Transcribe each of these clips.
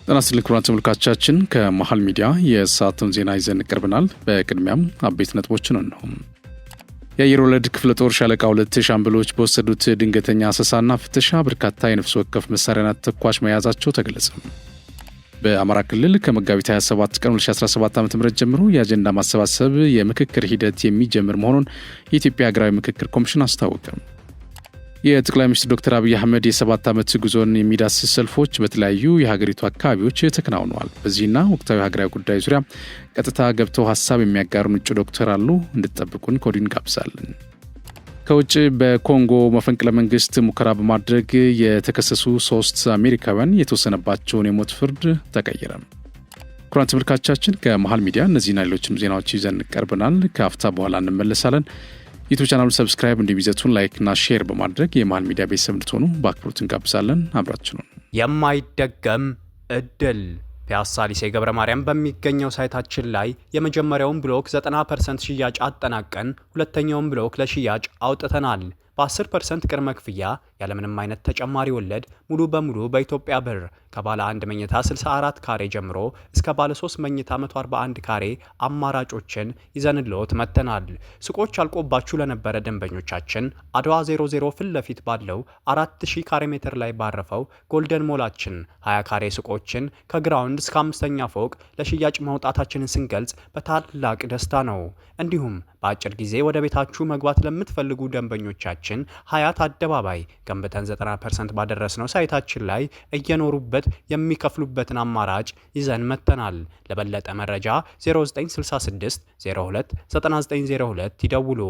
ጤና ይስጥልኝ ክቡራን ተመልካቾቻችን ከመሃል ሚዲያ የሰዓቱን ዜና ይዘን ቀርበናል። በቅድሚያም አበይት ነጥቦችን ነው። የአየር ወለድ ክፍለ ጦር ሻለቃ 2 ሻምበሎች በወሰዱት ድንገተኛ አሰሳና ፍተሻ በርካታ የነፍስ ወከፍ መሳሪያና ተኳሽ መያዛቸው ተገለጸ። በአማራ ክልል ከመጋቢት 27 ቀን 2017 ዓ.ም ጀምሮ የአጀንዳ ማሰባሰብ የምክክር ሂደት የሚጀምር መሆኑን የኢትዮጵያ ሀገራዊ ምክክር ኮሚሽን አስታወቀ። የጠቅላይ ሚኒስትር ዶክተር አብይ አህመድ የ7 ዓመት ጉዞን የሚዳስስ ሰልፎች በተለያዩ የሀገሪቱ አካባቢዎች ተከናውነዋል። በዚህና ወቅታዊ ሀገራዊ ጉዳይ ዙሪያ ቀጥታ ገብተው ሀሳብ የሚያጋሩን እጩ ዶክተር አሉ። እንድትጠብቁን ከወዲሁ እንጋብዛለን። ከውጭ በኮንጎ መፈንቅለ መንግስት ሙከራ በማድረግ የተከሰሱ 3 አሜሪካውያን የተወሰነባቸውን የሞት ፍርድ ተቀየረ። ክቡራን ተመልካቾቻችን ከመሃል ሚዲያ እነዚህና ሌሎችም ዜናዎች ይዘን ቀርበናል። ከአፍታ በኋላ እንመለሳለን። ዩቲዩብ ቻናሉን ሰብስክራይብ እንዲይዘቱን ላይክ እና ሼር በማድረግ የመሃል ሚዲያ ቤተሰብ እንድትሆኑ በአክብሮት እንጋብዛለን። አብራችሁ ነው። የማይደገም እድል ፒያሳ ሊሴ ገብረ ማርያም በሚገኘው ሳይታችን ላይ የመጀመሪያውን ብሎክ 90% ሽያጭ አጠናቀን ሁለተኛውን ብሎክ ለሽያጭ አውጥተናል። በ10% ቅድመ ክፍያ ያለምንም አይነት ተጨማሪ ወለድ ሙሉ በሙሉ በኢትዮጵያ ብር ከባለ 1 መኝታ 64 ካሬ ጀምሮ እስከ ባለ 3 መኝታ 141 ካሬ አማራጮችን ይዘንልዎት መጥተናል። ሱቆች አልቆባችሁ ለነበረ ደንበኞቻችን አድዋ 00 ፊት ለፊት ባለው 4000 ካሬ ሜትር ላይ ባረፈው ጎልደን ሞላችን 20 ካሬ ሱቆችን ከግራውንድ እስከ 5ኛ ፎቅ ለሽያጭ ማውጣታችንን ስንገልጽ በታላቅ ደስታ ነው። እንዲሁም በአጭር ጊዜ ወደ ቤታችሁ መግባት ለምትፈልጉ ደንበኞቻችን ሀያት አደባባይ ገንብተን 90% ባደረስነው ሳይታችን ላይ እየኖሩበት የሚከፍሉበትን አማራጭ ይዘን መጥተናል። ለበለጠ መረጃ 0966 02 9902 ይደውሉ።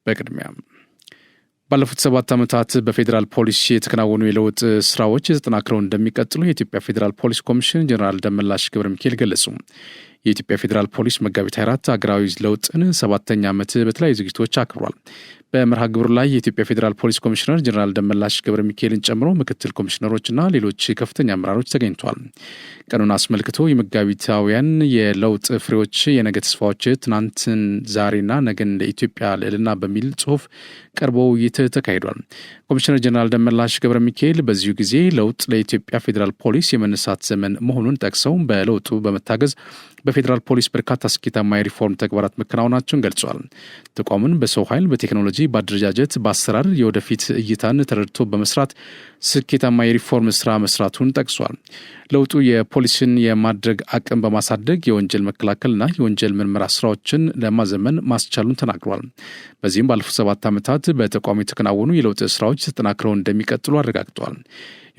በቅድሚያ ባለፉት 7 ዓመታት በፌዴራል ፖሊስ የተከናወኑ የለውጥ ስራዎች ተጠናክረው እንደሚቀጥሉ የኢትዮጵያ ፌዴራል ፖሊስ ኮሚሽን ጀነራል ደመላሽ ገብረ ሚካኤል ገለጹ። የኢትዮጵያ ፌዴራል ፖሊስ መጋቢት 24 ሀገራዊ ለውጥን 7ኛ ዓመት በተለያዩ ዝግጅቶች አክብሯል። በመርሃ ግብሩ ላይ የኢትዮጵያ ፌዴራል ፖሊስ ኮሚሽነር ጀነራል ደመላሽ ገብረ ሚካኤልን ጨምሮ ምክትል ኮሚሽነሮችና ሌሎች ከፍተኛ አመራሮች ተገኝተዋል። ቀኑን አስመልክቶ የመጋቢታውያን የለውጥ ፍሬዎች የነገ ተስፋዎች ትናንትን ዛሬና ነገን ለኢትዮጵያ ልዕልና በሚል ጽሁፍ ቀርቦ ውይይት ተካሂዷል። ኮሚሽነር ጀነራል ደመላሽ ገብረ ሚካኤል በዚሁ ጊዜ ለውጥ ለኢትዮጵያ ፌዴራል ፖሊስ የመነሳት ዘመን መሆኑን ጠቅሰው በለውጡ በመታገዝ በፌዴራል ፖሊስ በርካታ ስኬታማ የሪፎርም ተግባራት መከናወናቸውን ገልጸዋል። ተቋሙን በሰው ኃይል፣ በቴክኖሎጂ፣ በአደረጃጀት፣ በአሰራር የወደፊት እይታን ተረድቶ በመስራት ስኬታማ የሪፎርም ስራ መስራቱን ጠቅሷል። ለውጡ የፖሊስን የማድረግ አቅም በማሳደግ የወንጀል መከላከልና የወንጀል ምርመራ ስራዎችን ለማዘመን ማስቻሉን ተናግሯል። በዚህም ባለፉት 7 ዓመታት በተቋሙ የተከናወኑ የለውጥ ስራዎች ተጠናክረው እንደሚቀጥሉ አረጋግጠዋል።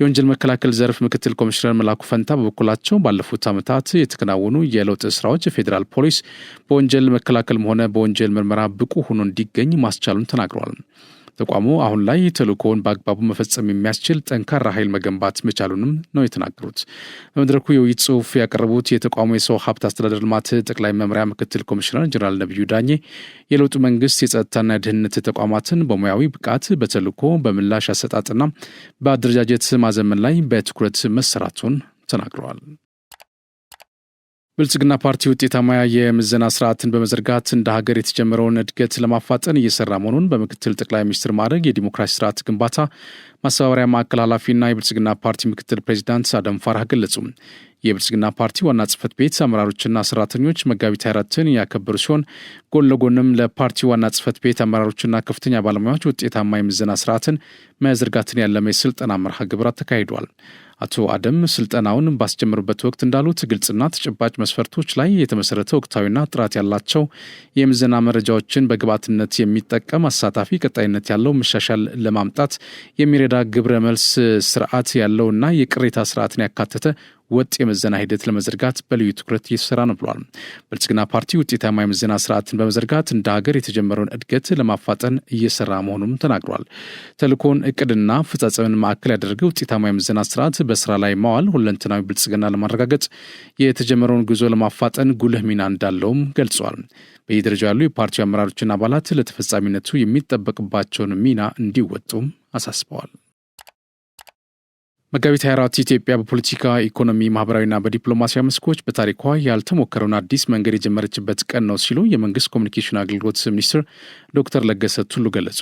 የወንጀል መከላከል ዘርፍ ምክትል ኮሚሽነር መላኩ ፈንታ በበኩላቸው ባለፉት ዓመታት የተከናወኑ የለውጥ ስራዎች ፌዴራል ፖሊስ በወንጀል መከላከልም ሆነ በወንጀል ምርመራ ብቁ ሆኖ እንዲገኝ ማስቻሉን ተናግረዋል። ተቋሙ አሁን ላይ ተልእኮውን በአግባቡ መፈጸም የሚያስችል ጠንካራ ኃይል መገንባት መቻሉንም ነው የተናገሩት። በመድረኩ የውይይት ጽሑፍ ያቀረቡት የተቋሙ የሰው ሀብት አስተዳደር ልማት ጠቅላይ መምሪያ ምክትል ኮሚሽነር ጀነራል ነብዩ ዳኜ የለውጡ መንግስት የጸጥታና የደህንነት ተቋማትን በሙያዊ ብቃት በተልእኮ በምላሽ አሰጣጥና በአደረጃጀት ማዘመን ላይ በትኩረት መሰራቱን ተናግረዋል። ብልጽግና ፓርቲ ውጤታማ የምዘና ስርዓትን በመዘርጋት እንደ ሀገር የተጀመረውን እድገት ለማፋጠን እየሰራ መሆኑን በምክትል ጠቅላይ ሚኒስትር ማዕረግ የዲሞክራሲ ስርዓት ግንባታ ማስተባበሪያ ማዕከል ኃላፊና የብልጽግና ፓርቲ ምክትል ፕሬዚዳንት አደም ፋራህ ገለጹ። የብልጽግና ፓርቲ ዋና ጽህፈት ቤት አመራሮችና ሰራተኞች መጋቢት 24ን ያከበሩ ሲሆን ጎን ለጎንም ለፓርቲ ዋና ጽህፈት ቤት አመራሮችና ከፍተኛ ባለሙያዎች ውጤታማ የምዘና ስርዓትን መዘርጋትን ያለመ የስልጠና መርሃ ግብራት ተካሂዷል። አቶ አደም ስልጠናውን ባስጀመሩበት ወቅት እንዳሉት ግልጽና ተጨባጭ መስፈርቶች ላይ የተመሰረተ ወቅታዊና ጥራት ያላቸው የምዘና መረጃዎችን በግብዓትነት የሚጠቀም አሳታፊ ቀጣይነት ያለው መሻሻል ለማምጣት የሚረዳ ግብረ መልስ ስርዓት ያለውና የቅሬታ ስርዓትን ያካተተ ወጥ የምዘና ሂደት ለመዘርጋት በልዩ ትኩረት እየተሰራ ነው ብሏል። ብልጽግና ፓርቲ ውጤታማ የምዘና ስርዓትን በመዘርጋት እንደ ሀገር የተጀመረውን እድገት ለማፋጠን እየሰራ መሆኑም ተናግሯል። ተልእኮን እቅድና አፈጻጸምን ማዕከል ያደረገ ውጤታማ የምዘና ስርዓት በስራ ላይ ማዋል ሁለንተናዊ ብልጽግና ለማረጋገጥ የተጀመረውን ጉዞ ለማፋጠን ጉልህ ሚና እንዳለውም ገልጿል። በየደረጃው ያሉ የፓርቲው አመራሮችና አባላት ለተፈጻሚነቱ የሚጠበቅባቸውን ሚና እንዲወጡም አሳስበዋል። መጋቢት 24 ኢትዮጵያ በፖለቲካ፣ ኢኮኖሚ፣ ማህበራዊና በዲፕሎማሲያዊ መስኮች በታሪኳ ያልተሞከረውን አዲስ መንገድ የጀመረችበት ቀን ነው ሲሉ የመንግስት ኮሚኒኬሽን አገልግሎት ሚኒስትር ዶክተር ለገሰ ቱሉ ገለጹ።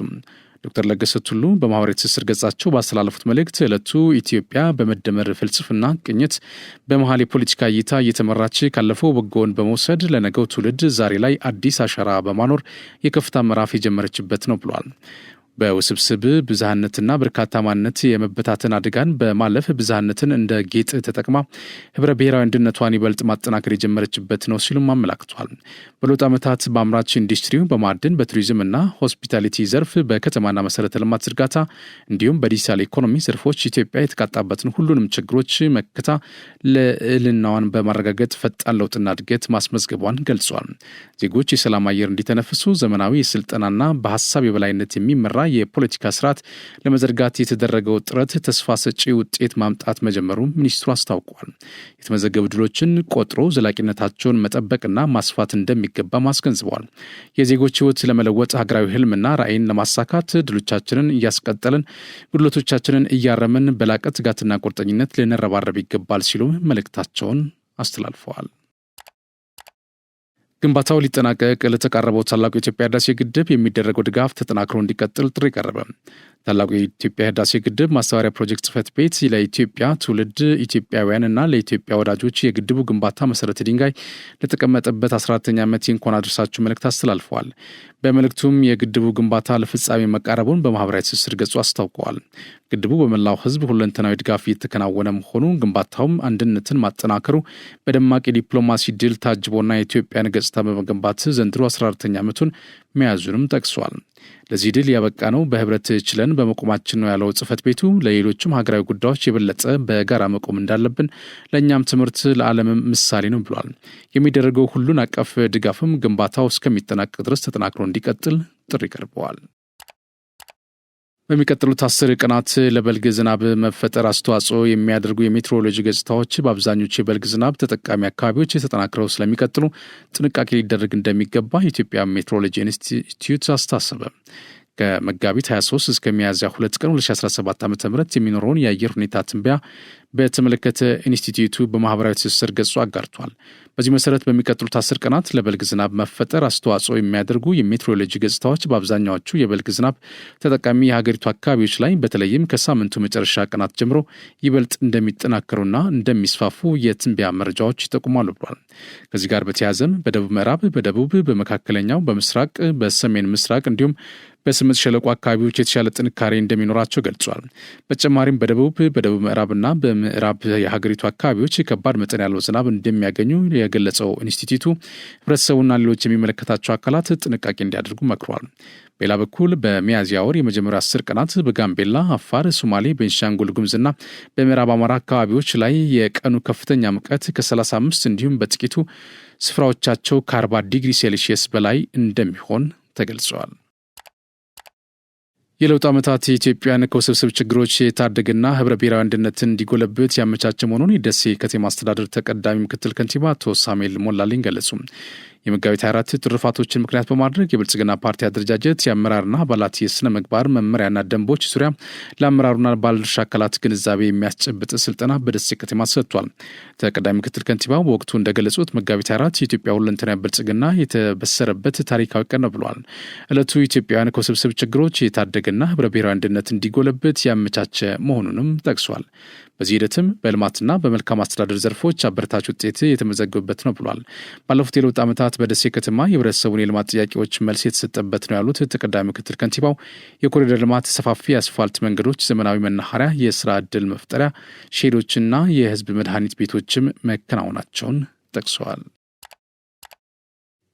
ዶክተር ለገሰ ቱሉ በማህበራዊ ትስስር ገጻቸው ባስተላለፉት መልእክት ዕለቱ ኢትዮጵያ በመደመር ፍልስፍና ቅኝት በመሀል የፖለቲካ እይታ እየተመራች ካለፈው በጎውን በመውሰድ ለነገው ትውልድ ዛሬ ላይ አዲስ አሻራ በማኖር የከፍታ ምዕራፍ የጀመረችበት ነው ብሏል። በውስብስብ ብዝሃነትና በርካታ ማንነት የመበታተን አደጋን በማለፍ ብዝሃነትን እንደ ጌጥ ተጠቅማ ህብረ ብሔራዊ አንድነቷን ይበልጥ ማጠናከር የጀመረችበት ነው ሲሉም አመላክቷል። በለውጥ ዓመታት በአምራች ኢንዱስትሪው፣ በማዕድን፣ በቱሪዝምና ሆስፒታሊቲ ዘርፍ፣ በከተማና መሰረተ ልማት ዝርጋታ እንዲሁም በዲጂታል ኢኮኖሚ ዘርፎች ኢትዮጵያ የተቃጣበትን ሁሉንም ችግሮች መክታ ልዕልናዋን በማረጋገጥ ፈጣን ለውጥና እድገት ማስመዝገቧን ገልጿል። ዜጎች የሰላም አየር እንዲተነፍሱ ዘመናዊ የስልጠናና በሀሳብ የበላይነት የሚመራ የፖለቲካ ስርዓት ለመዘርጋት የተደረገው ጥረት ተስፋ ሰጪ ውጤት ማምጣት መጀመሩን ሚኒስትሩ አስታውቋል። የተመዘገቡ ድሎችን ቆጥሮ ዘላቂነታቸውን መጠበቅና ማስፋት እንደሚገባ አስገንዝበዋል። የዜጎች ህይወት ለመለወጥ ሀገራዊ ህልምና ራዕይን ለማሳካት ድሎቻችንን እያስቀጠልን ጉድለቶቻችንን እያረምን በላቀ ትጋትና ቁርጠኝነት ልንረባረብ ይገባል ሲሉ መልእክታቸውን አስተላልፈዋል። ግንባታው ሊጠናቀቅ ለተቃረበው ታላቁ የኢትዮጵያ ህዳሴ ግድብ የሚደረገው ድጋፍ ተጠናክሮ እንዲቀጥል ጥሪ ቀረበ። ታላቁ የኢትዮጵያ ህዳሴ ግድብ ማስተባበሪያ ፕሮጀክት ጽሕፈት ቤት ለኢትዮጵያ ትውልድ ኢትዮጵያውያንና ለኢትዮጵያ ወዳጆች የግድቡ ግንባታ መሰረተ ድንጋይ ለተቀመጠበት 14ኛ ዓመት የእንኳን አደረሳችሁ መልእክት አስተላልፈዋል። በመልእክቱም የግድቡ ግንባታ ለፍጻሜ መቃረቡን በማህበራዊ ትስስር ገጹ አስታውቀዋል። ግድቡ በመላው ህዝብ ሁለንተናዊ ድጋፍ እየተከናወነ መሆኑ፣ ግንባታውም አንድነትን ማጠናከሩ በደማቅ የዲፕሎማሲ ድል ታጅቦና የኢትዮጵያን ገጽታ በመገንባት ዘንድሮ 14ኛ ዓመቱን መያዙንም ጠቅሷል። ለዚህ ድል ያበቃ ነው በህብረት ችለን በመቆማችን ነው ያለው ጽሕፈት ቤቱ ለሌሎችም ሀገራዊ ጉዳዮች የበለጠ በጋራ መቆም እንዳለብን ለእኛም ትምህርት ለዓለምም ምሳሌ ነው ብሏል። የሚደረገው ሁሉን አቀፍ ድጋፍም ግንባታው እስከሚጠናቀቅ ድረስ ተጠናክሮ እንዲቀጥል ጥሪ ቀርበዋል። በሚቀጥሉት 10 ቀናት ለበልግ ዝናብ መፈጠር አስተዋጽኦ የሚያደርጉ የሜትሮሎጂ ገጽታዎች በአብዛኞቹ የበልግ ዝናብ ተጠቃሚ አካባቢዎች ተጠናክረው ስለሚቀጥሉ ጥንቃቄ ሊደረግ እንደሚገባ የኢትዮጵያ ሜትሮሎጂ ኢንስቲትዩት አስታሰበ። ከመጋቢት 23 እስከ ሚያዝያ 2 ቀን 2017 ዓ.ም የሚኖረውን የአየር ሁኔታ ትንበያ በተመለከተ ኢንስቲትዩቱ በማህበራዊ ትስስር ገጹ አጋርቷል። በዚህ መሰረት በሚቀጥሉት 10 ቀናት ለበልግ ዝናብ መፈጠር አስተዋጽኦ የሚያደርጉ የሜትሮሎጂ ገጽታዎች በአብዛኛዎቹ የበልግ ዝናብ ተጠቃሚ የሀገሪቱ አካባቢዎች ላይ በተለይም ከሳምንቱ መጨረሻ ቀናት ጀምሮ ይበልጥ እንደሚጠናከሩና እንደሚስፋፉ የትንበያ መረጃዎች ይጠቁማሉ ብሏል። ከዚህ ጋር በተያያዘም በደቡብ ምዕራብ፣ በደቡብ፣ በመካከለኛው፣ በምስራቅ፣ በሰሜን ምስራቅ እንዲሁም በስምጥ ሸለቆ አካባቢዎች የተሻለ ጥንካሬ እንደሚኖራቸው ገልጿል። በተጨማሪም በደቡብ ምዕራብና በምዕራብ የሀገሪቱ አካባቢዎች ከባድ መጠን ያለው ዝናብ እንደሚያገኙ የገለጸው ኢንስቲትዩቱ ህብረተሰቡና ሌሎች የሚመለከታቸው አካላት ጥንቃቄ እንዲያደርጉ መክሯል። በሌላ በኩል በሚያዝያ ወር የመጀመሪያ 10 ቀናት በጋምቤላ፣ አፋር፣ ሶማሌ፣ ቤንሻንጉል ጉሙዝና በምዕራብ አማራ አካባቢዎች ላይ የቀኑ ከፍተኛ ሙቀት ከ35 እንዲሁም በጥቂቱ ስፍራዎቻቸው ከ40 ዲግሪ ሴልሺየስ በላይ እንደሚሆን ተገልጸዋል። የለውጥ ዓመታት የኢትዮጵያን ከውስብስብ ችግሮች የታደገና ህብረ ብሔራዊ አንድነትን እንዲጎለብት ያመቻቸ መሆኑን የደሴ ከተማ አስተዳደር ተቀዳሚ ምክትል ከንቲባ አቶ ሳሙኤል ሞላልኝ ገለጹ። የመጋቢት 24 ትሩፋቶችን ምክንያት በማድረግ የብልጽግና ፓርቲ አደረጃጀት የአመራርና አባላት የስነ ምግባር መመሪያና ደንቦች ዙሪያ ለአመራሩና ባለድርሻ አካላት ግንዛቤ የሚያስጨብጥ ስልጠና በደሴ ከተማ ሰጥቷል። ተቀዳሚ ምክትል ከንቲባው በወቅቱ እንደገለጹት መጋቢት 24 የኢትዮጵያ ሁለንተናዊ ብልጽግና የተበሰረበት ታሪካዊ ቀን ነው ብለዋል። ዕለቱ ኢትዮጵያውያን ከውስብስብ ችግሮች የታደገና ህብረ ብሔራዊ አንድነት እንዲጎለብት ያመቻቸ መሆኑንም ጠቅሷል። በዚህ ሂደትም በልማትና በመልካም አስተዳደር ዘርፎች አበረታች ውጤት የተመዘገበበት ነው ብሏል። ባለፉት የለውጥ ዓመታት በደሴ ከተማ የህብረተሰቡን የልማት ጥያቄዎች መልስ የተሰጠበት ነው ያሉት ተቀዳሚ ምክትል ከንቲባው የኮሪደር ልማት፣ ሰፋፊ የአስፋልት መንገዶች፣ ዘመናዊ መናኸሪያ፣ የስራ ዕድል መፍጠሪያ ሼዶችና የህዝብ መድኃኒት ቤቶችም መከናወናቸውን ጠቅሰዋል።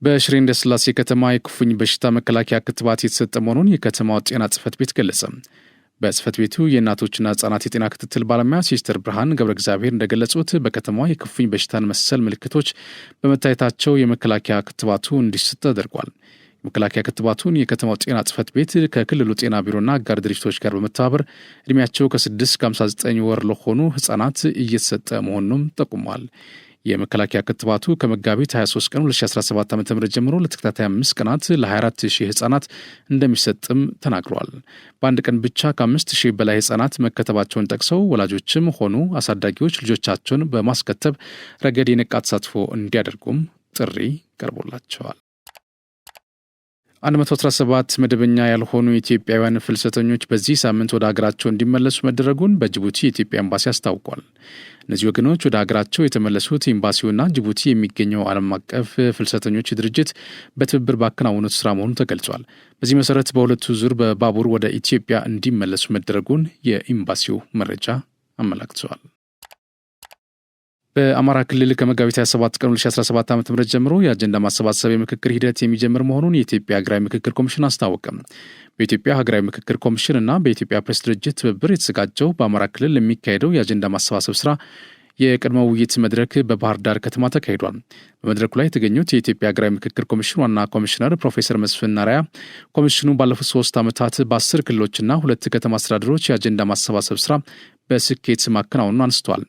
በሽሬ እንዳስላሴ ከተማ የኩፍኝ በሽታ መከላከያ ክትባት የተሰጠ መሆኑን የከተማው ጤና ጽሕፈት ቤት ገለጸ። በጽሕፈት ቤቱ የእናቶችና ህጻናት የጤና ክትትል ባለሙያ ሲስተር ብርሃን ገብረ እግዚአብሔር እንደገለጹት በከተማዋ የኩፍኝ በሽታን መሰል ምልክቶች በመታየታቸው የመከላከያ ክትባቱ እንዲሰጥ ተደርጓል። የመከላከያ ክትባቱን የከተማው ጤና ጽሕፈት ቤት ከክልሉ ጤና ቢሮና አጋር ድርጅቶች ጋር በመተባበር እድሜያቸው ከ6 እስከ 59 ወር ለሆኑ ህጻናት እየተሰጠ መሆኑንም ጠቁሟል። የመከላከያ ክትባቱ ከመጋቢት 23 ቀን 2017 ዓ.ም ጀምሮ ለተከታታይ 5 ቀናት ለ24000 ህጻናት እንደሚሰጥም ተናግሯል። በአንድ ቀን ብቻ ከ5000 በላይ ህጻናት መከተባቸውን ጠቅሰው ወላጆችም ሆኑ አሳዳጊዎች ልጆቻቸውን በማስከተብ ረገድ የነቃ ተሳትፎ እንዲያደርጉም ጥሪ ቀርቦላቸዋል። 117 መደበኛ ያልሆኑ ኢትዮጵያውያን ፍልሰተኞች በዚህ ሳምንት ወደ ሀገራቸው እንዲመለሱ መደረጉን በጅቡቲ የኢትዮጵያ ኤምባሲ አስታውቋል። እነዚህ ወገኖች ወደ ሀገራቸው የተመለሱት ኤምባሲውና ጅቡቲ የሚገኘው ዓለም አቀፍ ፍልሰተኞች ድርጅት በትብብር ባከናወኑት ስራ መሆኑ ተገልጿል። በዚህ መሰረት በሁለቱ ዙር በባቡር ወደ ኢትዮጵያ እንዲመለሱ መደረጉን የኤምባሲው መረጃ አመላክተዋል። በአማራ ክልል ከመጋቢት 27 ቀን 2017 ዓ.ም ጀምሮ የአጀንዳ ማሰባሰብ የምክክር ሂደት የሚጀምር መሆኑን የኢትዮጵያ ሀገራዊ ምክክር ኮሚሽን አስታወቀ። በኢትዮጵያ ሀገራዊ ምክክር ኮሚሽን እና በኢትዮጵያ ፕሬስ ድርጅት ትብብር የተዘጋጀው በአማራ ክልል ለሚካሄደው የአጀንዳ ማሰባሰብ ስራ የቅድመ ውይይት መድረክ በባህር ዳር ከተማ ተካሂዷል። በመድረኩ ላይ የተገኙት የኢትዮጵያ ሀገራዊ ምክክር ኮሚሽን ዋና ኮሚሽነር ፕሮፌሰር መስፍን አርአያ ኮሚሽኑ ባለፉት 3 ዓመታት በ10 ክልሎችና 2 ከተማ አስተዳደሮች የአጀንዳ ማሰባሰብ ስራ በስኬት ማከናወኑን አንስተዋል።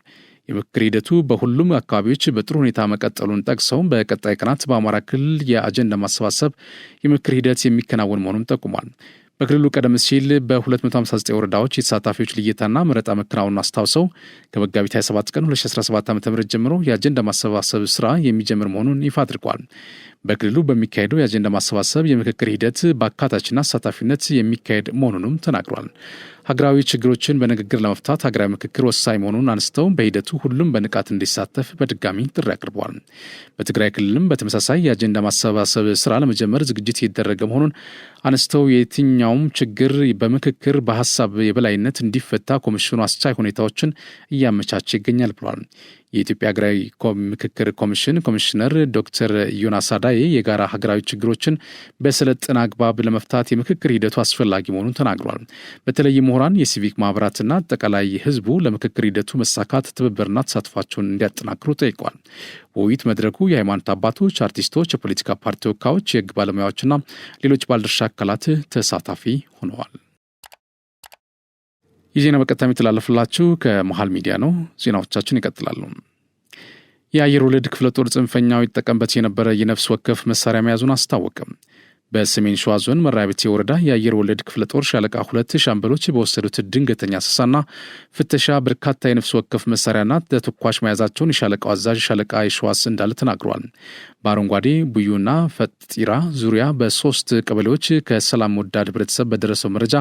የምክክር ሂደቱ በሁሉም አካባቢዎች በጥሩ ሁኔታ መቀጠሉን ጠቅሰው በቀጣይ ቀናት በአማራ ክልል የአጀንዳ ማሰባሰብ የምክክር ሂደት የሚከናወን መሆኑን ጠቁሟል። በክልሉ ቀደም ሲል በ259 ወረዳዎች የተሳታፊዎች ልየታና ምረጣ መከናወኑን አስታውሰው ከመጋቢት 27 ቀን 2017 ዓ.ም ጀምሮ የአጀንዳ ማሰባሰብ ስራ የሚጀምር መሆኑን ይፋ አድርጓል። በክልሉ በሚካሄደው የአጀንዳ ማሰባሰብ የምክክር ሂደት በአካታችና አሳታፊነት የሚካሄድ መሆኑንም ተናግሯል። ሀገራዊ ችግሮችን በንግግር ለመፍታት ሀገራዊ ምክክር ወሳኝ መሆኑን አንስተው በሂደቱ ሁሉም በንቃት እንዲሳተፍ በድጋሚ ጥሪ አቅርበዋል። በትግራይ ክልልም በተመሳሳይ የአጀንዳ ማሰባሰብ ስራ ለመጀመር ዝግጅት እየተደረገ መሆኑን አንስተው የትኛውም ችግር በምክክር በሀሳብ የበላይነት እንዲፈታ ኮሚሽኑ አስቻይ ሁኔታዎችን እያመቻቸ ይገኛል ብሏል። የኢትዮጵያ ሀገራዊ ምክክር ኮሚሽን ኮሚሽነር ዶክተር ዮናስ አዳዬ የጋራ ሀገራዊ ችግሮችን በሰለጠነ አግባብ ለመፍታት የምክክር ሂደቱ አስፈላጊ መሆኑን ተናግሯል። በተለይም ምሁራን፣ የሲቪክ ማህበራትና አጠቃላይ ህዝቡ ለምክክር ሂደቱ መሳካት ትብብርና ተሳትፏቸውን እንዲያጠናክሩ ጠይቋል። በውይይት መድረኩ የሃይማኖት አባቶች፣ አርቲስቶች፣ የፖለቲካ ፓርቲ ተወካዮች፣ የህግ ባለሙያዎችና ሌሎች ባለድርሻ አካላት ተሳታፊ ሆነዋል። ይህ ዜና በቀጥታ የሚተላለፍላችሁ ከመሃል ሚዲያ ነው። ዜናዎቻችን ይቀጥላሉ። የአየር ወለድ ክፍለ ጦር ጽንፈኛው ይጠቀምበት የነበረ የነፍስ ወከፍ መሳሪያ መያዙን አስታወቀ። በሰሜን ሸዋ ዞን መራቤቴ ወረዳ የአየር ወለድ ክፍለ ጦር ሻለቃ 2 ሻምበሎች በወሰዱት ድንገተኛ አሰሳና ፍተሻ በርካታ የነፍስ ወከፍ መሳሪያና ተተኳሽ መያዛቸውን የሻለቃው አዛዥ ሻለቃ የሸዋስ እንዳለ ተናግሯል። በአረንጓዴ ቡዩና ፈጢራ ዙሪያ በ3 ቀበሌዎች ከሰላም ወዳድ ህብረተሰብ በደረሰው መረጃ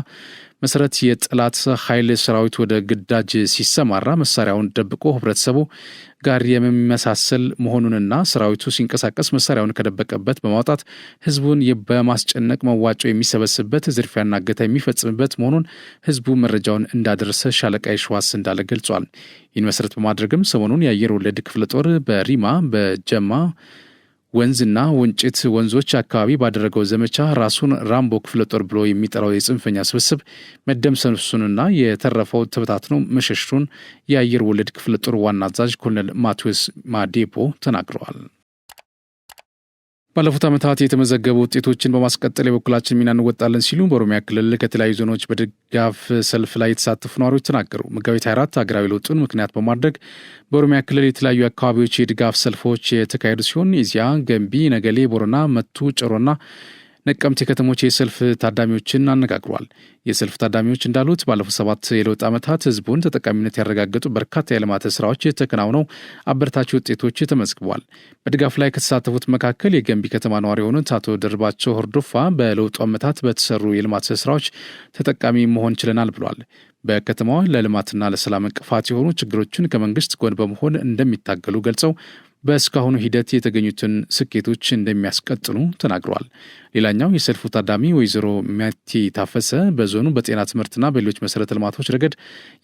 መሰረት የጠላት ኃይል ሰራዊት ወደ ግዳጅ ሲሰማራ መሳሪያውን ደብቆ ህብረተሰቡ ጋር የሚመሳሰል መሆኑንና ሰራዊቱ ሲንቀሳቀስ መሳሪያውን ከደበቀበት በማውጣት ህዝቡን በማስጨነቅ መዋጮ የሚሰበስብበት ዝርፊያና እገታ የሚፈጽምበት መሆኑን ህዝቡ መረጃውን እንዳደረሰ ሻለቃ የሸዋስ እንዳለ ገልጿል። ይህን መሰረት በማድረግም ሰሞኑን የአየር ወለድ ክፍለ ጦር በሪማ በጀማ ወንዝና ወንጭት ወንዞች አካባቢ ባደረገው ዘመቻ ራሱን ራምቦ ክፍለ ጦር ብሎ የሚጠራው የጽንፈኛ ስብስብ መደምሰሱንና የተረፈው ተበታትኖ መሸሹን የአየር ወለድ ክፍለ ጦር ዋና አዛዥ ኮሎኔል ማቴዎስ ማዴፖ ተናግረዋል። ባለፉት ዓመታት የተመዘገቡ ውጤቶችን በማስቀጠል የበኩላችን ሚና እንወጣለን ሲሉ በኦሮሚያ ክልል ከተለያዩ ዞኖች በድጋፍ ሰልፍ ላይ የተሳተፉ ነዋሪዎች ተናገሩ። መጋቢት 24 ሀገራዊ ለውጡን ምክንያት በማድረግ በኦሮሚያ ክልል የተለያዩ አካባቢዎች የድጋፍ ሰልፎች የተካሄዱ ሲሆን ኢዚያ፣ ገንቢ፣ ነገሌ፣ ቦረና፣ መቱ፣ ጨሮና ነቀምት የከተሞች የሰልፍ ታዳሚዎችን አነጋግሯል። የሰልፍ ታዳሚዎች እንዳሉት ባለፉት 7 የለውጥ ዓመታት ህዝቡን ተጠቃሚነት ያረጋገጡ በርካታ የልማት ስራዎች ተከናውነው አበረታች ውጤቶች ተመዝግበዋል። በድጋፍ ላይ ከተሳተፉት መካከል የገንቢ ከተማ ነዋሪ የሆኑት አቶ ደርባቸው ህርዶፋ በለውጡ ዓመታት በተሰሩ የልማት ስራዎች ተጠቃሚ መሆን ችለናል ብሏል። በከተማዋ ለልማትና ለሰላም እንቅፋት የሆኑ ችግሮችን ከመንግስት ጎን በመሆን እንደሚታገሉ ገልጸው በእስካሁኑ ሂደት የተገኙትን ስኬቶች እንደሚያስቀጥሉ ተናግረዋል። ሌላኛው የሰልፉ ታዳሚ ወይዘሮ ሚያቲ ታፈሰ በዞኑ በጤና ትምህርትና በሌሎች መሰረተ ልማቶች ረገድ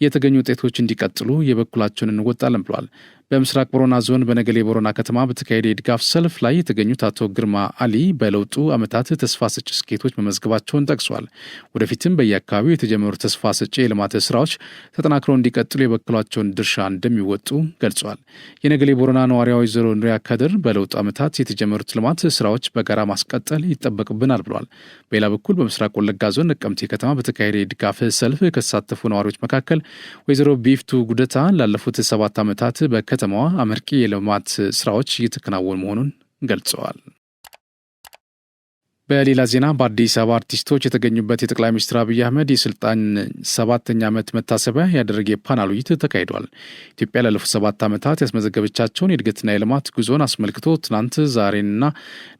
የተገኙ ውጤቶች እንዲቀጥሉ የበኩላቸውን እንወጣለን ብለዋል። በምስራቅ ቦረና ዞን በነገሌ ቦረና ከተማ በተካሄደ የድጋፍ ሰልፍ ላይ የተገኙት አቶ ግርማ አሊ በለውጡ ዓመታት ተስፋ ሰጪ ስኬቶች መመዝገባቸውን ጠቅሷል። ወደፊትም በየአካባቢው የተጀመሩ ተስፋ ሰጪ የልማት ስራዎች ተጠናክረው እንዲቀጥሉ የበኩላቸውን ድርሻ እንደሚወጡ ገልጿል። የነገሌ ቦረና ነዋሪዋ ወይዘሮ ኑሪያ ከድር በለውጡ ዓመታት የተጀመሩት ልማት ስራዎች በጋራ ማስቀጠል ይጠበቅብናል ብለዋል። በሌላ በኩል በምስራቅ ወለጋ ዞን ነቀምቴ ከተማ በተካሄደ የድጋፍ ሰልፍ ከተሳተፉ ነዋሪዎች መካከል ወይዘሮ ቢፍቱ ጉደታ ላለፉት 7 ዓመታት በከተማዋ አመርቂ የልማት ስራዎች እየተከናወኑ መሆኑን ገልጸዋል። በሌላ ዜና በአዲስ አበባ አርቲስቶች የተገኙበት የጠቅላይ ሚኒስትር አብይ አህመድ የስልጣን 7ኛ ዓመት መታሰቢያ ያደረገ የፓናል ውይይት ተካሂዷል። ኢትዮጵያ ላለፉት 7 ዓመታት ያስመዘገበቻቸውን የእድገትና የልማት ጉዞን አስመልክቶ ትናንት ዛሬንና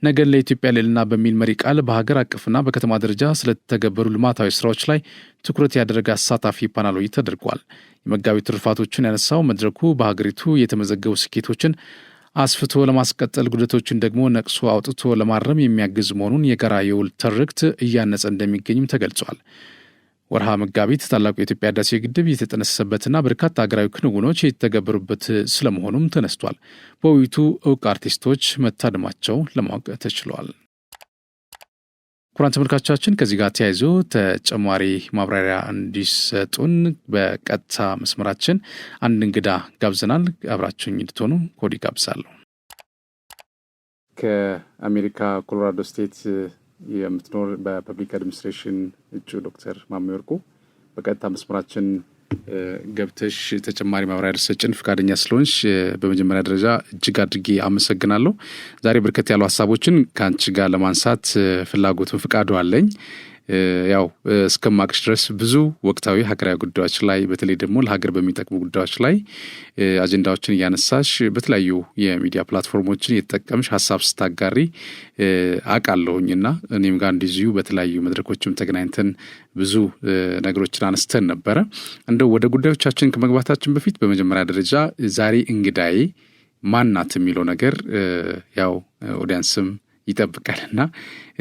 ነገን ለኢትዮጵያ ልዕልና በሚል መሪ ቃል በሀገር አቀፍና በከተማ ደረጃ ስለተገበሩ ልማታዊ ስራዎች ላይ ትኩረት ያደረገ አሳታፊ ፓናል ውይይት ተደርጓል። የመጋቢ ትሩፋቶችን ያነሳው መድረኩ በሀገሪቱ የተመዘገቡ ስኬቶችን አስፍቶ ለማስቀጠል ጉድለቶችን ደግሞ ነቅሶ አውጥቶ ለማረም የሚያግዝ መሆኑን የጋራ የውል ትርክት እያነጸ እንደሚገኝም ተገልጿል። ወርሃ መጋቢት ታላቁ የኢትዮጵያ ህዳሴ ግድብ የተጠነሰሰበትና በርካታ ሀገራዊ ክንውኖች የተገበሩበት ስለመሆኑም ተነስቷል። በውይይቱ እውቅ አርቲስቶች መታደማቸው ለማወቅ ተችሏል። ኩራን ተመልካቾቻችን ከዚህ ጋር ተያይዞ ተጨማሪ ማብራሪያ እንዲሰጡን በቀጥታ መስመራችን አንድ እንግዳ ጋብዘናል። አብራችሁኝ እንድትሆኑ ኮዲ ጋብዛለሁ። ከአሜሪካ ኮሎራዶ ስቴት የምትኖር በፐብሊክ አድሚኒስትሬሽን እጩ ዶክተር ማሜ ወርቁ በቀጥታ መስመራችን ገብተሽ ተጨማሪ ማብራሪያ ሰጭን ፍቃደኛ ስለሆንሽ በመጀመሪያ ደረጃ እጅግ አድርጌ አመሰግናለሁ። ዛሬ በርከት ያሉ ሀሳቦችን ከአንቺ ጋር ለማንሳት ፍላጎቱን ፍቃዱ አለኝ። ያው እስከማቅሽ ድረስ ብዙ ወቅታዊ ሀገራዊ ጉዳዮች ላይ በተለይ ደግሞ ለሀገር በሚጠቅሙ ጉዳዮች ላይ አጀንዳዎችን እያነሳሽ በተለያዩ የሚዲያ ፕላትፎርሞችን እየተጠቀምሽ ሀሳብ ስታጋሪ አውቃለሁኝና እኔም ጋር እንደዚሁ በተለያዩ መድረኮችም ተገናኝተን ብዙ ነገሮችን አነስተን ነበረ። እንደው ወደ ጉዳዮቻችን ከመግባታችን በፊት በመጀመሪያ ደረጃ ዛሬ እንግዳዬ ማናት የሚለው ነገር ያው ኦዲየንስም ይጠብቃልና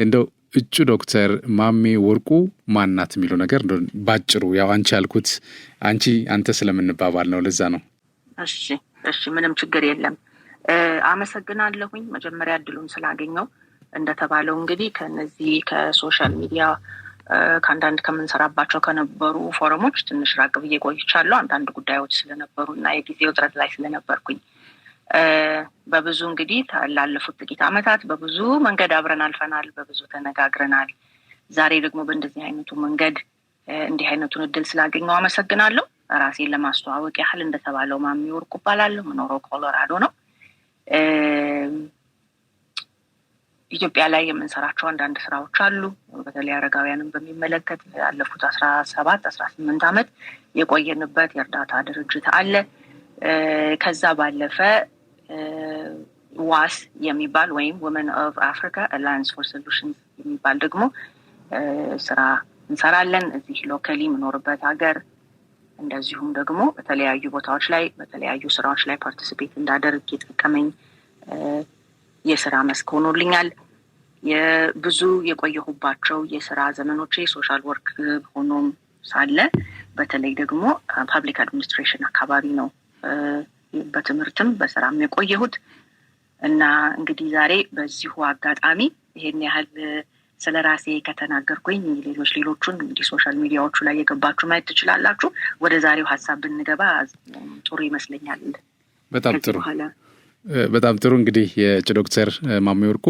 እንደው እጩ ዶክተር ማሜ ወርቁ ማናት የሚለው ነገር ባጭሩ ያው አንቺ ያልኩት አንተ ስለምንባባል ነው፣ ለዛ ነው። እሺ ምንም ችግር የለም። አመሰግናለሁኝ መጀመሪያ እድሉን ስላገኘው። እንደተባለው እንግዲህ ከነዚህ ከሶሻል ሚዲያ ከአንዳንድ ከምንሰራባቸው ከነበሩ ፎረሞች ትንሽ ራቅ ብዬ ቆይቻለሁ። አንዳንድ ጉዳዮች ስለነበሩ እና የጊዜው ጥረት ላይ ስለነበርኩኝ በብዙ እንግዲህ ላለፉት ጥቂት ዓመታት በብዙ መንገድ አብረን አልፈናል፣ በብዙ ተነጋግረናል። ዛሬ ደግሞ በእንደዚህ አይነቱ መንገድ እንዲህ አይነቱን እድል ስላገኘው አመሰግናለሁ። ራሴን ለማስተዋወቅ ያህል እንደተባለው ማሜ ወርቁ እባላለሁ። የምኖረው ኮሎራዶ ነው። ኢትዮጵያ ላይ የምንሰራቸው አንዳንድ ስራዎች አሉ። በተለይ አረጋውያንን በሚመለከት ያለፉት 18 ዓመት የቆየንበት የእርዳታ ድርጅት አለ። ከዛ ባለፈ ዋስ የሚባል ወይም Women of Africa Alliance for Solutions የሚባል ደግሞ ስራ እንሰራለን እዚህ ሎካሊ የምኖርበት ሀገር። እንደዚሁም ደግሞ በተለያዩ ቦታዎች ላይ በተለያዩ ስራዎች ላይ ፓርቲሲፔት እንዳደርግ የጠቀመኝ የስራ መስክ ሆኖልኛል። የብዙ የቆየሁባቸው የስራ ዘመኖቼ ሶሻል ወርክ ሆኖም ሳለ በተለይ ደግሞ ፐብሊክ አድሚኒስትሬሽን አካባቢ ነው በትምህርትም በስራም የቆየሁት እና እንግዲህ ዛሬ በዚሁ አጋጣሚ ይሄን ያህል ስለራሴ ከተናገርኩኝ ሌሎቹን እንግዲህ ሶሻል ሚዲያዎቹ ላይ የገባችሁ ማየት ትችላላችሁ። ወደ ዛሬው ሀሳብ ብንገባ ጥሩ ይመስለኛል። በጣም ጥሩ እንግዲህ የእጩ ዶክተር ማሜ ወርቁ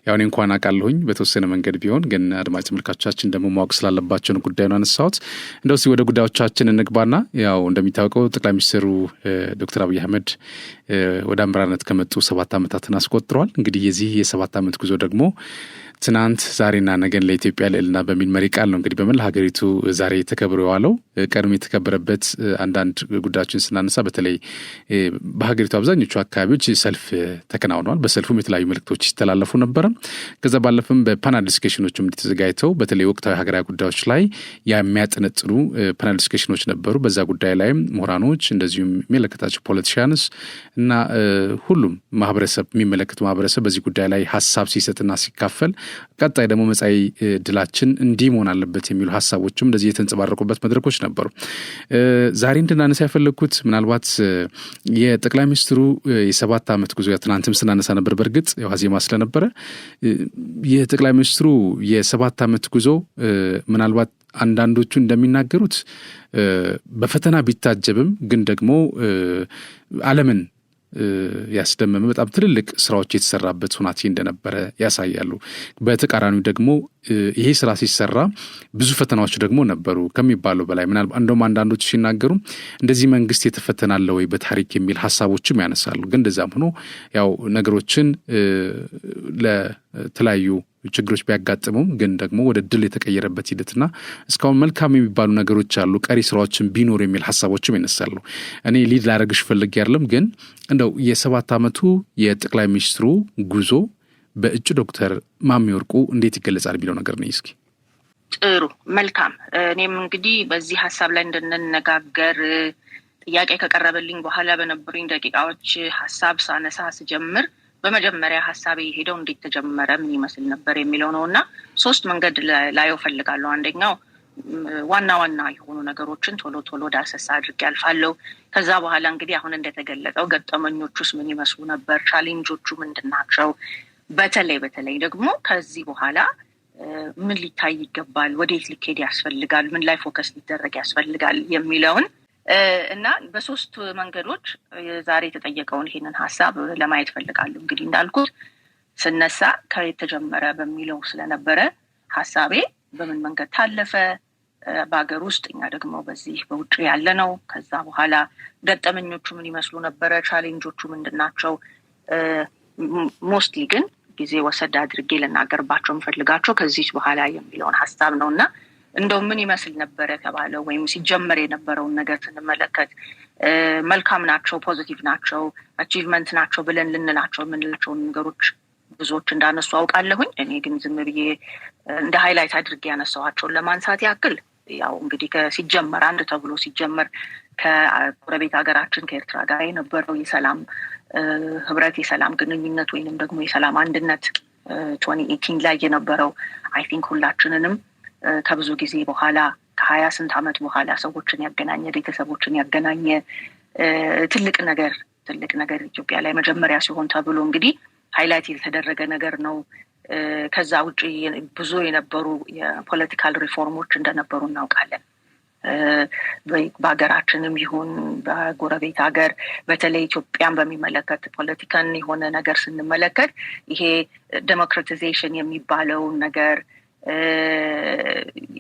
ያው እኔ እንኳን አውቃለሁኝ በተወሰነ መንገድ ቢሆን ግን አድማጭ ተመልካቾቻችን ደግሞ ማወቅ ስላለባቸው ነው ጉዳዩን አነሳሁት። እንደው እስኪ ወደ ጉዳዮቻችን እንግባና ያው እንደሚታወቀው ጠቅላይ ሚኒስትሩ ዶክተር አብይ አህመድ ወደ አመራርነት ከመጡ 7 ዓመታትን አስቆጥረዋል። እንግዲህ የዚህ የ7 ዓመት ጉዞ ደግሞ ትናንት ዛሬና ነገን ለኢትዮጵያ ልዕልና በሚል መሪ ቃል ነው እንግዲህ በመላ ሀገሪቱ ዛሬ ተከብሮ የዋለው። ቀድሞ የተከበረበት አንዳንድ ጉዳዮችን ስናነሳ በተለይ በሀገሪቱ አብዛኞቹ አካባቢዎች ሰልፍ ተከናውነዋል። በሰልፉም የተለያዩ መልእክቶች ሲተላለፉ ነበረ። ከዛ ባለፈም በፓናል ዲስከሽኖችም ተዘጋጅተው በተለይ ወቅታዊ ሀገራዊ ጉዳዮች ላይ የሚያጠነጥኑ ፓናል ዲስከሽኖች ነበሩ። በዛ ጉዳይ ላይም ምሁራኖች እንደዚሁም የሚመለከታቸው ፖለቲሻንስ እና ሁሉም ማህበረሰብ የሚመለከቱ ማህበረሰብ በዚህ ጉዳይ ላይ ሀሳብ ሲሰጥና ሲካፈል ቀጣይ ደግሞ መጻኢ ድላችን እንዲህ መሆን አለበት የሚሉ ሀሳቦችም እንደዚህ የተንጸባረቁበት መድረኮች ነበሩ። ዛሬ እንድናነሳ ያፈለግኩት ምናልባት የጠቅላይ ሚኒስትሩ የ7 ዓመት ጉዞ ትናንትም ስናነሳ ነበር። በእርግጥ ዋዜማ ስለነበረ የጠቅላይ ሚኒስትሩ የ7 ዓመት ጉዞ ምናልባት አንዳንዶቹ እንደሚናገሩት በፈተና ቢታጀብም ግን ደግሞ ዓለምን ያስደመመ በጣም ትልልቅ ስራዎች የተሰራበት ሁናቴ እንደነበረ ያሳያሉ። በተቃራኒው ደግሞ ይሄ ስራ ሲሰራ ብዙ ፈተናዎች ደግሞ ነበሩ ከሚባለው በላይ ምናልባት እንደውም አንዳንዶች ሲናገሩ እንደዚህ መንግስት የተፈተናለ ወይ በታሪክ የሚል ሀሳቦችም ያነሳሉ። ግን እንደዛም ሆኖ ያው ነገሮችን ለተለያዩ ችግሮች ቢያጋጥሙም ግን ደግሞ ወደ ድል የተቀየረበት ሂደትና እስካሁን መልካም የሚባሉ ነገሮች አሉ፣ ቀሪ ስራዎችን ቢኖር የሚል ሀሳቦችም ይነሳሉ። እኔ ሊድ ላደርግሽ ፈልጌ አይደለም፣ ግን እንደው የ7 ዓመቱ የጠቅላይ ሚኒስትሩ ጉዞ በእጩ ዶክተር ማሜ ወርቁ እንዴት ይገለጻል የሚለው ነገር ነው። እስኪ ጥሩ መልካም። እኔም እንግዲህ በዚህ ሀሳብ ላይ እንድንነጋገር ጥያቄ ከቀረበልኝ በኋላ በነበሩኝ ደቂቃዎች ሀሳብ ሳነሳ ስጀምር በመጀመሪያ ሀሳቤ ሄደው እንዴት ተጀመረ ምን ይመስል ነበር የሚለው ነውና 3 መንገድ ላየው ፈልጋለሁ። አንደኛው ዋና የሆኑ ነገሮችን ቶሎ ዳሰሳ አድርጌ አልፋለሁ። ከዛ በኋላ እንግዲህ አሁን እንደተገለጸው ገጠመኞቹስ ምን ይመስሉ ነበር፣ ቻሌንጆቹ ምንድናቸው፣ በተለይ ደግሞ ከዚህ በኋላ ምን ሊታይ ይገባል፣ ወዴት ሊኬድ ያስፈልጋል፣ ምን ላይ ፎከስ ሊደረግ ያስፈልጋል የሚለውን እና በ3 መንገዶች ዛሬ የተጠየቀውን ይሄንን ሀሳብ ለማየት ፈልጋለሁ። እንግዲህ እንዳልኩት ስነሳ ከየተጀመረ በሚለው ስለነበረ ሀሳቤ በምን መንገድ ታለፈ፣ በአገር ውስጥ እኛ ደግሞ በዚህ በውጭ ያለ ነው፣ ከዛ በኋላ ገጠመኞቹ ምን ይመስሉ ነበረ፣ ቻሌንጆቹ ምንድናቸው፣ ሞስትሊ ግን ጊዜ ወሰድ አድርጌ ልናገርባቸው የምፈልጋቸው ከዚህ በኋላ የሚለውን ሀሳብ ነውና እንደው ምን ይመስል ነበር የተባለው ወይም ሲጀመር የነበረውን ነገር ስንመለከት መልካም ናቸው፣ ፖዚቲቭ ናቸው፣ አቺቭመንት ናቸው ብለን ልንላቸው የምንላቸው ነገሮች ብዙዎች እንዳነሱ አውቃለሁኝ። እኔ ግን ዝም ብዬ እንደ ሃይላይት አድርጌ ያነሳኋቸውን ለማንሳት ያክል ያው እንግዲህ ሲጀመር አንድ ተብሎ ሲጀመር ከጎረቤት ሀገራችን ከኤርትራ ጋር የነበረው የሰላም ህብረት የሰላም ግንኙነት ወይንም ደግሞ የሰላም አንድነት 2018 ላይ የነበረው አይ ቲንክ ሁላችንንም ከብዙ ጊዜ በኋላ ከ20 ስንት ዓመት በኋላ ሰዎችን ያገናኘ ቤተሰቦችን ያገናኘ ትልቅ ነገር ኢትዮጵያ ላይ መጀመሪያ ሲሆን ተብሎ እንግዲህ ሃይላይት የተደረገ ነገር ነው። ከዛ ውጪ ብዙ የነበሩ የፖለቲካል ሪፎርሞች እንደነበሩ እናውቃለን። በሀገራችንም ይሁን በጎረቤት ሀገር በተለይ ኢትዮጵያን በሚመለከት ፖለቲካን የሆነ ነገር ስንመለከት ይሄ ዴሞክራቲዜሽን የሚባለው ነገር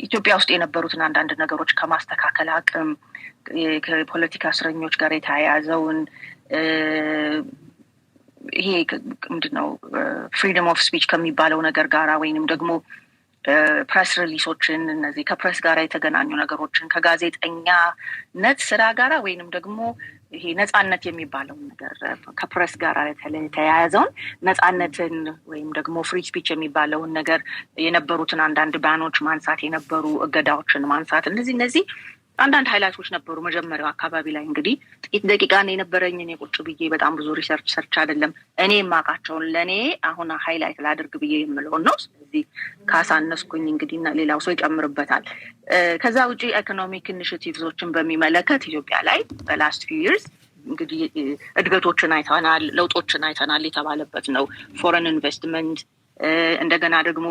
ኢትዮጵያ ውስጥ የነበሩትን አንዳንድ ነገሮች ከማስተካከል አቅም ከፖለቲካ እስረኞች ጋር የተያያዘውን ይሄ ምንድነው ፍሪደም ኦፍ ስፒች ከሚባለው ነገር ጋራ ወይንም ደግሞ ፕሬስ ሪሊሶችን እነዚህ ከፕሬስ ጋር የተገናኙ ነገሮችን ከጋዜጠኛነት ስራ ጋራ ወይንም ደግሞ ይሄ ነጻነት የሚባለውን ነገር ከፕሬስ ጋር የተያያዘውን ነጻነትን ወይም ደግሞ ፍሪ ስፒች የሚባለውን ነገር የነበሩትን አንዳንድ ባኖች ማንሳት የነበሩ እገዳዎችን ማንሳት እነዚህ አንዳንድ ሃይላይቶች ነበሩ። መጀመሪያው አካባቢ ላይ እንግዲህ ጥቂት ደቂቃ ነው የነበረኝ። እኔ ቁጭ ብዬ በጣም ብዙ ሪሰርች አይደለም እኔ የማውቃቸውን ለእኔ አሁን ሃይላይት ላድርግ ብዬ የምለውን ነው። ስለዚህ ካሳነስኩኝ እንግዲህ ሌላው ሰው ይጨምርበታል። ከዛ ውጪ ኢኮኖሚክ ኢኒሺቲቭሶችን በሚመለከት ኢትዮጵያ ላይ በላስት ፊው ይርስ እንግዲህ እድገቶችን አይተናል፣ ለውጦችን አይተናል የተባለበት ነው። ፎሬን ኢንቨስትመንት እንደገና ደግሞ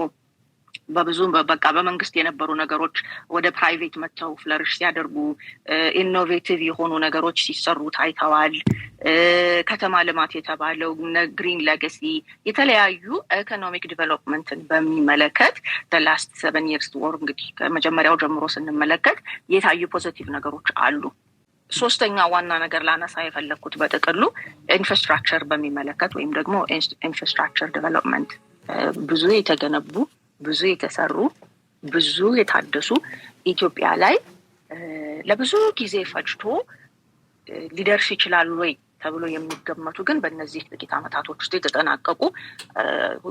በብዙ በቃ በመንግስት የነበሩ ነገሮች ወደ ፕራይቬት መጥተው ፍለርሽ ሲያደርጉ ኢኖቬቲቭ የሆኑ ነገሮች ሲሰሩ ታይተዋል። ከተማ ልማት የተባለው ግሪን ሌጋሲ የተለያዩ ኢኮኖሚክ ዲቨሎፕመንትን በሚመለከት ላስት 7 years ወር እንግዲህ ከመጀመሪያው ጀምሮ ስንመለከት የታዩ ፖዚቲቭ ነገሮች አሉ። ሶስተኛ ዋና ነገር ላነሳ የፈለኩት በጥቅሉ ኢንፍራስትራክቸር በሚመለከት ወይም ደግሞ ኢንፍራስትራክቸር ዲቨሎፕመንት ብዙ የተገነቡ ብዙ የተሰሩ ብዙ የታደሱ ኢትዮጵያ ላይ ለብዙ ጊዜ ፈጅቶ ሊደርስ ይችላል ወይ ተብሎ የሚገመቱ ግን በእነዚህ ጥቂት ዓመታቶች ውስጥ የተጠናቀቁ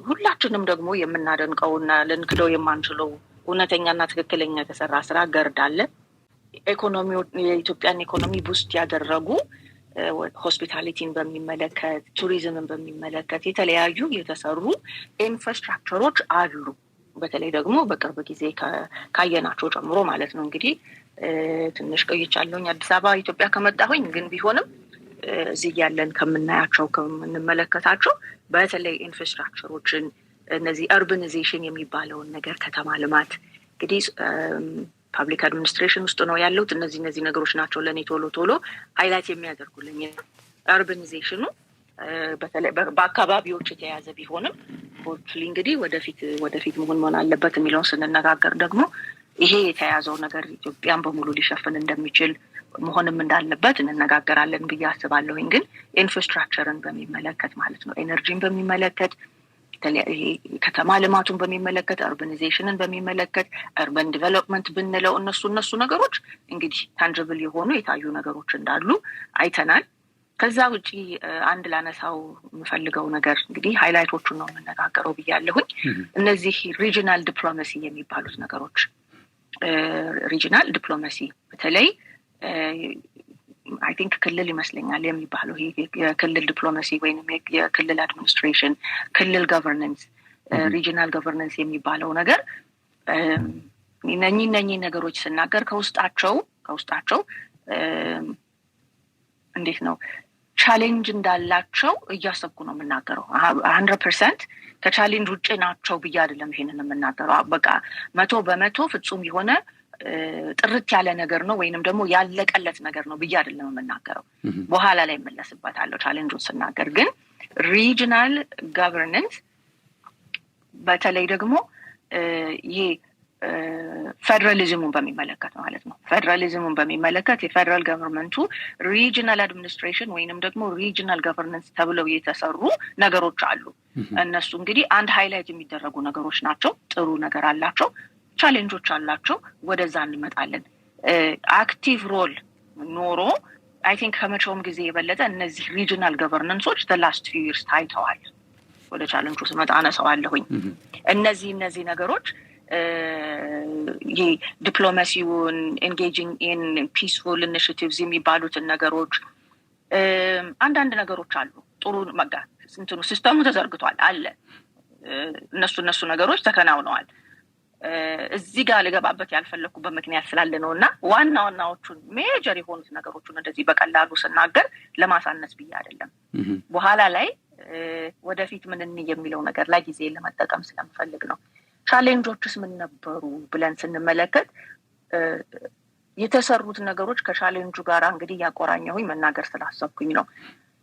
ሁላችንም ደግሞ የምናደንቀውና ልንክደው የማንችለው እውነተኛና ትክክለኛ የተሰራ ስራ ገርድ አለ። ኢኮኖሚው የኢትዮጵያን ኢኮኖሚ ቡስት ያደረጉ ሆስፒታሊቲን በሚመለከት ቱሪዝምን በሚመለከት የተለያዩ የተሰሩ ኢንፍራስትራክቸሮች አሉ። በተለይ ደግሞ በቅርብ ጊዜ ካየናቸው ጨምሮ ማለት ነው። እንግዲህ ትንሽ ቆይቻለሁኝ አዲስ አበባ ኢትዮጵያ ከመጣሁኝ፣ ግን ቢሆንም እዚህ ያለን ከምናያቸው ከምንመለከታቸው በተለይ ኢንፍራስትራክቸሮችን እነዚህ አርባናይዜሽን የሚባለውን ነገር ከተማ ልማት እንግዲህ ፐብሊክ አድሚኒስትሬሽን ውስጥ ነው ያሉት። እነዚህ ነገሮች ናቸው ለኔ ቶሎ ሃይላይት የሚያደርጉልኝ። አርባናይዜሽኑ በተለይ በአካባቢዎች የተያዘ ቢሆንም ሆፕፉሊ እንግዲህ ወደፊት መሆን አለበት የሚለውን ስንነጋገር ደግሞ ይሄ የተያዘው ነገር ኢትዮጵያን በሙሉ ሊሸፍን እንደሚችል መሆንም እንዳለበት እንነጋገራለን ብዬ አስባለሁኝ። ግን ኢንፍራስትራክቸርን በሚመለከት ማለት ነው ኤነርጂን በሚመለከት ከተማ ልማቱን በሚመለከት አርባናይዜሽንን በሚመለከት አርባን ዲቨሎፕመንት ብንለው እነሱ ነገሮች እንግዲህ ታንጅብል የሆኑ የታዩ ነገሮች እንዳሉ አይተናል። ከዛ ውጪ አንድ ላነሳው የምፈልገው ነገር እንግዲህ ሃይላይቶቹን ነው የምነጋገረው ብያለሁኝ። እነዚህ ሪጂናል ዲፕሎማሲ የሚባሉት ነገሮች ሪጂናል ዲፕሎማሲ በተለይ አይ ቲንክ ክልል ይመስለኛል የሚባለው ይሄ የክልል ዲፕሎማሲ ወይንም የክልል አድሚኒስትሬሽን ክልል ገቨርነንስ ሪጂናል ገቨርነንስ የሚባለው ነገር እነኚህ ነገሮች ስናገር ከውስጣቸው እንዴት ነው ቻሌንጅ እንዳላቸው እያሰብኩ ነው የምናገረው። 100% ከቻሌንጅ ውጪ ናቸው ብዬ አይደለም ይሄንን የምናገረው። በቃ 100% ፍጹም የሆነ ጥርት ያለ ነገር ነው ወይንም ደግሞ ያለቀለት ነገር ነው ብዬ አይደለም የምናገረው። በኋላ ላይ መለስበታለሁ ቻሌንጁን ስናገር። ግን ሪጂናል ገቨርነንስ በተለይ ደግሞ ይሄ ፌደራሊዝሙን በሚመለከት ማለት ነው። ፌደራሊዝሙን በሚመለከት የፌደራል ገቨርንመንቱ ሪጂናል አድሚኒስትሬሽን ወይንም ደግሞ ሪጂናል ገቨርነንስ ተብለው የተሰሩ ነገሮች አሉ። እነሱ እንግዲህ አንድ ሃይላይት የሚደረጉ ነገሮች ናቸው። ጥሩ ነገር አላቸው፣ ቻሌንጆች አላቸው። ወደዛ እንመጣለን። አክቲቭ ሮል ኖሮ አይ ቲንክ ከመቼውም ጊዜ የበለጠ እነዚህ ሪጂናል ገቨርነንሶች the last few years ታይተዋል። ወደ ቻሌንጁ ስመጣ አነሳዋለሁኝ። እነዚህ ነገሮች ዲፕሎማሲውን ኤንጌጂንግ ኢን ፒስፉል ኢኒሺቲቭስ የሚባሉትን ነገሮች አንዳንድ ነገሮች አሉ። ጥሩ ሲስተሙ ተዘርግቷል አለ። እነሱ ነገሮች ተከናውነዋል። እዚህ ጋር ልገባበት ያልፈለኩበት ምክንያት ስላለ ነውና ዋናዎቹን ሜጀር የሆኑት ነገሮችን እንደዚህ በቀላሉ ስናገር ለማሳነስ ብዬ አይደለም። በኋላ ላይ ወደፊት ምን የሚለው ነገር ላይ ጊዜ ለመጠቀም ስለምፈልግ ነው። ቻሌንጆችስ ምን ነበሩ ብለን ስንመለከት የተሰሩት ነገሮች ከቻሌንጁ ጋር እንግዲህ ያቆራኘሁኝ መናገር ስላሰብኩኝ ነው።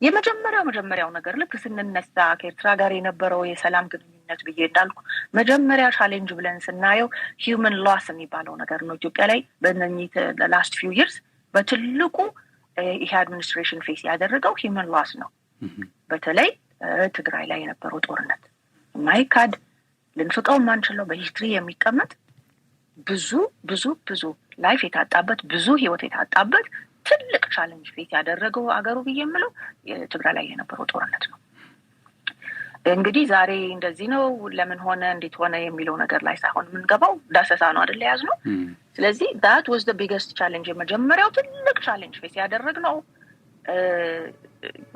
የመጀመሪያው ነገር ልክ ስንነሳ ከኤርትራ ጋር የነበረው የሰላም ግንኙነት ብዬ እንዳልኩ መጀመሪያ ቻሌንጅ ብለን ስናየው ሂውመን ሎስ የሚባለው ነገር ነው። ኢትዮጵያ ላይ በእነኚህ ላስት ፊው ይርስ በትልቁ ይሄ አድሚኒስትሬሽን ፌስ ያደረገው ሂውመን ሎስ ነው። በተለይ ትግራይ ላይ የነበረው ጦርነት ማይካድ ልንፍቀው ማንችለው በሂስትሪ የሚቀመጥ ብዙ ላይፍ የታጣበት ብዙ ህይወት የታጣበት ትልቅ ቻሌንጅ ፌስ ያደረገው አገሩ ብዬ የምለው ትግራይ ላይ የነበረው ጦርነት ነው። እንግዲህ ዛሬ እንደዚህ ነው ለምን ሆነ እንዴት ሆነ የሚለው ነገር ላይ ሳይሆን የምንገባው ዳሰሳ ነው አይደል ያዝነው። ስለዚህ that was the biggest challenge የመጀመሪያው ትልቅ ቻሌንጅ ፌስ ያደረግነው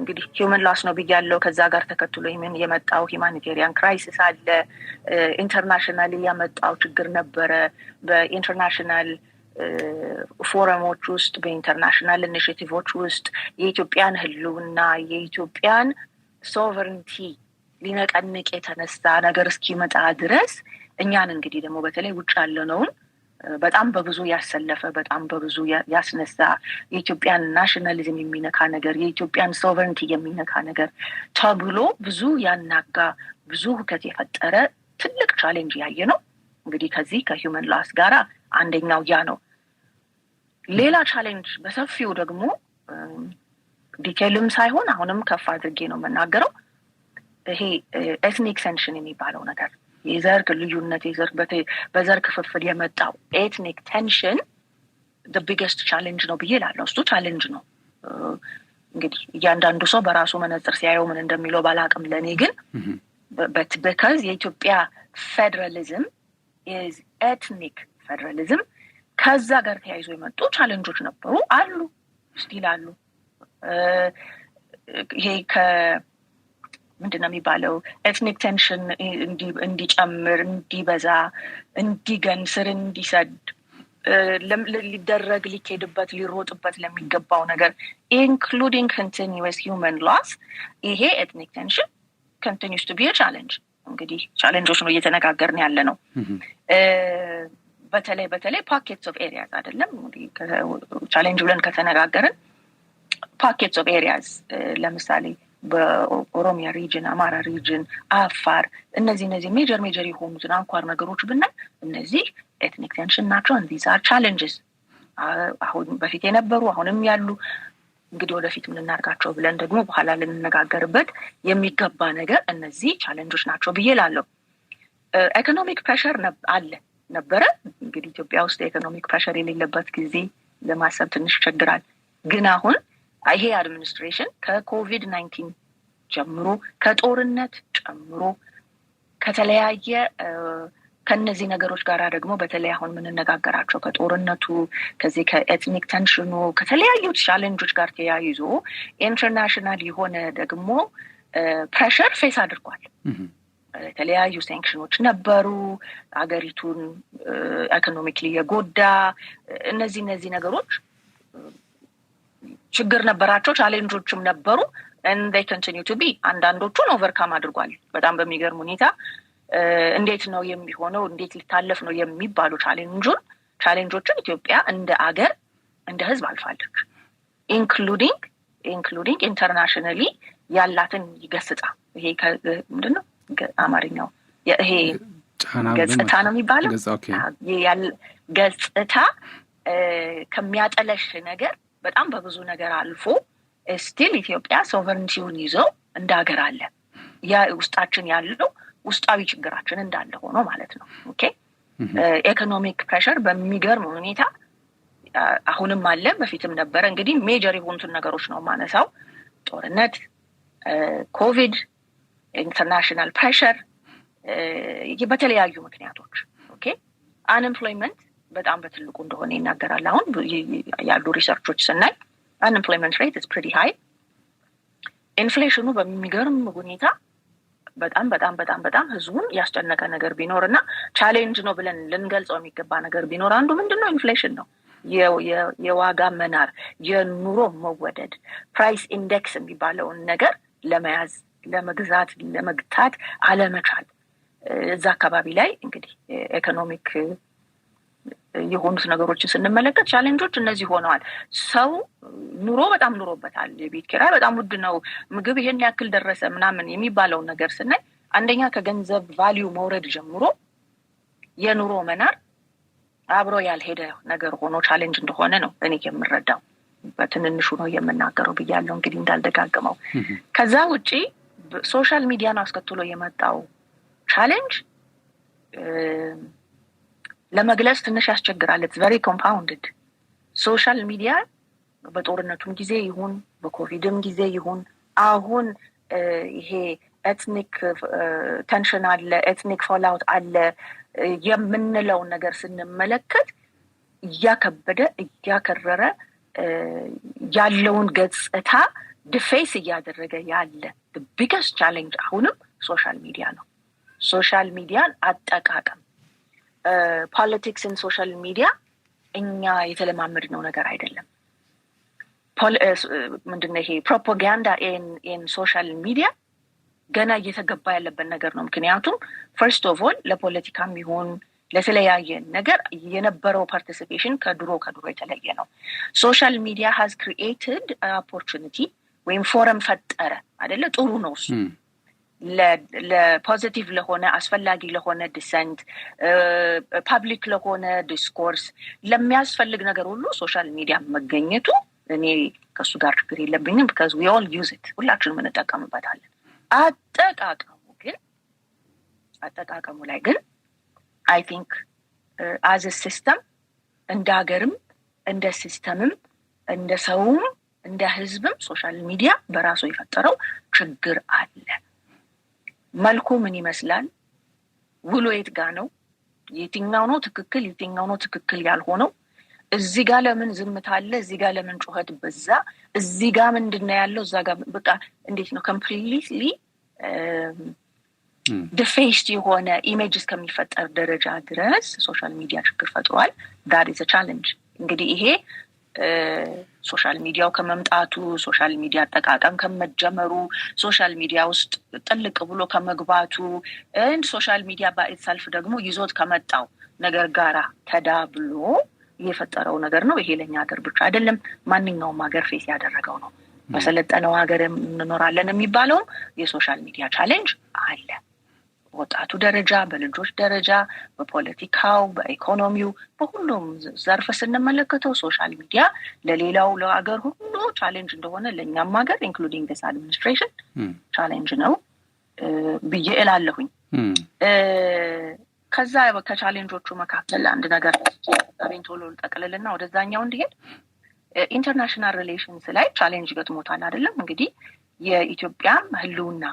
እንግዲህ ሂውመን ሎስ ነው ብያለሁ። ከዛ ጋር ተከትሎ የመጣው ሂማኒቴሪያን ክራይሲስ አለ። ኢንተርናሽናሊ ያመጣው ችግር ነበረ። በኢንተርናሽናል ፎረሞች ውስጥ በኢንተርናሽናል ኢኒሺቲቮች ውስጥ የኢትዮጵያን ህልውና የኢትዮጵያን ሶቨሬንቲ ሊነቀንቅ የተነሳ ነገር እስኪመጣ ድረስ እኛን እንግዲህ ደግሞ በተለይ ውጭ ያለነውን በጣም በብዙ ያሰለፈ በጣም በብዙ ያስነሳ የኢትዮጵያን ናሽናሊዝም የሚነካ ነገር የኢትዮጵያን ሶቨሬንቲ የሚነካ ነገር ተብሎ ብዙ ያናጋ ብዙ ሁከት የፈጠረ ትልቅ ቻሌንጅ ያየ ነው። እንግዲህ ከዚህ ከሂውመን ሎስ ጋራ አንደኛው ያ ነው። ሌላ ቻሌንጅ በሰፊው ደግሞ ዲቴልም ሳይሆን አሁንም ከፍ አድርጌ ነው የምናገረው ይሄ ኤትኒክ ሴንሽን የሚባለው ነገር የዘር ልዩነት በዘር ክፍፍል የመጣው ኤትኒክ ቴንሽን the biggest challenge ነው ብዬ እላለሁ። እሱ ቻሌንጅ ነው። እንግዲህ እያንዳንዱ ሰው በራሱ መነጽር ሲያየው ምን እንደሚለው ባላቅም ለኔ ግን because የኢትዮጵያ ፌደራሊዝም is ethnic federalism ከዛ ጋር ተያይዞ የመጡ ቻሌንጆች ነበሩ አሉ ስቲል አሉ። ይሄ ምንድነው የሚባለው ኤትኒክ ቴንሽን እንዲጨምር እንዲበዛ እንዲገን ስር እንዲሰድ ሊደረግ ሊኬድበት ሊሮጥበት ለሚገባው ነገር including continuous human loss ይሄ ኤትኒክ ቴንሽን continues to be a challenge። እንግዲህ ቻሌንጆች ነው እየተነጋገርን ያለ ነው። በተለይ ፓኬትስ ኦፍ ኤሪያስ አይደለም እንግዲህ ቻሌንጅ ብለን ከተነጋገርን pockets of areas ለምሳሌ በኦሮሚያ ሪጅን አማራ ሪጅን አፋር እነዚህ ሜጀር የሆኑትን አንኳር ነገሮች ብናይ እነዚህ ኤትኒክ ቴንሽን ናቸው and these are challenges አሁን በፊት የነበሩ አሁንም ያሉ እንግዲህ ወደፊት ምን እናርጋቸው ብለን ደግሞ በኋላ ልንነጋገርበት የሚገባ ነገር እነዚህ ቻሌንጆች ናቸው ብዬላለሁ ኢኮኖሚክ ፕሬሸር ነበረ እንግዲህ ኢትዮጵያ ውስጥ ኢኮኖሚክ ፕሬሸር የሌለበት ጊዜ ለማሰብ ትንሽ ይቸግራል ግን አሁን ይሄ አድሚኒስትሬሽን ከኮቪድ-19 ጀምሮ ከጦርነት ጨምሮ ከተለያየ ከነዚህ ነገሮች ጋር ደግሞ በተለይ አሁን ምን እንነጋገራቸው ከጦርነቱ ከዚህ ከኤትኒክ ቴንሽኑ ከተለያዩ ቻሌንጆች ጋር ተያይዞ ኢንተርናሽናል የሆነ ደግሞ ፕሬሸር ፌስ አድርጓል የተለያዩ ሳንክሽኖች ነበሩ አገሪቱን ኢኮኖሚክሊ የጎዳ እነዚህ ነገሮች ችግር ነበራቸው ቻሌንጆችም ነበሩ and they continue to be አንዳንዶቹን ኦቨርካም አድርጓል በጣም በሚገርም ሁኔታ እንዴት ነው የሚሆነው እንዴት ሊታለፍ ነው የሚባሉ ቻሌንጆችን ኢትዮጵያ እንደ አገር እንደ ህዝብ አልፋለች ኢንክሉዲንግ ኢንተርናሽናሊ ያላትን ይገስጻ ይሄ ምንድነው አማርኛው ይሄ ገጽታ ነው የሚባለው ገጽታ ከሚያጠለሽ ነገር በጣም በብዙ ነገር አልፎ ስቲል ኢትዮጵያ ሶቨረንቲውን ይዞ እንዳገር አለ ያ ውስጣችን ያለው ውስጣዊ ችግራችን እንዳለ ሆኖ ማለት ነው ኦኬ ኢኮኖሚክ ፕሬሸር በሚገርም ሁኔታ አሁንም አለ በፊትም ነበር እንግዲህ ሜጀር የሆኑትን ነገሮች ነው ማነሳው ጦርነት ኮቪድ ኢንተርናሽናል ፕሬሸር በተለያዩ ምክንያቶች ኦኬ አንኤምፕሎይመንት በጣም በትልቁ እንደሆነ ይናገራል አሁን ያሉ ሪሰርቾች ስናይ unemployment rate is pretty high ኢንፍሌሽኑ በሚገርም ሁኔታ በጣም ህዝቡን ያስጨነቀ ነገር ቢኖርና ቻሌንጅ ነው ብለን ልንገልጸው የሚገባ ነገር ቢኖር አንዱ ምንድነው ኢንፍሌሽን ነው የዋጋ መናር የኑሮ መወደድ ፕራይስ ኢንዴክስ የሚባለውን ነገር ለመያዝ ለመግዛት ለመግታት አለመቻል እዛ አካባቢ ላይ እንግዲህ ኢኮኖሚክ የሆኑት ነገሮችን ስንመለከት ቻሌንጆች እነዚህ ሆነዋል ሰው ኑሮ በጣም ኑሮበታል የቤት ኪራይ በጣም ውድ ነው ምግብ ይሄን ያክል ደረሰ ምናምን የሚባለው ነገር ስናይ አንደኛ ከገንዘብ ቫልዩ መውረድ ጀምሮ የኑሮ መናር አብሮ ያልሄደ ነገር ሆኖ ቻሌንጅ እንደሆነ ነው እኔ የምረዳው በትንንሹ ነው የምናገረው ብያለሁ እንግዲህ እንዳልደጋግመው ከዛ ውጪ ሶሻል ሚዲያን አስከትሎ የመጣው ቻሌንጅ ለመግለጽ ትንሽ ያስቸግራል it's very compounded ሶሻል ሚዲያ በጦርነቱም ጊዜ ይሁን በኮቪድም ጊዜ ይሁን አሁን ይሄ ኤትኒክ ቴንሽን አለ ኤትኒክ ፎልአውት አለ የምንለው ነገር ስንመለከት ያከበደ ያከረረ ያለውን ገጽታ ዲፌስ ያደረገ ያለ the biggest challenge አሁንም ሶሻል ሚዲያ ነው ሶሻል ሚዲያን አጠቃቀም politics in social media እኛ የተለማመድነው ነገር አይደለም ምንድነው ይሄ propaganda in social media ገና እየተገባ ያለበት ነገር ነው ምክንያቱም first of all ለፖለቲካም ይሁን ለተለያየ ነገር የነበረው participation ከድሮ የተለየ ነው social media has created an opportunity ወይም ፎረም ፈጠረ አይደለ ጥሩ ነው እሱ ለፖዚቲቭ ለሆነ አስፈላጊ ለሆነ ዲሰንት ፐብሊክ ለሆነ ዲስኮርስ ለሚያስፈልግ ነገር ሁሉ ሶሻል ሚዲያ መገኘቱ እኔ ከሱ ጋር ችግር የለብኝም because we all use it ሁላችንም እንጠቀምበታለን አጠቃቀሙ ላይ ግን I think as a system እንደ ሀገርም እንደ ሲስተምም እንደ ሰውም እንደ ህዝብም ሶሻል ሚዲያ በራሱ የፈጠረው ችግር አለ መልኩ ምን ይመስላል ውሎ የት ጋር ነው የትኛው ነው ትክክል ያልሆነው እዚህ ጋር ለምን ዝምታ አለ እዚህ ጋር ለምን ጩኸት በዛ እዚህ ጋር ምንድነው ያለው እዛ ጋር በቃ እንዴት ነው completely defaced የሆነ ኢሜጅስ ከሚፈጠር ደረጃ ድረስ ሶሻል ሚዲያ ችግር ፈጥሯል that is a challenge እንግዲህ ይሄ ሶሻል ሚዲያው ከመምጣቱ ሶሻል ሚዲያ አጠቃቀም ከመጀመሩ ሶሻል ሚዲያ ውስጥ ጥልቅ ብሎ ከመግባቱ and ሶሻል ሚዲያ በኢትሰልፍ ደግሞ ይዞት ከመጣው ነገር ጋራ ተዳብሎ የፈጠረው ነገር ነው ይሄ ለኛ ሀገር ብቻ አይደለም ማንኛውም ሀገር ፌስ ያደረገው ነው በሰለጠነው ሀገር እንኖራለን የሚባለው የሶሻል ሚዲያ ቻሌንጅ አለ። ወጣቱ ደረጃ፣ በልጆች ደረጃ፣ በፖለቲካው፣ በኢኮኖሚው፣ በሁሉም ዘርፍ ስንመለከተው ሶሻል ሚዲያ ለሌላው ለሀገር ሁሉ ቻሌንጅ እንደሆነ ለኛም ሀገር ኢንክሉዲንግ ዲስ አድሚኒስትሬሽን ቻሌንጅ ነው ብዬ እላለሁኝ። ከዛ ከቻሌንጆቹ መካከል አንድ ነገር ቶሎ ጠቅልልና ወደዛኛው እንዲሄድ ኢንተርናሽናል ሪሌሽንስ ላይ ቻሌንጅ ገጥሞታል አይደለም? እንግዲህ የኢትዮጵያ ህልውና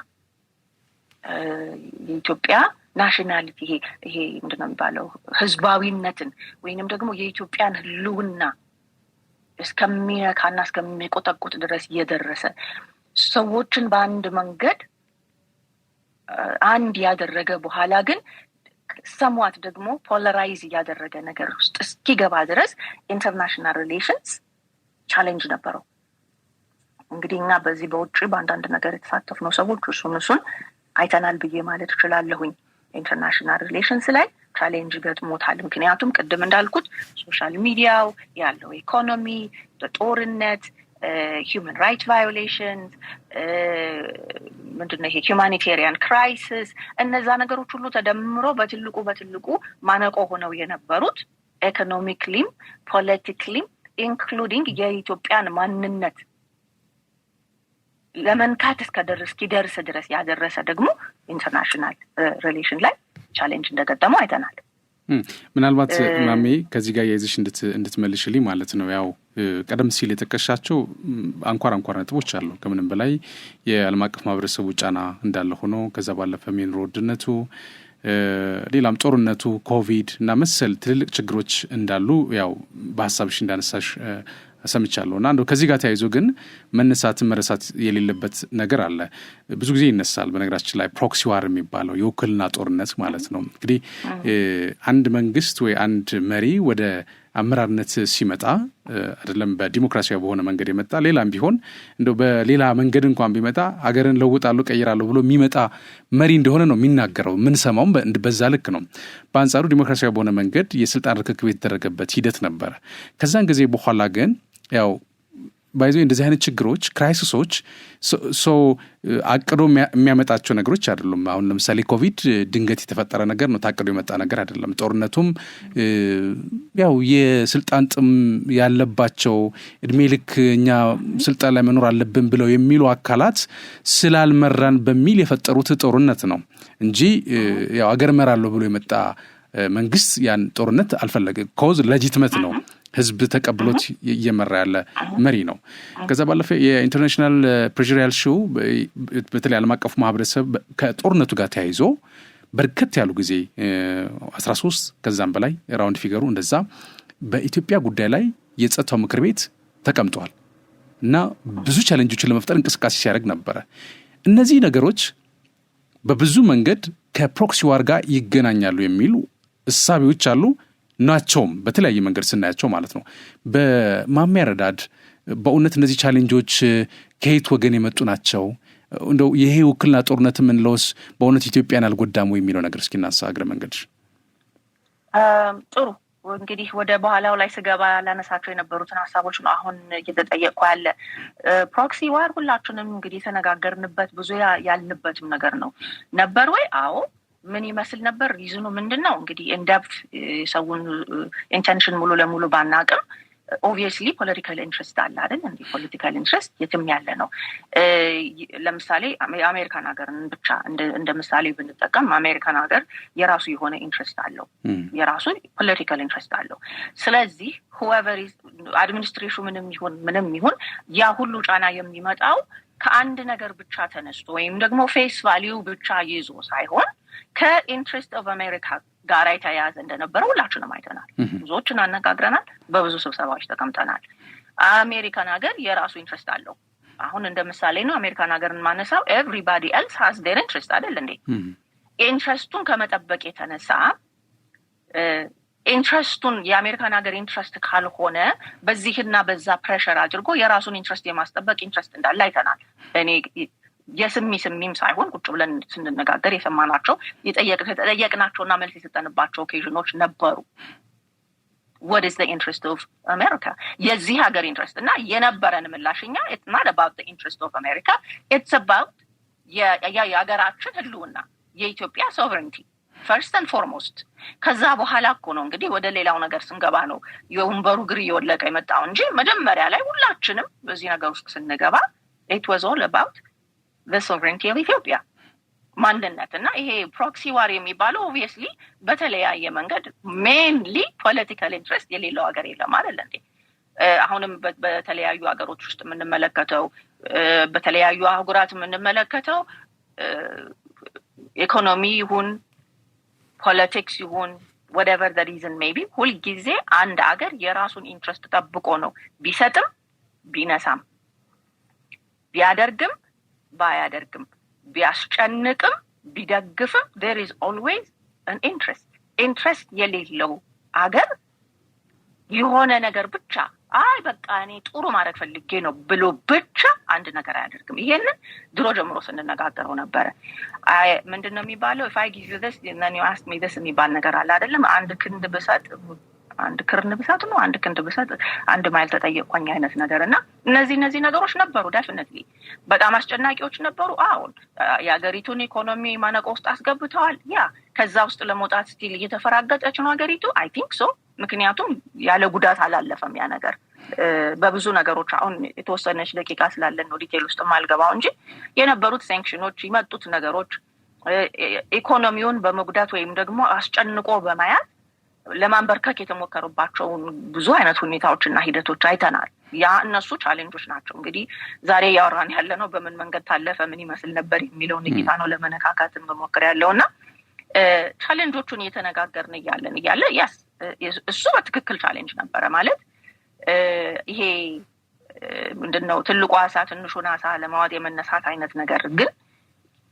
የኢትዮጵያ ናሽናሊቲ ይሄ ምንድነው የሚባለው ህዝባዊነትን ወይንም ደግሞ የኢትዮጵያን ህልውና እስከሚነካና እስከሚቆጠቁጥ ድረስ እየደረሰ ሰዎችን በአንድ መንገድ አንድ ያደረገ በኋላ ግን ሰምዋት ደግሞ ፖላራይዝ ያደረገ ነገር ውስጥ እስኪገባ ድረስ ኢንተርናሽናል ሪሌሽንስ ቻሌንጅ ነበረው። እንግዲህ እና በዚህ በውጪ በአንዳንድ ነገር የተሳተፍነው ሰዎች እሱን አይተናል ብዬ ማለት እችላለሁኝ። ኢንተርናሽናል ሪሌሽንስ ላይ ቻሌንጅ ገጥሞታል። ምክንያቱም ቅድም እንዳልኩት ሶሻል ሚዲያው ያለው ኢኮኖሚ፣ ጦርነት፣ human rights violations ምንድነው ይሄ humanitarian crisis እነዛ ነገሮች ሁሉ ተደምሮ በትልቁ ማነቆ ሆነው የነበሩት ኢኮኖሚክሊም ፖለቲካሊም ኢንክሉዲንግ የኢትዮጵያን ማንነት ለመንካት እስኪደርስ ድረስ ያደረሰ ደግሞ ኢንተርናሽናል ሪሌሽን ላይ ቻሌንጅ እንደገጠመው አይተናል። ምናልባት ማሜ ከዚህ ጋር ያይዝሽ እንድትመልሽልኝ ማለት ነው። ያው ቀደም ሲል የተከሻቸው አንኳር ነጥቦች አሉ። ከምንም በላይ የዓለም አቀፍ ማህበረሰቡ ጫና እንዳለ ሆኖ ከዛ ባለፈ የኑሮ ውድነቱ፣ ሌላም ጦርነቱ፣ ኮቪድ እና መሰል ትልልቅ ችግሮች እንዳሉ ያው በሐሳብሽ እንዳነሳሽ ሰምቻለሁ። እና እንደው ከዚህ ጋር ተያይዞ ግን መረሳት የሌለበት ነገር አለ። ብዙ ጊዜ ይነሳል በነገራችን ላይ ፕሮክሲ ዋር የሚባለው የውክልና ጦርነት ማለት ነው። እንግዲህ አንድ መንግስት ወይ አንድ መሪ ወደ አመራርነት ሲመጣ አይደለም በዲሞክራሲያዊ በሆነ መንገድ የመጣ ሌላም ቢሆን እንደው በሌላ መንገድ እንኳን ቢመጣ ሀገርን ለውጣለሁ ቀይራለሁ ብሎ የሚመጣ መሪ እንደሆነ ነው የሚናገረው። ምን ሰማውም በዛ ልክ ነው። በአንጻሩ ዲሞክራሲያዊ በሆነ መንገድ የስልጣን ርክክብ የተደረገበት ሂደት ነበረ። ከዛን ጊዜ በኋላ ግን ያው ባይዘው እንደዚህ አይነት ችግሮች ክራይሲሶች ሰው አቅዶ የሚያመጣቸው ነገሮች አይደሉም። አሁን ለምሳሌ ኮቪድ ድንገት የተፈጠረ ነገር ነው፣ ታቅዶ የመጣ ነገር አይደለም። ጦርነቱም ያው የስልጣን ጥም ያለባቸው እድሜ ልክ እኛ ስልጣን ላይ መኖር አለብን ብለው የሚሉ አካላት ስላልመራን በሚል የፈጠሩት ጦርነት ነው እንጂ ያው አገር መራለሁ ብሎ የመጣ መንግስት ያን ጦርነት አልፈለገም። ኮዝ ሌጂቲሜት ነው፣ ህዝብ ተቀብሎት እየመራ ያለ መሪ ነው። ከዛ ባለፈ የኢንተርናሽናል ፕሬዠር ያልሽው በተለይ ዓለም አቀፉ ማህበረሰብ ከጦርነቱ ጋር ተያይዞ በርከት ያሉ ጊዜ 13 ከዛም በላይ ራውንድ ፊገሩ እንደዛ በኢትዮጵያ ጉዳይ ላይ የጸጥታው ምክር ቤት ተቀምጧል እና ብዙ ቻሌንጆችን ለመፍጠር እንቅስቃሴ ሲያደርግ ነበረ። እነዚህ ነገሮች በብዙ መንገድ ከፕሮክሲ ዋር ጋር ይገናኛሉ የሚሉ እሳቤዎች አሉ ናቸውም በተለያየ መንገድ ስናያቸው ማለት ነው። በማሚያ ረዳድ በእውነት እነዚህ ቻሌንጆች ከየት ወገን የመጡ ናቸው? እንደው ይሄ ውክልና ጦርነት የምንለውስ በእውነት ኢትዮጵያን አልጎዳም ወይ የሚለው ነገር እስኪ እናንሳ እግረ መንገድሽ። ጥሩ እንግዲህ ወደ በኋላው ላይ ስገባ ላነሳቸው የነበሩትን ሀሳቦች ነው አሁን እየተጠየቅኩ ያለ። ፕሮክሲ ዋር ሁላችንም እንግዲህ የተነጋገርንበት ብዙ ያልንበትም ነገር ነው ነበር ወይ? አዎ። ምን ይመስል ነበር? ሪዝኑ ምንድነው? እንግዲህ ኢንደፕት ሰውን ኢንቴንሽን ሙሉ ለሙሉ ባናቅም ኦብቪየስሊ ፖለቲካል ኢንትረስት አለ አይደል? እንዴ ፖለቲካል ኢንትረስት የትም ያለ ነው። ለምሳሌ አሜሪካን ሀገርን ብቻ እንደ ምሳሌ ብንጠቀም አሜሪካን ሀገር የራሱ የሆነ ኢንትረስት አለው፣ የራሱ ፖለቲካል ኢንትረስት አለው። ስለዚህ whoever is አድሚኒስትሬሽኑ ምንም ይሁን ያ ሁሉ ጫና የሚመጣው ከአንድ ነገር ብቻ ተነስቶ ወይም ደግሞ ፌስ ቫልዩ ብቻ ይዞ ሳይሆን ከኢንትረስት ኦፍ አሜሪካ ጋር የተያያዘ እንደነበረ ሁላችንም አይተናል። ብዙዎችን አነጋግረናል፣ በብዙ ስብሰባዎች ተቀምጠናል። አሜሪካን ሀገር የራሱ ኢንትረስት አለው። አሁን እንደ ምሳሌ ነው አሜሪካን ሀገርን ማነሳው። ኤቭሪባዲ ኤልስ ሃዝ ዴር ኢንትረስት አይደል እንዴ? ኢንትረስቱን ከመጠበቅ የተነሳ ኢንትረስቱን የአሜሪካን ሀገር ኢንትረስት ካልሆነ በዚህና በዛ ፕሬሸር አድርጎ የራሱን ኢንትረስት የማስጠበቅ ኢንትረስት እንዳለ አይተናል። እኔ የስሚም ሳይሆን ቁጭ ብለን ስንነጋገር የሰማናቸው የተጠየቅናቸውና መልስ የሰጠንባቸው ኦኬዥኖች ነበሩ። what is the interest of America? የዚህ ሀገር interest እና የነበረን ምላሽኛ it's not about the interest of America, it's about የሀገራችን ህልውና የኢትዮጵያ sovereignty first and foremost. ከዛ በኋላ እኮ ነው እንግዲህ ወደ ሌላው ነገር ስንገባ ነው የወንበሩ ግር እየወለቀ የመጣው እንጂ መጀመሪያ ላይ ሁላችንም በዚህ ነገር ውስጥ ስንገባ it was all about the sovereignty of Ethiopia. ማንነትና ይሄ ፕሮክሲ ዋር የሚባለው obviously በተለያየ መንገድ mainly political interest የሌለው ሀገር የለም አይደል እንዴ? አሁንም በተለያዩ ሀገሮች ውስጥ የምንመለከተው በተለያዩ አህጉራት የምንመለከተው ኢኮኖሚ ይሁን ፖለቲክስ ይሁን whatever the reason may be ሁል ጊዜ አንድ ሀገር የራሱን ኢንትረስት ጠብቆ ነው ቢሰጥም ቢነሳም ቢያደርግም ባያደርግም ቢያስጨንቅም ቢደግፍም there is always an interest የሌለው ሀገር የሆነ ነገር ብቻ በቃ እኔ ጥሩ ማድረግ ፈልጌ ነው ብሎ ብቻ አንድ ነገር አያደርግም። ይሄንን ድሮ ጀምሮ ስንነጋገረው ነበር። ምንድነው የሚባለው if I give you this then you ask me this የሚባል ነገር አለ አይደለም? አንድ ክንድ ብሰጥ አንድ ክርን ብሰጥ ነው አንድ ክንድ ብሰጥ አንድ ማይል ተጠየቅኩኝ አይነት ነገርና እነዚህ ነገሮች ነበሩ definitely በጣም አስጨናቂዎች ነበሩ። አሁን የሀገሪቱን ኢኮኖሚ ማነቆ ውስጥ አስገብተዋል። ከዛ ውስጥ ለመውጣት ስቲል እየተፈራገጠች ነው ሀገሪቱ I think so ምክንያቱም ያለ ጉዳት አላለፈም ያ ነገር በብዙ ነገሮች አሁን የተወሰነች ደቂቃ ስላለን ነው ዲቴል ውስጥ ማልገባው እንጂ የነበሩት ሳንክሽኖች ይመጡት ነገሮች ኢኮኖሚውን በመጉዳት ወይም ደግሞ አስጨንቆ በማያዝ ለማንበርከክ የተሞከሩባቸው ብዙ አይነት ሁኔታዎችና ሂደቶች አይተናል። ያ እነሱ ቻሌንጆች ናቸው። እንግዲህ ዛሬ ያወራን ያለነው በምን መንገድ ታለፈ ምን ይመስል ነበር የሚለው ንቂታ ነው ለመነካካትን መሞከር ያለውና ቻሌንጆቹን እየተነጋገርን እያለ ያስ እሱ በትክክል ቻሌንጅ ነበረ ማለት ይሄ ምንድነው ትልቁ አሳ ትንሹን አሳ ለማዋጥ የመነሳት አይነት ነገር ግን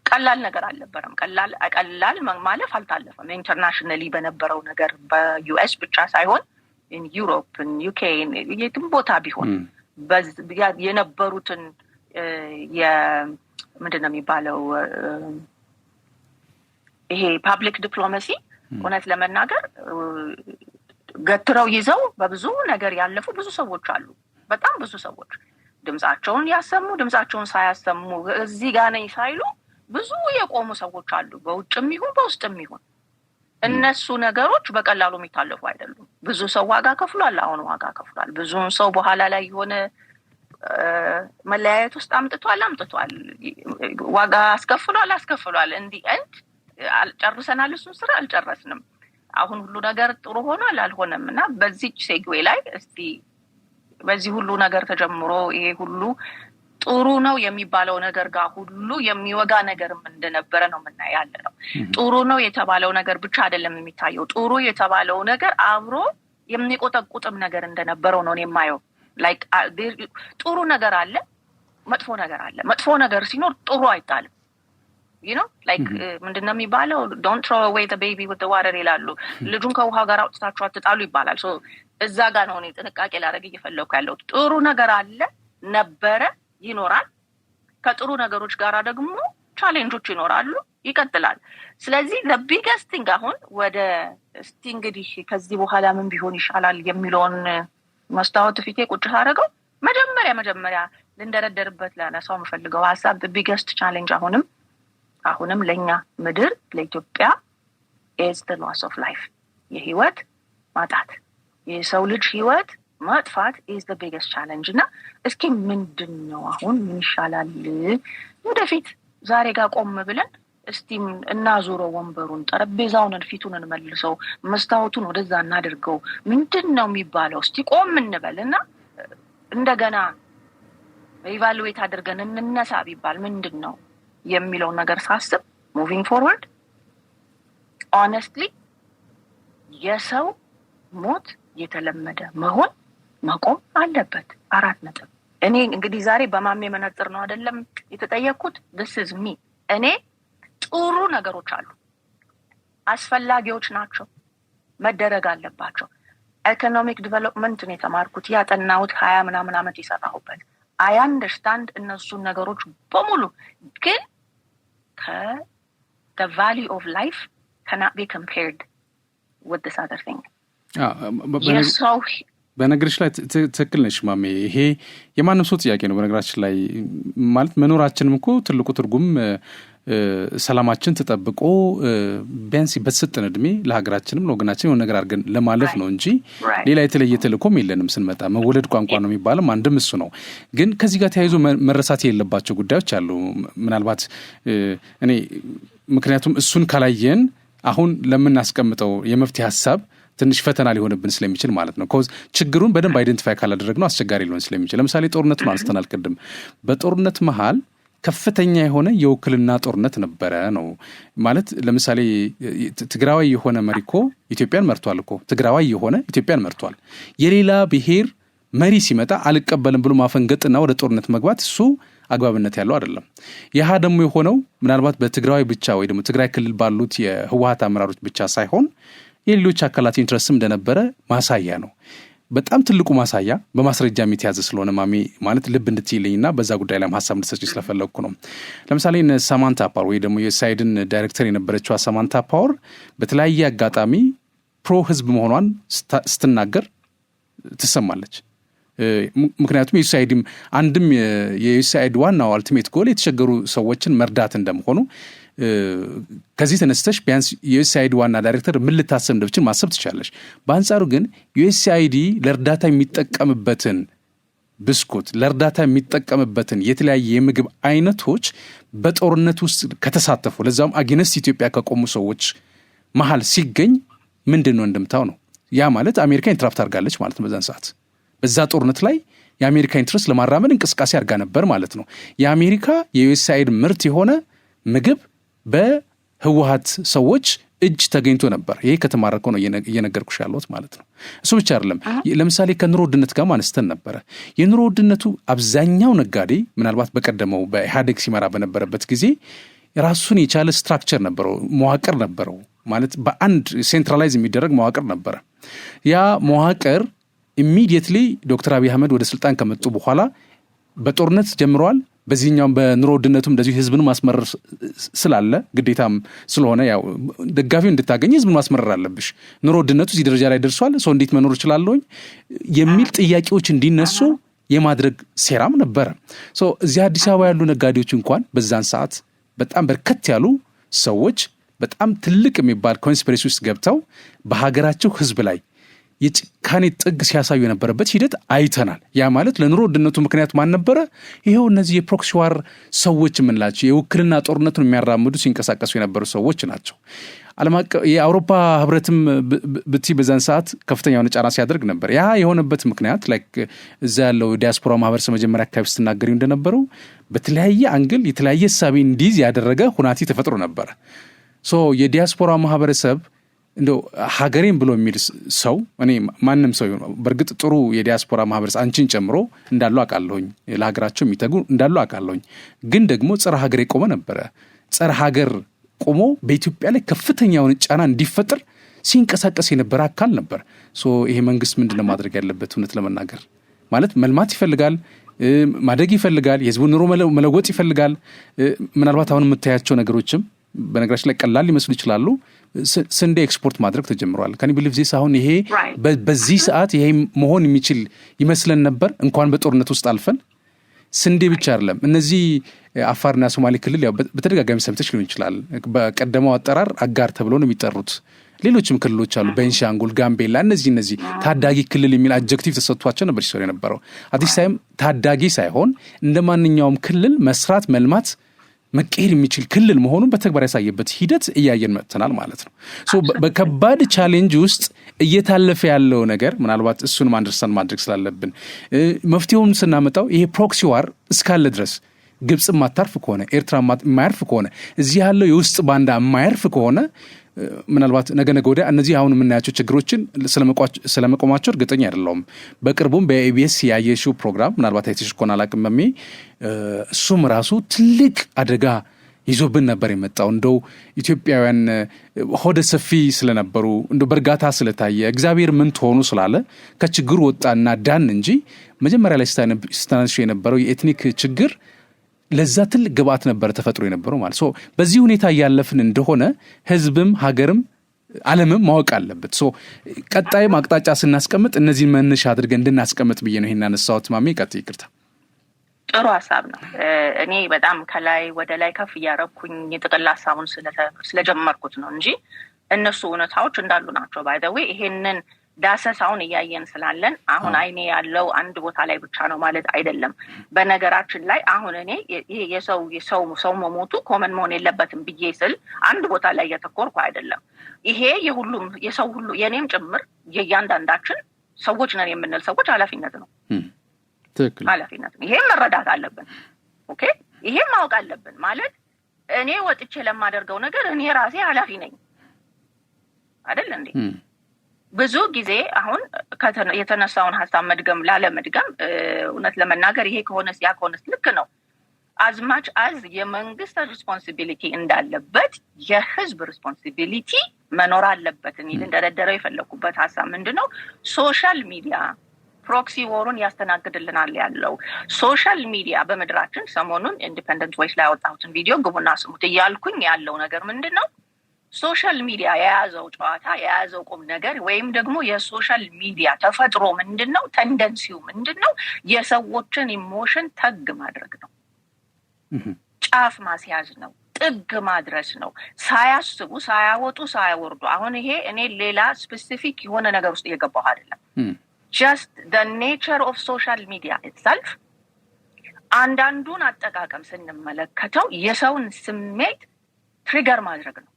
ቀላል ነገር አልነበረም። ቀላል ማለፍ አልታለፈም። ኢንተርናሽናሊ በነበረው ነገር በዩኤስ ብቻ ሳይሆን in Europe in UK የትም ቦታ ቢሆን የነበሩትን ምንድነው የሚባለው ይሄ ፐብሊክ ዲፕሎማሲ እውነት ለመናገር ገትረው ይዘው በብዙ ነገር ያለፉ ብዙ ሰዎች አሉ። በጣም ብዙ ሰዎች ድምጻቸውን ያሰሙ ድምጻቸውን ሳያሰሙ እዚህ ጋር ነኝ ሳይሉ ብዙ የቆሙ ሰዎች አሉ በውጭም ይሁን በውስጥም ይሁን። እነሱ ነገሮች በቀላሉ የሚታለፉ አይደሉም። ብዙ ሰው ዋጋ ከፍሏል። አሁን ዋጋ ከፍሏል። ብዙ ሰው በኋላ ላይ የሆነ መለያየት ውስጥ አምጥቷል። ዋጋ አስከፍሏል። እንዲህ ጨርሰናል እሱን ስራ አልጨረስንም። አሁን ሁሉ ነገር ጥሩ ሆኗል አልሆነምና በዚህ ሴግዌይ ላይ እስቲ በዚህ ሁሉ ነገር ተጀምሮ ይሄ ሁሉ ጥሩ ነው የሚባለው ነገር ጋር ሁሉ የሚወጋ ነገር እንደነበረ ነው የምናያለው። ጥሩ ነው የተባለው ነገር ብቻ አይደለም የሚታየው። ጥሩ የተባለው ነገር አብሮ የሚቆጠቁጥም ነገር እንደነበረው ነው የማየው። ላይክ ጥሩ ነገር አለ፣ መጥፎ ነገር አለ። መጥፎ ነገር ሲኖር ጥሩ አይጣልም። you know like ምንድነው የሚባለው don't throw away the baby with the water ይላሉ። ልጁን ከውሃ ጋር አውጥታችሁ አትጣሉ ይባላል። ሶ እዛ ጋር ነው ጥንቃቄ ላደርግ እየፈለኩ ያለው። ጥሩ ነገር አለ ነበረ ይኖራል። ከጥሩ ነገሮች ጋር ደግሞ ቻሌንጆች ይኖራሉ፣ ይቀጥላል። ስለዚህ the biggest thing አሁን ወደ እስቲ እንግዲህ ከዚህ በኋላ ምን ቢሆን ይሻላል የሚለውን መስታወት ፊቴ ቁጭ አደረገው። መጀመሪያ ልንደረደርበት ለነሳው የምፈልገው ሐሳብ the biggest challenge አሁንም ለኛ ምድር ለኢትዮጵያ is the loss of life የህይወት ማጣት የሰው ልጅ ህይወት ማጥፋት is the biggest challenge እና እስኪ ምንድነው አሁን ምን ይሻላል ወደፊት ዛሬ ጋር ቆም ብለን እስቲ እናዞረው ወንበሩን ጠረጴዛውን ፊቱን እንመልሰው መስታወቱን ወደዛ እናድርገው ምንድነው የሚባለው እስቲ ቆም እንበልና እንደገና ኢቫሉዌት አድርገን እንነሳ ቢባል ምንድነው የሚለው ነገር ሳስብ moving forward honestly የሰው ሞት የተለመደ መቆም አለበት። 4 ነጥብ። እኔ እንግዲህ ዛሬ በማሜ መነጽር ነው አይደለም የተጠየቅኩት this is me እኔ ጥሩ ነገሮች አሉ አስፈላጊዎች ናቸው መደረግ አለባቸው። ኢኮኖሚክ ዲቨሎፕመንት ነው የተማርኩት ያጠናሁት 20 ምናምን አመት ይሰራሁበት I understand እነሱ ነገሮች በሙሉ ግን the value of life cannot be compared with this other thing በነገርሽ ላይ ትክክል ነሽ ማሜ። ይሄ የማንም ሰው ጥያቄ ነው በነገራችን ላይ ማለት መኖራችንም እኮ ትልቁ ትርጉም ሰላማችን ተጠብቆ ቢያንስ በተሰጠን እድሜ ለሀገራችንም ለወገናችን የሆነ ነገር አድርገን ለማለፍ ነው እንጂ ሌላ የተለየ ተልእኮም የለንም። ስንመጣ መወለድ ቋንቋ ነው የሚባልም አንድም እሱ ነው። ግን ከዚህ ጋር ተያይዞ መረሳት የሌለባቸው ጉዳዮች አሉ። ምናልባት እኔ ምክንያቱም እሱን ካላየን አሁን ለምናስቀምጠው የመፍትሄ ሀሳብ ትንሽ ፈተና ሊሆንብን ስለሚችል ማለት ነው። ኮዝ ችግሩን በደንብ አይደንቲፋይ ካላደረግነው አስቸጋሪ ሊሆን ስለሚችል ለምሳሌ ጦርነቱን አንስተናል ቅድም። በጦርነት መሃል ከፍተኛ የሆነ የውክልና ጦርነት ነበረ ነው ማለት። ለምሳሌ ትግራዋይ የሆነ መሪ እኮ ኢትዮጵያን መርቷል እኮ ትግራዋይ የሆነ ኢትዮጵያን መርቷል። የሌላ ብሔር መሪ ሲመጣ አልቀበልም ብሎ ማፈንገጥና ወደ ጦርነት መግባት እሱ አግባብነት ያለው አይደለም። ይህ ደግሞ የሆነው ምናልባት በትግራዋይ ብቻ ወይ ደግሞ ትግራይ ክልል ባሉት የህወሓት አመራሮች ብቻ ሳይሆን የሌሎች አካላት ኢንትረስትም እንደነበረ ማሳያ ነው። በጣም ትልቁ ማሳያ በማስረጃ የሚተያዘ ስለሆነ ማሜ ማለት ልብ እንድትይልኝና በዛ ጉዳይ ላይ ሀሳብ እንድትሰጪ ስለፈለግኩ ነው። ለምሳሌ ሳማንታ ፓወር ወይ ደግሞ የሳይድን ዳይሬክተር የነበረችው ሳማንታ ፓወር በተለያየ አጋጣሚ ፕሮ ህዝብ መሆኗን ስትናገር ትሰማለች። ምክንያቱም የዩኤስአይድም አንድም የዩኤስአይድ ዋናው አልቲሜት ጎል የተቸገሩ ሰዎችን መርዳት እንደመሆኑ ከዚህ ተነስተሽ ቢያንስ የዩኤስአይዲ ዋና ዳይሬክተር ምን ልታስብ እንደምችል ማሰብ ትችላለሽ። በአንጻሩ ግን ዩኤስአይዲ ለእርዳታ የሚጠቀምበትን ብስኩት ለእርዳታ የሚጠቀምበትን የተለያየ የምግብ አይነቶች በጦርነት ውስጥ ከተሳተፉ ለዛውም አጌነስት ኢትዮጵያ ከቆሙ ሰዎች መሃል ሲገኝ ምንድን ነው እንደምታው ነው። ያ ማለት አሜሪካ ኢንትራፕት አድርጋለች ማለት ነው። በዛን ሰዓት በዛ ጦርነት ላይ የአሜሪካ ኢንትረስት ለማራመድ እንቅስቃሴ አድርጋ ነበር ማለት ነው። የአሜሪካ የዩኤስአይድ ምርት የሆነ ምግብ በህወሓት ሰዎች እጅ ተገኝቶ ነበር። ይሄ ከተማረከው ነው እየነገርኩሽ ያለሁት ማለት ነው። እሱ ብቻ አይደለም። ለምሳሌ ከኑሮ ውድነት ጋር ማንስተን ነበረ። የኑሮ ውድነቱ አብዛኛው ነጋዴ ምናልባት በቀደመው በኢህአዴግ ሲመራ በነበረበት ጊዜ ራሱን የቻለ ስትራክቸር ነበረው፣ መዋቅር ነበረው ማለት በአንድ ሴንትራላይዝ የሚደረግ መዋቅር ነበረ። ያ መዋቅር ኢሚዲየትሊ ዶክተር አብይ አህመድ ወደ ስልጣን ከመጡ በኋላ በጦርነት ጀምረዋል። በዚህኛውም በኑሮ ውድነቱም እንደዚሁ ህዝብን ማስመረር ስላለ ግዴታም ስለሆነ ያው ደጋፊው እንድታገኝ ህዝብን ማስመረር አለብሽ። ኑሮ ውድነቱ እዚህ ደረጃ ላይ ደርሷል፣ ሰው እንዴት መኖር ይችላልኝ የሚል ጥያቄዎች እንዲነሱ የማድረግ ሴራም ነበረ። እዚህ አዲስ አበባ ያሉ ነጋዴዎች እንኳን በዛን ሰዓት በጣም በርከት ያሉ ሰዎች በጣም ትልቅ የሚባል ኮንስፒሬሲ ውስጥ ገብተው በሀገራቸው ህዝብ ላይ የጭካኔ ጥግ ሲያሳዩ የነበረበት ሂደት አይተናል። ያ ማለት ለኑሮ ውድነቱ ምክንያት ማን ነበረ? ይሄው እነዚህ የፕሮክሲ ዋር ሰዎች የምንላቸው የውክልና ጦርነቱን የሚያራምዱ ሲንቀሳቀሱ የነበሩ ሰዎች ናቸው። የአውሮፓ ህብረትም ብቲ በዛን ሰዓት ከፍተኛ የሆነ ጫና ሲያደርግ ነበር። ያ የሆነበት ምክንያት እዛ ያለው ዲያስፖራ ማህበረሰብ መጀመሪያ አካባቢ ስትናገሪ እንደነበረው በተለያየ አንግል የተለያየ እሳቤ እንዲይዝ ያደረገ ሁናቴ ተፈጥሮ ነበረ። የዲያስፖራ ማህበረሰብ እንደው ሀገሬን ብሎ የሚል ሰው እኔ ማንም ሰው በእርግጥ ጥሩ የዲያስፖራ ማህበረሰብ አንቺን ጨምሮ እንዳሉ አውቃለሁኝ፣ ለሀገራቸው የሚተጉ እንዳሉ አውቃለሁኝ። ግን ደግሞ ጸረ ሀገር የቆመ ነበረ። ጸረ ሀገር ቆሞ በኢትዮጵያ ላይ ከፍተኛ የሆነ ጫና እንዲፈጠር ሲንቀሳቀስ የነበረ አካል ነበር። ይሄ መንግስት ምንድነው ማድረግ ያለበት? እውነት ለመናገር ማለት መልማት ይፈልጋል፣ ማደግ ይፈልጋል፣ የህዝቡን ኑሮ መለወጥ ይፈልጋል። ምናልባት አሁን የምታያቸው ነገሮችም በነገራችን ላይ ቀላል ሊመስሉ ይችላሉ። ስንዴ ኤክስፖርት ማድረግ ተጀምሯል። ከኒ ቢሊቭ ዚስ አሁን ይሄ በዚህ ሰዓት ይሄ መሆን የሚችል ይመስለን ነበር። እንኳን በጦርነት ውስጥ አልፈን ስንዴ ብቻ አይደለም። እነዚህ አፋርና ሶማሌ ክልል ያው በተደጋጋሚ ሰምተሽ ሊሆን ይችላል። በቀደመው አጠራር አጋር ተብሎ ነው የሚጠሩት። ሌሎችም ክልሎች አሉ፣ ቤንሻንጉል፣ ጋምቤላ። እነዚህ ታዳጊ ክልል የሚል አጀክቲቭ ተሰጥቷቸው ነበር ሲሰሩ የነበረው። አዲስ ታይም ታዳጊ ሳይሆን እንደ ማንኛውም ክልል መስራት መልማት መቀየር የሚችል ክልል መሆኑን በተግባር ያሳየበት ሂደት እያየን መጥተናል ማለት ነው። በከባድ ቻሌንጅ ውስጥ እየታለፈ ያለው ነገር ምናልባት እሱንም አንደርስታንድ ማድረግ ስላለብን መፍትሄውን ስናመጣው ይሄ ፕሮክሲ ዋር እስካለ ድረስ ግብጽ ማታርፍ ከሆነ ኤርትራ ማያርፍ ከሆነ እዚህ ያለው የውስጥ ባንዳ ማያርፍ ከሆነ ምናልባት ነገ ወዲያ እነዚህ አሁን የምናያቸው ችግሮችን ስለመቆማቸው እርግጠኛ አይደለሁም። በቅርቡም በኢቢኤስ ያየሽው ፕሮግራም ምናልባት አይተሽ ከሆነ አላውቅም፣ እሱም ራሱ ትልቅ አደጋ ይዞብን ነበር የመጣው። እንደው ኢትዮጵያውያን ሆደ ሰፊ ስለነበሩ እንደው በእርጋታ ስለታየ እግዚአብሔር ምን ትሆኑ ስላለ ከችግሩ ወጣና ዳን እንጂ መጀመሪያ ላይ ስታነሺው የነበረው የኤትኒክ ችግር ለዛ ትልቅ ግብአት ነበር ተፈጥሮ የነበረው ማለት። በዚህ ሁኔታ እያለፍን እንደሆነ ህዝብም ሀገርም ዓለምም ማወቅ አለበት። ቀጣይ ማቅጣጫ ስናስቀምጥ እነዚህን መነሻ አድርገን እንድናስቀምጥ ብዬ ነው ይሄን ያነሳሁት። ማሜ ቀጥይ። ይቅርታ። ጥሩ ሐሳብ ነው። እኔ በጣም ከላይ ወደ ላይ ከፍ እያረኩኝ የጥቅል ሐሳቡን ስለጀመርኩት ነው እንጂ እነሱ እውነታዎች እንዳሉ ናቸው። ባይ ዘ ዌይ ይሄንን ዳሰሳውን እያየን ስላለን አሁን አይኔ ያለው አንድ ቦታ ላይ ብቻ ነው ማለት አይደለም። በነገራችን ላይ አሁን እኔ ይሄ የሰው መሞቱ ኮመን መሆን የለበትም ብዬ ስል አንድ ቦታ ላይ እያተኮርኩ አይደለም። ይሄ የሁሉም የሰው ሁሉ የኔም ጭምር የእያንዳንዳችን ሰዎች ነን የምንል ሰዎች ኃላፊነት ነው። ኃላፊነት ነው። ይሄን መረዳት አለብን። ኦኬ፣ ይሄን ማወቅ አለብን። ማለት እኔ ወጥቼ ለማደርገው ነገር እኔ ራሴ ኃላፊ ነኝ አይደል እንዴ? ብዙ ጊዜ አሁን የተነሳውን ሐሳብ መድገም ላለመድገም እውነት ለመናገር ይሄ ከሆነስ ያ ከሆነስ ልክ ነው። አዝማች አዝ የመንግስት ሪስፖንሲቢሊቲ እንዳለበት የህዝብ ሪስፖንሲቢሊቲ መኖር አለበት። እኔ እንደደረደረው የፈለኩበት ሐሳብ ምንድነው? ሶሻል ሚዲያ ፕሮክሲ ወሩን ያስተናግድልናል ያለው ሶሻል ሚዲያ በመድራችን ሰሞኑን ኢንዲፔንደንት ቮይስ ላይ ያወጣሁትን ቪዲዮ ግቡና ስሙት እያልኩኝ ያለው ነገር ምንድነው? ሶሻል ሚዲያ የያዘው ጨዋታ የያዘው ቁም ነገር ወይም ደግሞ የሶሻል ሚዲያ ተፈጥሮ ምንድነው? ተንደንሲው ምንድነው? የሰዎችን ኢሞሽን ተግ ማድረግ ነው። ጫፍ ማስያዝ ነው። ጥግ ማድረስ ነው። ሳያስቡ ሳያወጡ ሳያወርዱ። አሁን ይሄ እኔ ሌላ ስፔሲፊክ የሆነ ነገር ውስጥ እየገባሁ አይደለም። just the nature of social media itself አንዳንዱን አጠቃቀም ስንመለከተው የሰውን ስሜት ትሪገር ማድረግ ነው።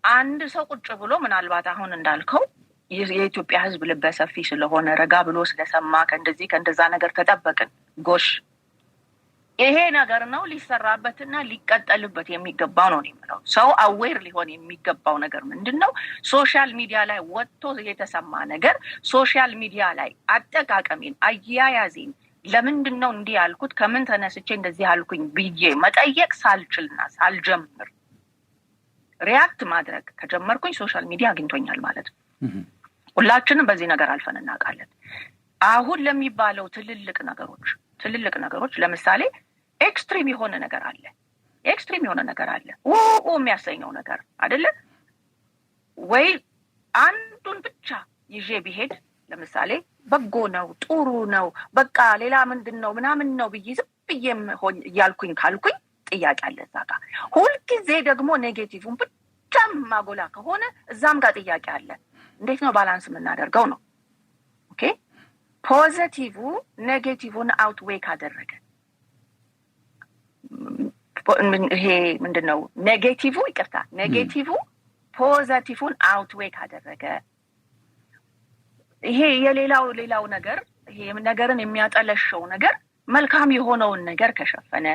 አንድ ሰው ቁጭ ብሎ ምናልባት አሁን እንዳልከው የኢትዮጵያ ህዝብ ልበሰፊ ስለሆነ ረጋ ብሎ ስለሰማ ከእንደዛ ነገር ተጠበቅን ጎሽ ይሄ ነገር ነው ሊሰራበትና ሊቀጠልበት የሚገባው ነው የሚለው ሰው አዌር ሊሆን የሚገባው ነገር ምንድነው? ሶሻል ሚዲያ ላይ ወጥቶ የተሰማ ነገር ሶሻል ሚዲያ ላይ አጠቃቀሜን አያያዜን ለምንድነው እንዲህ ያልኩት ከምን ተነስቼ እንደዚህ ያልኩኝ ብዬ መጠየቅ ሳልችልና ሳልጀምር ሪያክት ማድረግ ከጀመርኩኝ ሶሻል ሚዲያ አግኝቶኛል ማለት ነው። ሁላችንም በዚህ ነገር አልፈን እናውቃለን። አሁን ለሚባለው ትልልቅ ነገሮች ለምሳሌ ኤክስትሪም የሆነ ነገር አለ። የሚያሰኘው ነገር አይደለ ወይ? አንዱን ብቻ ይዤ ቢሄድ ለምሳሌ በጎ ነው ጥሩ ነው በቃ ሌላ ምንድነው ምናምን ነው ብዬ ዝም ብዬም ያልኩኝ ካልኩኝ ጥያቄ አለ እዛ ጋር። ሁልጊዜ ደግሞ ኔጌቲቭን ብቻ ማጎላ ከሆነ እዛም ጋር ጥያቄ አለ። እንዴት ነው ባላንስ የምናደርገው ነው? ኦኬ ፖዚቲቭ ኔጌቲቭን አውትዌይ ካደረገ ይሄ ምንድነው ኔጌቲቭ ፖዚቲቭን አውትዌይ ካደረገ ይሄ ሌላው ነገር ይሄ ነገርን የሚያጠለሸው ነገር መልካም የሆነውን ነገር ከሸፈነ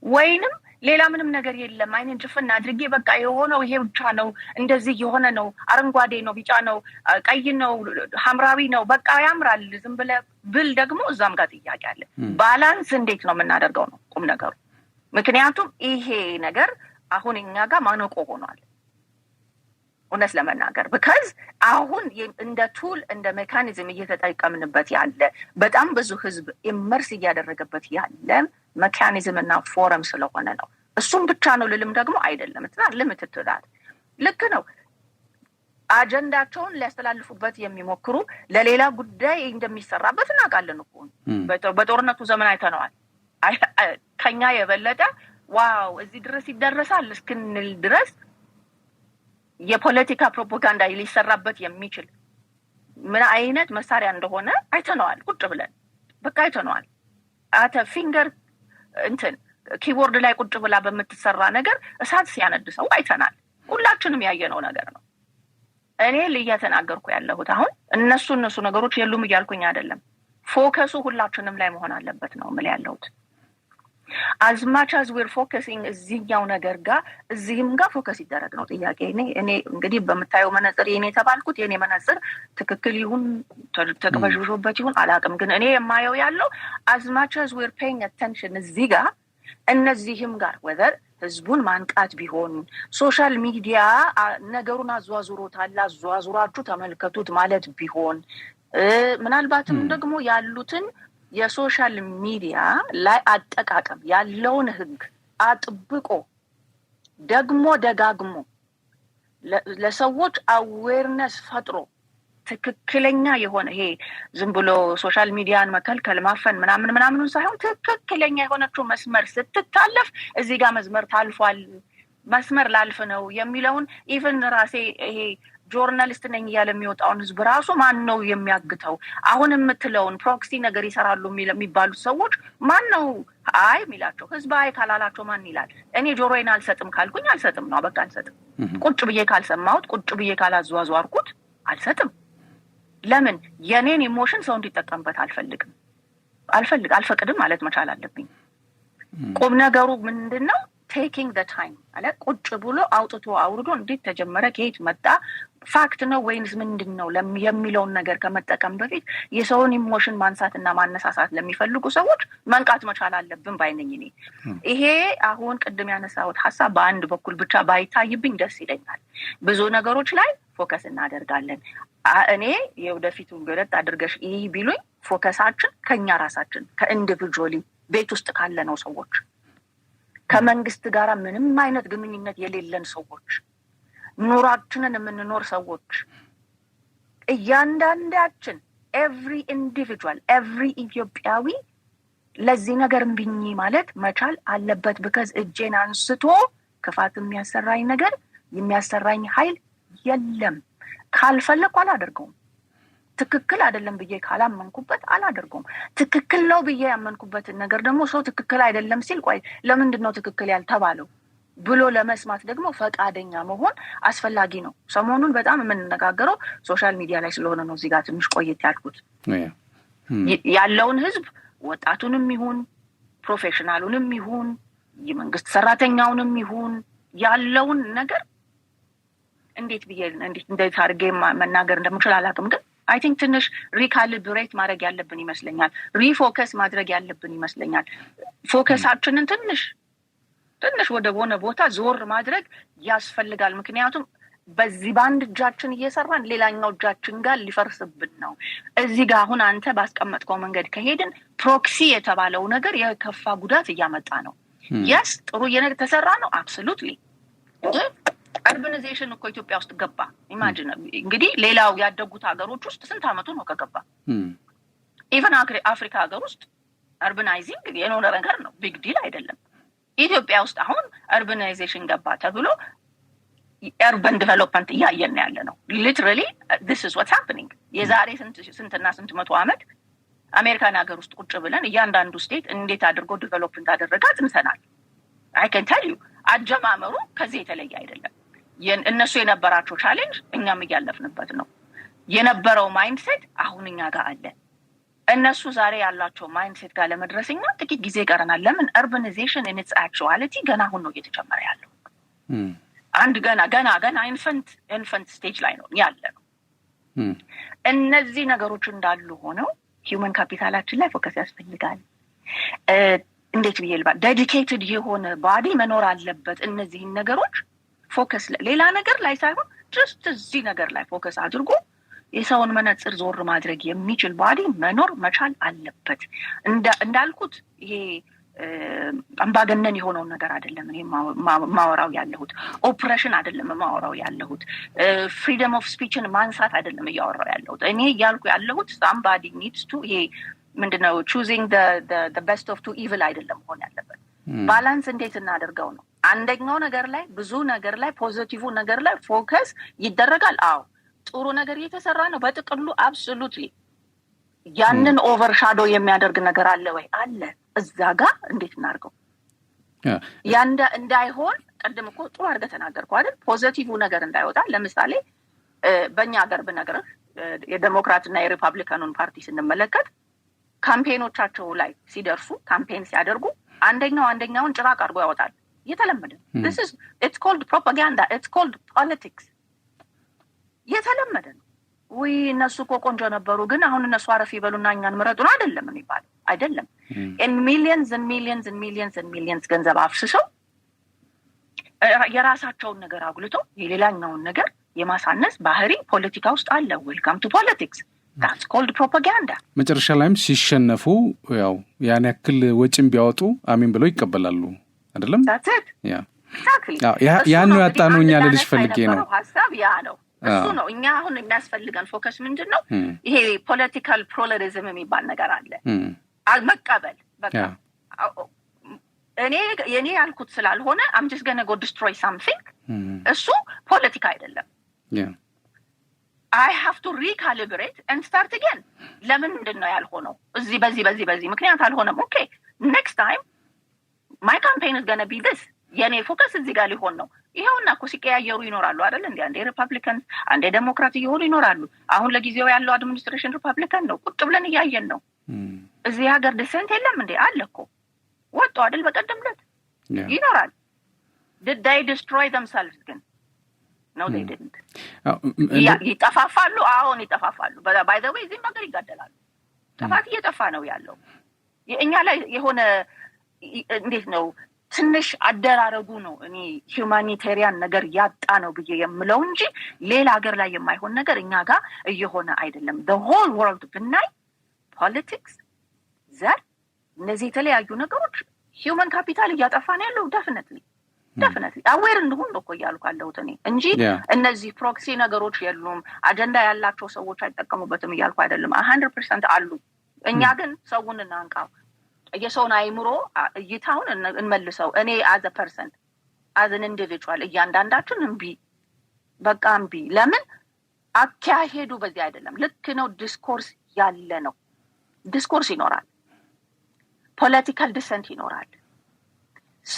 ወይንም ሌላ ምንም ነገር የለም አይኔን ጭፍን አድርጌ በቃ የሆነው ይሄ ብቻ ነው እንደዚህ የሆነ ነው አረንጓዴ ነው ቢጫ ነው ቀይ ነው ሐምራዊ ነው በቃ ያምራል ዝም ብል ደግሞ እዛም ጋር ጥያቄ አለ። ባላንስ እንዴት ነው የምናደርገው ነው ቁም ነገሩ። ምክንያቱም ይሄ ነገር አሁን እኛ ጋር ማነቆ ሆኗል እውነት ለመናገር because አሁን እንደ ቱል እንደ ሜካኒዝም እየተጠቀምንበት ያለ በጣም ብዙ ህዝብ ኢመርስ እያደረገበት ያለ ሜካኒዝም እና ፎረም ስለሆነ ነው። እሱም ብቻ ነው ልልም ደግሞ አይደለም። ሊሚትድ ቱ ዳት ልክ ነው። አጀንዳቸውን ሊያስተላልፉበት የሚሞክሩ ለሌላ ጉዳይ እንደሚሰራበት እናውቃለን እኮ በጦርነቱ ዘመን አይተነዋል። ከኛ የበለጠ ዋው እዚህ ድረስ ይደረሳል እስክንል ድረስ የፖለቲካ ፕሮፓጋንዳ ሊሰራበት የሚችል ምን አይነት መሳሪያ እንደሆነ አይተነዋል። ቁጭ ብለን በቃ አይተነዋል። አተ ፊንገር ኪቦርድ ላይ ቁጭ ብላ በምትሰራ ነገር እሳት ሲያነድሰው አይተናል። ሁላችንም ያየነው ነገር ነው። እኔ ልያተናገርኩ ያለሁት አሁን እነሱ ነገሮች የሉም እያልኩኝ አይደለም። ፎከሱ ሁላችንም ላይ መሆን አለበት ነው ምን ያለሁት። as much as we're focusing እዚህኛው ነገር ጋር እዚህም ጋር ፎከስ ይደረግ ነው ጥያቄ። እኔ እንግዲህ በመታየው መነጽር የኔ ተባልኩት የኔ መነጽር ትክክል ይሁን ተቀበዥብጆበት ይሁን አላውቅም። ግን እኔ የማየው ያለው as much as we're paying attention እዚህ ጋር እነዚህም ጋር whether ህዝቡን ማንቃት ቢሆን ሶሻል ሚዲያ ነገሩን አዟዙራችሁ ተመልከቱት ማለት ቢሆን ምናልባትም ደግሞ ያሉትን የሶሻል ሚዲያ ላይ አጠቃቀም ያለውን ህግ አጥብቆ ደግሞ ደጋግሞ ለሰዎች አዌርነስ ፈጥሮ ትክክለኛ የሆነ ይሄ ዝም ብሎ ሶሻል ሚዲያን መከልከል ማፈን ምናምን ሳይሆን ትክክለኛ የሆነችው መስመር ስትታለፍ እዚህ ጋር መስመር ታልፏል መስመር ላልፍ ነው የሚለውን ኢቭን ራሴ ይሄ ጆርናሊስት ነኝ ያለ የሚወጣውን ህዝብ ራሱ ማን ነው የሚያግተው አሁን የምትለውን ፕሮክሲ ነገር ይሰራሉ የሚባሉ ሰዎች ማን ነው አይ ሚላቸው ህዝብ አይ ካላላቸው ማን ይላል እኔ ጆሮዬን አልሰጥም ካልኩኝ አልሰጥም ነው በቃ አልሰጥም ቁጭ ብዬ ካልሰማሁት ቁጭ ብዬ ካላዟዟርኩት አልሰጥም ለምን የኔን ኢሞሽን ሰው እንዲጠቀምበት አልፈቅድም ማለት መቻል አለብኝ ቁም ነገሩ ምንድነው taking the time አለ ቁጭ ብሎ አውጥቶ አውርዶ እንዴት ተጀመረ ከየት መጣ ፋክት ነው ወይንስ ምንድነው የሚለውን ነገር ከመጠቀም በፊት የሰውን ኢሞሽን ማንሳትና ማነሳሳት ለሚፈልጉ ሰዎች መንቃት መቻል አለብን ባይነኝ እኔ ይሄ አሁን ቅድም ያነሳሁት ሐሳብ በአንድ በኩል ብቻ ባይታይብኝ ደስ ይለኛል ብዙ ነገሮች ላይ ፎከስ እናደርጋለን እኔ የወደፊቱን ገለጥ አድርገሽ ይሄ ቢሉኝ ፎከሳችን ከኛ ራሳችን ከኢንዲቪጁዋሊ ቤት ውስጥ ካለ ነው ሰዎች ከመንግስት ጋር ምንም አይነት ግንኙነት የሌለን ሰዎች ኑራችንን የምንኖር ሰዎች እያንዳንዳችን every individual every ኢትዮጵያዊ ለዚህ ነገር እምቢኝ ማለት መቻል አለበት because እጄን አንስቶ ክፋት የሚያሰራኝ ነገር የሚያሰራኝ ኃይል የለም ካልፈለኩ አላደርገውም ትክክል አይደለም ብዬ ካላመንኩበት አላደርገውም ትክክል ነው ብዬ ያመንኩበት ነገር ደግሞ ሰው ትክክል አይደለም ሲል ቆይ ለምንድን ነው ትክክል ያልተባለው ብሎ ለመስማት ደግሞ ፈቃደኛ መሆን አስፈላጊ ነው ሰሞኑን በጣም የምንነጋገረው ሶሻል ሚዲያ ላይ ስለሆነ ነው እዚህ ጋር ትንሽ ቆየት ያልኩት ያለውን ህዝብ ወጣቱንም ይሁን ፕሮፌሽናሉንም ይሁን የመንግስት ሰራተኛውንም ይሁን ያለውን ነገር እንዴት አድርጌ መናገር እንደምችል አላውቅም ግን I think ትንሽ ሪካሊብሬት ማድረግ ያለብን ይመስለኛል ሪፎከስ ማድረግ ያለብን ይመስለኛል ፎከሳችንን ትንሽ ወደ ሆነ ቦታ ዞር ማድረግ ያስፈልጋል ምክንያቱም በዚህ ባንድ እጃችን እየሰራን ሌላኛው እጃችን ጋር ሊፈርስብን ነው እዚህ ጋር አሁን አንተ ባስቀመጥከው መንገድ ከሄድን ፕሮክሲ የተባለው ነገር የከፋ ጉዳት እያመጣ ነው yes ጥሩ የነገር ተሰራ ነው absolutely urbanization እኮ ኢትዮጵያ ውስጥ ገባ ኢማጂን እንግዲህ ሌላው ያደጉት ሀገሮች ውስጥ ስንት አመቱ ነው ከገባ ኢቭን አፍሪካ ሀገር ውስጥ urbanizing የሆነ ነገር ነው ቢግ ዲል አይደለም ኢትዮጵያ ውስጥ አሁን urbanization ገባ ተብሎ urban development እያየን ያለ ነው literally this is what's happening የዛሬ ስንት መቶ አመት አሜሪካን ሀገር ውስጥ ቁጭ ብለን እያንዳንዱ ስቴት እንዴት አድርጎ ዲቨሎፕ እንዳደረገ አጥንተናል I can tell you አጀማመሩ ከዚህ የተለየ አይደለም እነሱ የነበራቸው ቻሌንጅ እኛም ያለፍንበት ነው የነበረው ማይንድሴት አሁን እኛ ጋር አለ እነሱ ዛሬ ያላቸው ማይንድሴት ጋር ለመድረስኛ ጥቂት ጊዜ ቀረናል ለምን urbanization in its actuality ገና አሁን ነው እየተጀመረ ያለው አንድ ገና ኢንፈንት ስቴጅ ላይ ነው ያለው እነዚህ ነገሮች እንዳሉ ሆነው ሂውመን ካፒታላችን ላይ ፎከስ ያስፈልጋል እንዴት ብዬልባ ዴዲኬትድ የሆነ ባዲ መኖር አለበት እነዚህ ነገሮች ፎከስ ሌላ ነገር ላይ ሳይሆን just እዚህ ነገር ላይ ፎከስ አድርጎ የሰውን መነጽር ዞር ማድረግ የሚችል ባዲ መኖር መቻል አለበት እንዳልኩት ይሄ አምባገነን የሆነው ነገር አይደለም እኔ ማወራው ያለሁት ኦፕሬሽን አይደለም ማወራው ያለሁት ፍሪደም ኦፍ ስፒችን ማንሳት አይደለም ያወራው ያለሁት እኔ ያልኩ ያለሁት somebody needs to ይሄ ምንድነው choosing the best of two evil አይደለም ሆነ ያለበት ባላንስ እንዴት እናደርገው ነው አንደኛው ነገር ላይ ብዙ ነገር ላይ ፖዚቲቭ ነገር ላይ ፎከስ ይደረጋል አዎ ጥሩ ነገር እየተሰራ ነው በጥቅሉ absolutely ያንን ኦቨርሻዶ የሚያደርግ ነገር አለ ወይ አለ እዛ ጋር እንዴት እናርገው ያንዳ እንዳይሆን ቀደም እኮ ጥሩ አድርገህ ተናገርኩ አይደል ፖዚቲቭ ነገር እንዳይወጣ ለምሳሌ በእኛ ሀገር ብነግርህ የዴሞክራትና የሪፐብሊካኑን ፓርቲ ስንመለከት ካምፔኖቻቸው ላይ ሲደርሱ ካምፔን ሲያደርጉ አንደኛውን ጭራቅ አድርጎ ያወጣል የተለመደ it's called propaganda it's called politics የተለመደ ነው ወይ እነሱ ቆንጆ ነበሩ ግን አሁን እነሱ አረፍ ይበሉና እኛን ምረጡን አይደለም የሚባለው አይደለም in millions and millions and millions and millions ገንዘብ አፍስሰው የራሳቸውን ነገር አጉልተው የሌላኛውን ነገር የማሳነስ ባህሪ ፖለቲካ ውስጥ አለ welcome to politics that's called propaganda መጨረሻ ላይም ሲሸነፉ ያው ያን ያክል ወጪም ቢያወጡ አሜን ብለው ይቀበላሉ አይደለም that's it ኤግዛክትሊ ያን ነው ያጣነው እኛ ልልሽ ፈልጌ ነው ሐሳብ ያ ነው እሱ ነው እኛ አሁን የሚያስፈልገን ፎከስ ምንድነው ይሄ ፖለቲካል ፕሉራሊዝም የሚባል ነገር አለ መቀበል በቃ እኔ ያልኩት ስላልሆነ I'm just going to go destroy something እሱ ፖለቲካ አይደለም I have to recalibrate and start again ለምን እንደነው ያልሆነው እዚህ በዚህ ምክንያት አልሆነም okay next time my campaign is going to be this የኔ ፎከስ እዚህ ጋር ሊሆን ነው ይሄውና እኮ ሲቀያየሩ ይኖራሉ አይደል እንዴ አንዴ ሪፐብሊካን አንዴ ዴሞክራት ይሆኑ ይኖራሉ አሁን ለጊዜው ያለው አድሚኒስትሬሽን ሪፐብሊካን ነው ቁጥ ብለን ያያየን ነው እዚህ ሀገር ዲሰንት የለም እንዴ አለ እኮ ወጡ አይደል በቀደምለት ይኖራል did they destroy themselves ግን no they didn't ይጠፋፋሉ አሁን ይጠፋፋሉ by the way እዚህ ነገር ይጋደላሉ ጠፋት እየጠፋ ነው ያለው የኛ ላይ የሆነ እንዴት ነው ትንሽ አደራረጉ ነው እኔ ሁማኒቴሪያን ነገር ያጣ ነው ብዬ የምለው እንጂ ሌላ ሀገር ላይ የማይሆን ነገር እኛ ጋር እየሆነ አይደለም the whole world ብናይ politics ዘር እነዚህ የተለያዩ ነገሮች human capital እያጠፋ ነው ያለው definitely aware እንደሆነ ነው ያልኩ አለሁት እኔ እንጂ እነዚህ ፕሮክሲ ነገሮች የሉም አጀንዳ ያላቸው ሰዎች አይጠቀሙበትም እያልኩ አይደለም 100% አሉ እኛ ግን ሰውን እናንቃው የሰውን አይምሮ እይታውን እንመልሰው እኔ as a person as an individual እያንዳንዳችን እምቢ ለምን አካሄዱ በዚህ አይደለም ልክ ነው ዲስኮርስ ያለ ነው ዲስኮርስ ይኖራል ፖለቲካል ዲሰንት ይኖራል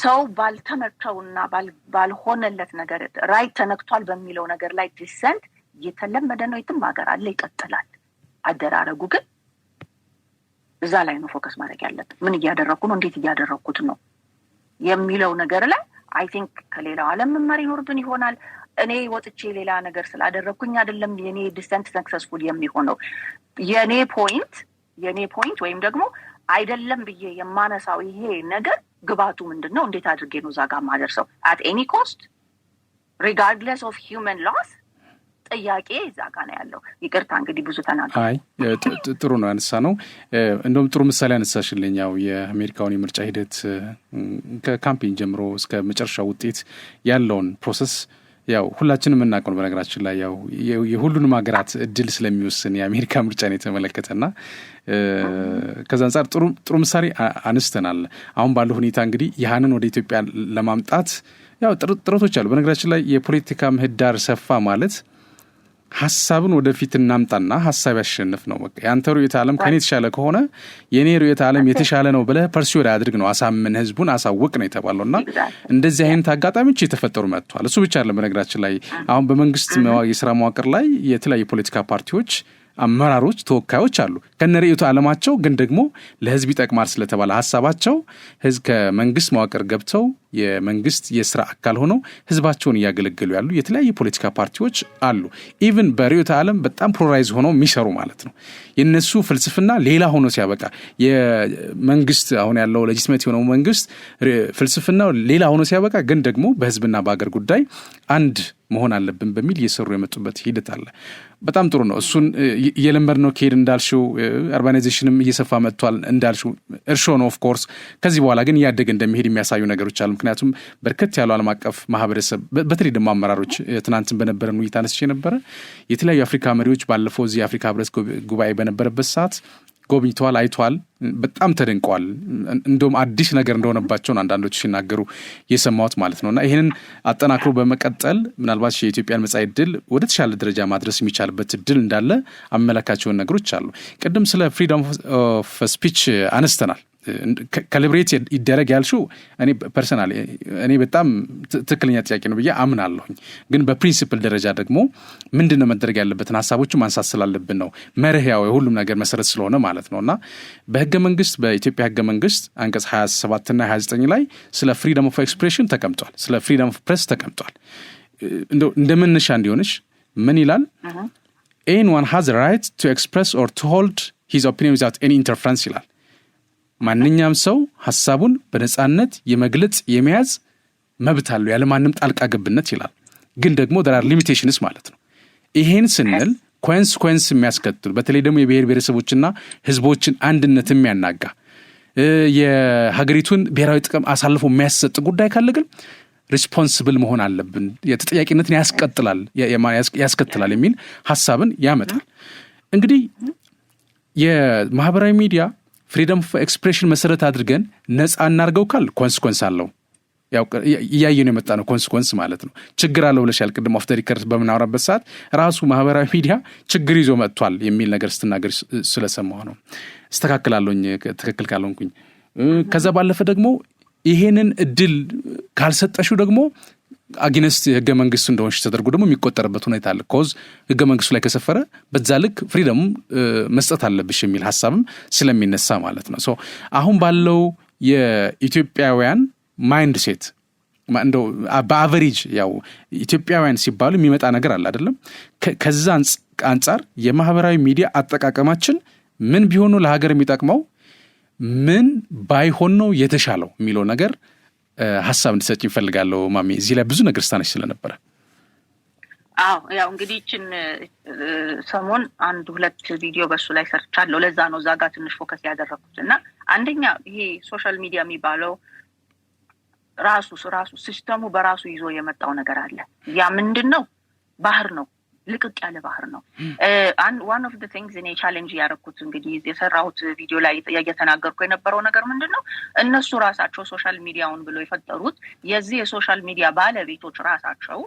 ሰው ባልተመቸውና ባልሆነለት ነገር ራይት ተነክቷል በሚለው ነገር ላይ ዲሰንት የተለመደ ነው የትም ሀገር አለ ይቀጥላል አደራረጉ ግን እዛ ላይ ነው ፎከስ ማድረግ ያለበት ምን እያደረኩ ነው እንዴት እያደረኩት ነው የሚለው ነገር ላይ I think ከሌላው ዓለም መማር ይኖርብን ይሆናል እኔ ወጥቼ ሌላ ነገር ስላደረኩኝ አይደለም የኔ ዲሰንት ሰክሰስፉል የሚሆነው የኔ ፖይንት ወይም ደግሞ አይደለም ብዬ የማነሳው ይሄ ነገር ግባቱ ምንድነው እንዴት አድርጌ ነው ዛጋ ማደርሰው at any cost regardless of human loss ጥያቄ ዛጋ ነው ያለው ይቅርታ እንግዲህ ብዙ ተናገርኩ አይ ጥሩ ነው ያነሳነው እንደውም ጥሩ ምሳሌ ያነሳሽልኝ ያው የአሜሪካውን የምርጫ ሂደት ከካምፔን ጀምሮ እስከ መጨረሻው ውጤት ያለውን ፕሮሰስ ያው ሁላችንም እናቀው በነገራችን ላይ ያው የሁሉንም ሀገራት እድል ስለሚወስን የአሜሪካ ምርጫ ነው የተመለከተና ከዛ አንፃር ጥሩ ምሳሌ አንስተናል አሁን ባለው ሁኔታ እንግዲህ ያንን ወደ ኢትዮጵያ ለማምጣት ያው ጥረቶች አሉ በነገራችን ላይ የፖለቲካ ምህዳር ሰፋ ማለት ሐሳብን ወደፊት እናምጣና ሐሳብ ያሸንፍ ነው በቃ ያንተ ሩየት ዓለም ከኔ የተሻለ ከሆነ የኔ ሩየት ዓለም የተሻለ ነው ብለ ፐርሲው ያድርግ ነው አሳምን ህዝቡን አሳውቅ ነው የተባለውና እንደዚህ አይነት አጋጣሚዎች የተፈጠሩ መጥቷል እሱ ብቻ አይደለም በነገራችን ላይ አሁን በመንግስት የሥራ መዋቅር ላይ የተለያዩ ፖለቲካ ፓርቲዎች አመራሮች ተወካዮች አሉ ከነሪቱ ዓለማቸው ግን ደግሞ ለህዝብ ይጠቅማል ስለተባለ ሐሳባቸው ህዝብ ከመንግስት መዋቅር ገብተው የመንግስት የሥራ አካል ሆነው ህዝባቸውን ያገለግሉ ያሉ የተለያዩ ፖለቲካ ፓርቲዎች አሉ ኢቭን በሪዮት ዓለም በጣም ፖላራይዝ ሆነው የሚሰሩ ማለት ነው የነሱ ፍልስፍና ሌላ ሆኖ ሲያበቃ የመንግስት አሁን ያለው ሌጂቲሜት የሆነው መንግስት ፍልስፍናው ሌላ ሆኖ ሲያበቃ ግን ደግሞ በህዝብና በአገር ጉዳይ አንድ መሆን አለብን በሚል እየሰሩ የመጡበት ሂደት አለ በጣም ጥሩ ነው እሱን የለመድነው ከሄድ እንዳልሽው አርባናይዜሽንም እየሰፋ መጥቷል እንዳልሽው እርሾ ነው ኦፍ ኮርስ ከዚህ በኋላ ግን ያደገ እንደሚሄድ የሚያሳዩ ነገሮች አሉ ምክንያቱም በርከት ያለው ዓለም አቀፍ ማህበረሰብ በተለይ ደግሞ አመራሮች ትናንትን በነበረን ውይይት አነስቼ ነበር የተለያዩ አፍሪካ መሪዎች ባለፈው እዚህ አፍሪካ ህብረት ጉባኤ በነበረበት ሰዓት ጎብኝተዋል አይተዋል በጣም ተደንቀዋል እንደውም አዲስ ነገር እንደሆነባቸው አንዳንዶች ሲናገሩ የሰማሁት ማለት ነውና ይሄንን አጠናክሮ በመቀጠል ምናልባት የኢትዮጵያን መጻኢ ዕድል ወደ ተሻለ ደረጃ ማድረስ የሚቻልበት ዕድል እንዳለ አመለካቸውን ነገሮች አሉ ቅድም ስለ ፍሪደም ኦፍ ስፒች አነስተናል ካሊብሬት ይደረግ ያልሽው እኔ ፐርሰናሊ እኔ በጣም ትክክለኛ ጥያቄ ነው ብዬ አምናለሁኝ ግን በፕሪንሲፕል ደረጃ ደግሞ ምንድነው መደረግ ያለበትን ሐሳቦች ማንሳት ስላለብን ነው መርህያው የሁሉም ነገር መሰረት ስለሆነ ማለት ነውና በህገ መንግስት በኢትዮጵያ ህገ መንግስት አንቀጽ 27 እና 29 ላይ ስለ ፍሪደም ኦፍ ኤክስፕሬሽን ተቀምጧል ስለ ፍሪደም ኦፍ ፕሬስ ተቀምጧል እንደምንሻ እንዲሆንሽ ምን ይላል anyone has a right to express or to hold his opinion without any interference ይላል ማንኛውም ሰው ሐሳቡን በነጻነት የመግለጽ የመያዝ መብት አለው ያለ ማንም ጣልቃ ገብነት ይላል ግን ደግሞ there are limitations ማለት ነው ይሄን ስንል ኮንሲኩዌንስ የሚያስከትል በተለይ ደግሞ የብሔር ብሔረሰቦችና ህዝቦችን አንድነት የሚያናጋ የሀገሪቱን ብሔራዊ ጥቅም አሳልፎ የሚያሰጥ ጉዳይ ካለ ግን ሪስፖንሲብል መሆን አለብን የተጠያቂነትን ያስከትላል የሚል ሐሳብን ያመጣል እንግዲህ የማህበራዊ ሚዲያ ፍሪደም ኦፍ ኤክስፕሬሽን መሰረት አድርገን ነፃ እናርገው ካል ኮንሲኩዌንስ አለው ያው ያየነው የመጣ ነው ኮንሲኩዌንስ ማለት ነው ችግር አለው ብለሻል ቅድም ኦፍ ዘ ሪከርድ በመናወራበት ሰዓት ራሱ ማህበራዊ ሚዲያ ችግር ይዞ መጥቷል የሚል ነገር ስትናገር ስለሰማሁ ነው አስተካክላለሁኝ ትክክል ካልሆንኩኝ ከዛ ባለፈ ደግሞ ይሄንን እድል ካልሰጠሽው ደግሞ አግነስት ህገ መንግስቱ እንደሆነሽ ተደርጎ ደግሞ የሚቆጠርበት ሁኔታ አለ ኮዝ ህገ መንግስቱ ላይ ከሰፈረ በዛ ልክ ፍሪደም መስጠት አለብሽ የሚል ሐሳብም ስለሚነሳ ማለት ነው ሶ አሁን ባለው የኢትዮጵያውያን ማይንድ ሴት እንደው በአቨሬጅ ያው ኢትዮጵያውያን ሲባሉ የሚመጣ ነገር አለ አይደለም ከዛ አንፃር የማህበራዊ ሚዲያ አጠቃቀማችን ምን ቢሆን ነው ለሀገር የሚጠቅመው ምን ባይሆን ነው የተሻለው የሚለው ነገር ሐሳብ እንድትሰጪ እፈልጋለሁ ማሚ እዚህ ላይ ብዙ ነገር ስታነሽ ስለነበረ ያው እንግዲህ እቺን ሰሞን አንድ ሁለት ቪዲዮ በሱ ላይ ሰርቻለሁ ለዛ ነው ዛጋ ትንሽ ፎከስ ያደረኩትና አንደኛ ይሄ ሶሻል ሚዲያ የሚባለው ራሱ ሲስተሙ በራሱ ይዞ የመጣው ነገር አለ ያ ምንድነው ባህር ነው ልቅቅ ያለ ባህር ነው one of the things in a challenge ያረኩት እንግዲህ የሰራሁት ቪዲዮ ላይ እየተናገርኩ የነበረው ነገር ምንድነው እነሱ ራሳቸው ሶሻል ሚዲያውን ብሎ የፈጠሩት የዚህ የሶሻል ሚዲያ ባለቤቶች ራሳቸው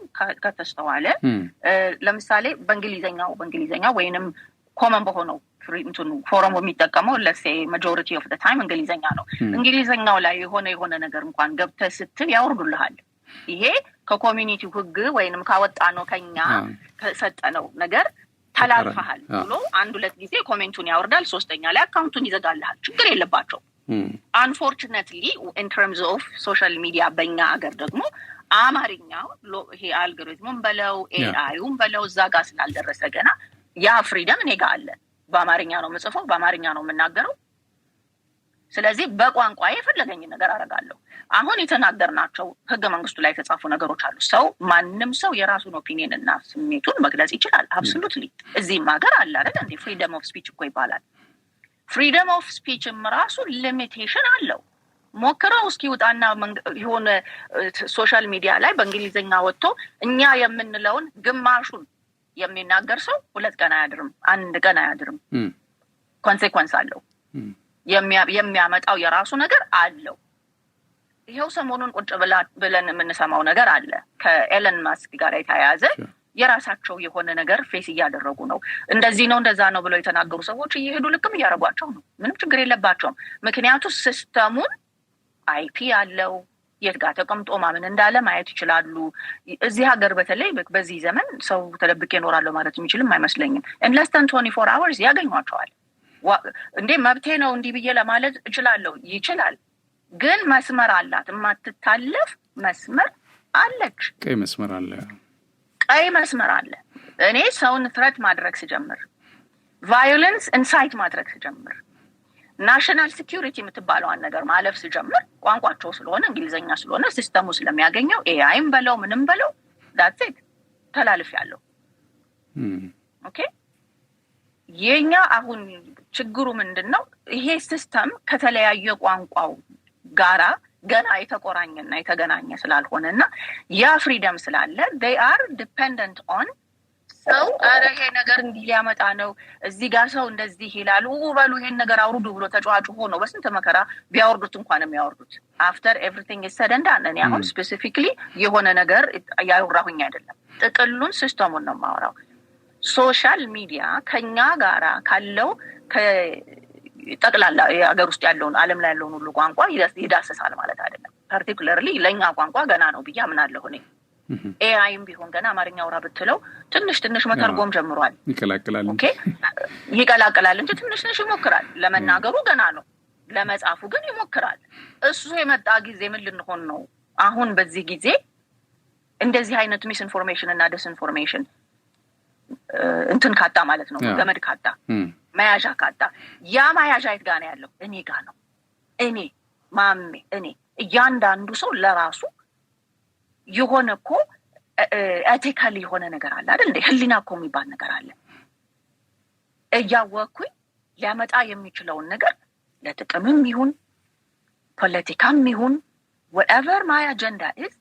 ከተስተዋለ ለምሳሌ በእንግሊዘኛው ወይንም ኮመን በሆነው ፎረም የሚጠቀመው let's say majority of the time እንግሊዘኛ ነው እንግሊዘኛው ላይ የሆነ ነገር እንኳን ገብተህ ስትል ያወርዱልሃል ይሄ ከኮሚኒቲው ህግ ወይንም ካወጣነው ከኛ ከሰጠነው ነገር ተላልፈሃል ብሎ አንድ ሁለት ጊዜ ኮሜንቱን ያወርዳል ሶስተኛ ላይ አካውንቱን ይዘጋልሃል ችግር የለባቸው unfortunately in terms of social media በእኛ ሀገር ደግሞ አማርኛው ይሄ አልጎሪዝሙን በለው ኤአይውን በለው ዛጋ ስላልደረሰ ገና ያ ፍሪደም እኔ ጋር አለ በአማርኛ ነው መጽፈው በአማርኛ ነው የምናገረው ስለዚህ በቋንቋ የፈለገኝ ነገር አደርጋለሁ አሁን የተናገርናቸው ህገ መንግስቱ ላይ የተጻፉ ነገሮች አሉ ማንንም ሰው የራሱን ኦፒኒየን እና ስሜቱን መግለጽ ይችላል አብሶሉትሊ እዚህም ሀገር አለ አይደል እንዴ ፍሪደም ኦፍ ስፒች እኮ ይባላል ፍሪደም ኦፍ ስፒችም ራሱ ሊሚቴሽን አለው ሞክረው እስኪ ወጣና የሆነ ሶሻል ሚዲያ ላይ በእንግሊዘኛ ወጥቶ እኛ የምንለውን ግማሹን የሚናገር ሰው 2 ቀን አያድርም 1 ቀን አያድርም ኮንሲኩዌንስ አለው የሚያመጣው የራሱ ነገር አለው ይሄው ሰሞኑን ቁጭ ብለን የምንሰማው ነገር አለ ከኤለን ማስክ ጋር የተያያዘ የራሳቸው የሆነ ነገር ፌስ እያደረጉ ነው እንደዚህ ነው እንደዛ ነው ብለው የተናገሩ ሰዎች እየሄዱ ልክም እያረጓቸው ነው ምንም ችግር የለባቸውም ምክንያቱም ሲስተሙን አይፒ አለው የት ጋር ተቀምጦ ማምን እንዳለ ማየት ይችላሉ እዚህ ሀገር በተለይ በዚህ ዘመን ሰው ተደብቄ እኖራለሁ ማለት የሚችልም አይመስለኝም in less than 24 hours ያገኟቸዋል እንዴ መብቴ ነው እንዲህ ብዬ ለማለት ይችላል ግን መስመር አላት ማትታለፍ መስመር አለች ቀይ መስመር አለ እኔ ሰውን ትረት ማድረግ ሲጀምር ቫዮለንስ ኢንሳይት ማድረግ ሲጀምር ናሽናል ሴኩሪቲ የምትባለውን ነገር ማለፍ ሲጀምር ቋንቋቸው ስለሆነ እንግሊዘኛ ስለሆነ ሲስተሙ ስለሚያገኘው ኤአይም በለው ምንም በለው that's it ተላልፍ ያለው ኦኬ የኛ አሁን ችግሩ ምንድነው ይሄ ሲስተም ከተለያየ ቋንቋው ጋራ ገና የተቆራኘና የተገናኘ ስላልሆነና ያ ፍሪደም ስላለ they are dependent on ሰው አረሄ ነገር እንዲያመጣ ነው እዚህ ጋር ሰው እንደዚህ ይላሉ በሉ ይሄን ነገር አውርዱ ብሎ ተጫዋቹ ሆኖ በስንት መከራ ቢያወርዱት እንኳን የሚያወርዱት after everything is said and done እኔ አሁን ስፔሲፊካሊ የሆነ ነገር ያወራሁኝ አይደለም ጥቅሉን ሲስተሙን ነው ማወራው ሶሻል ሚዲያ ከኛ ጋራ ካለው ጠቅላላ የሀገር ውስጥ ያለውን ዓለም ላይ ያለውን ሁሉ ቋንቋ ይዳሰሳል ማለት አይደለም ፓርቲኩላርሊ ለኛ ቋንቋ ገና ነው ብዬ አምናለሁ እኔ ኤአይም ቢሆን ገና አማርኛ አውራ ብትለው ትንሽ መተርጎም ጀምሯል ይቀላቅላል እንጂ ትንሽ ይሞክራል ለመናገሩ ገና ነው ለመጻፉ ግን ይሞክራል እሱ የመጣ ጊዜ ምን ልንሆን ነው አሁን በዚህ ጊዜ እንደዚህ አይነት ሚስ ኢንፎርሜሽን እና ዲስኢንፎርሜሽን እንትን ካጣ ማለት ነው ገመድ ካጣ መያዣ ካጣ ያ መያዣ የት ጋር ነው ያለው እኔ ጋር ነው እኔ እያንዳንዱ ሰው ለራሱ የሆነ እኮ ኤቲካሊ የሆነ ነገር አለ አይደል እንዴ ህሊና እኮ የሚባል ነገር አለ እያወኩኝ ሊያመጣ የሚችለውን ነገር ለጥቅምም ይሁን ፖለቲካም ይሁን whatever my agenda is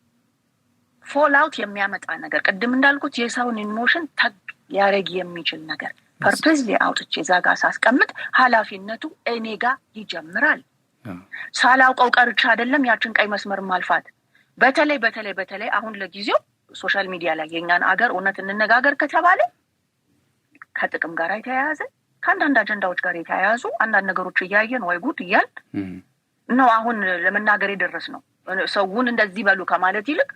ፎል አውት የሚያመጣ ነገር ቅድም እንዳልኩት የሰውን ኢሞሽን ታግ ያረግ የሚችል ነገር ፐርፐዝሊ አውጥቼ ዛጋ ሳስቀምጥ ኃላፊነቱ እኔ ጋር ይጀምራል። ሳላውቀው ቀርቻ አይደለም ያችን ቀይ መስመር ማልፋት። በተለይ አሁን ለጊዜው ሶሻል ሚዲያ ላይ የኛን አገር እውነት እንነጋገር ከተባለ ከጥቅም ጋር የተያያዘ ከአንዳንድ አጀንዳዎች ጋር የተያያዙ አንዳንድ ነገሮች እያየን ወይ ጉድ እያል ነው አሁን ለመናገር የደረስ ነው። ሰውን እንደዚህ በሉ ከማለት ይልቅ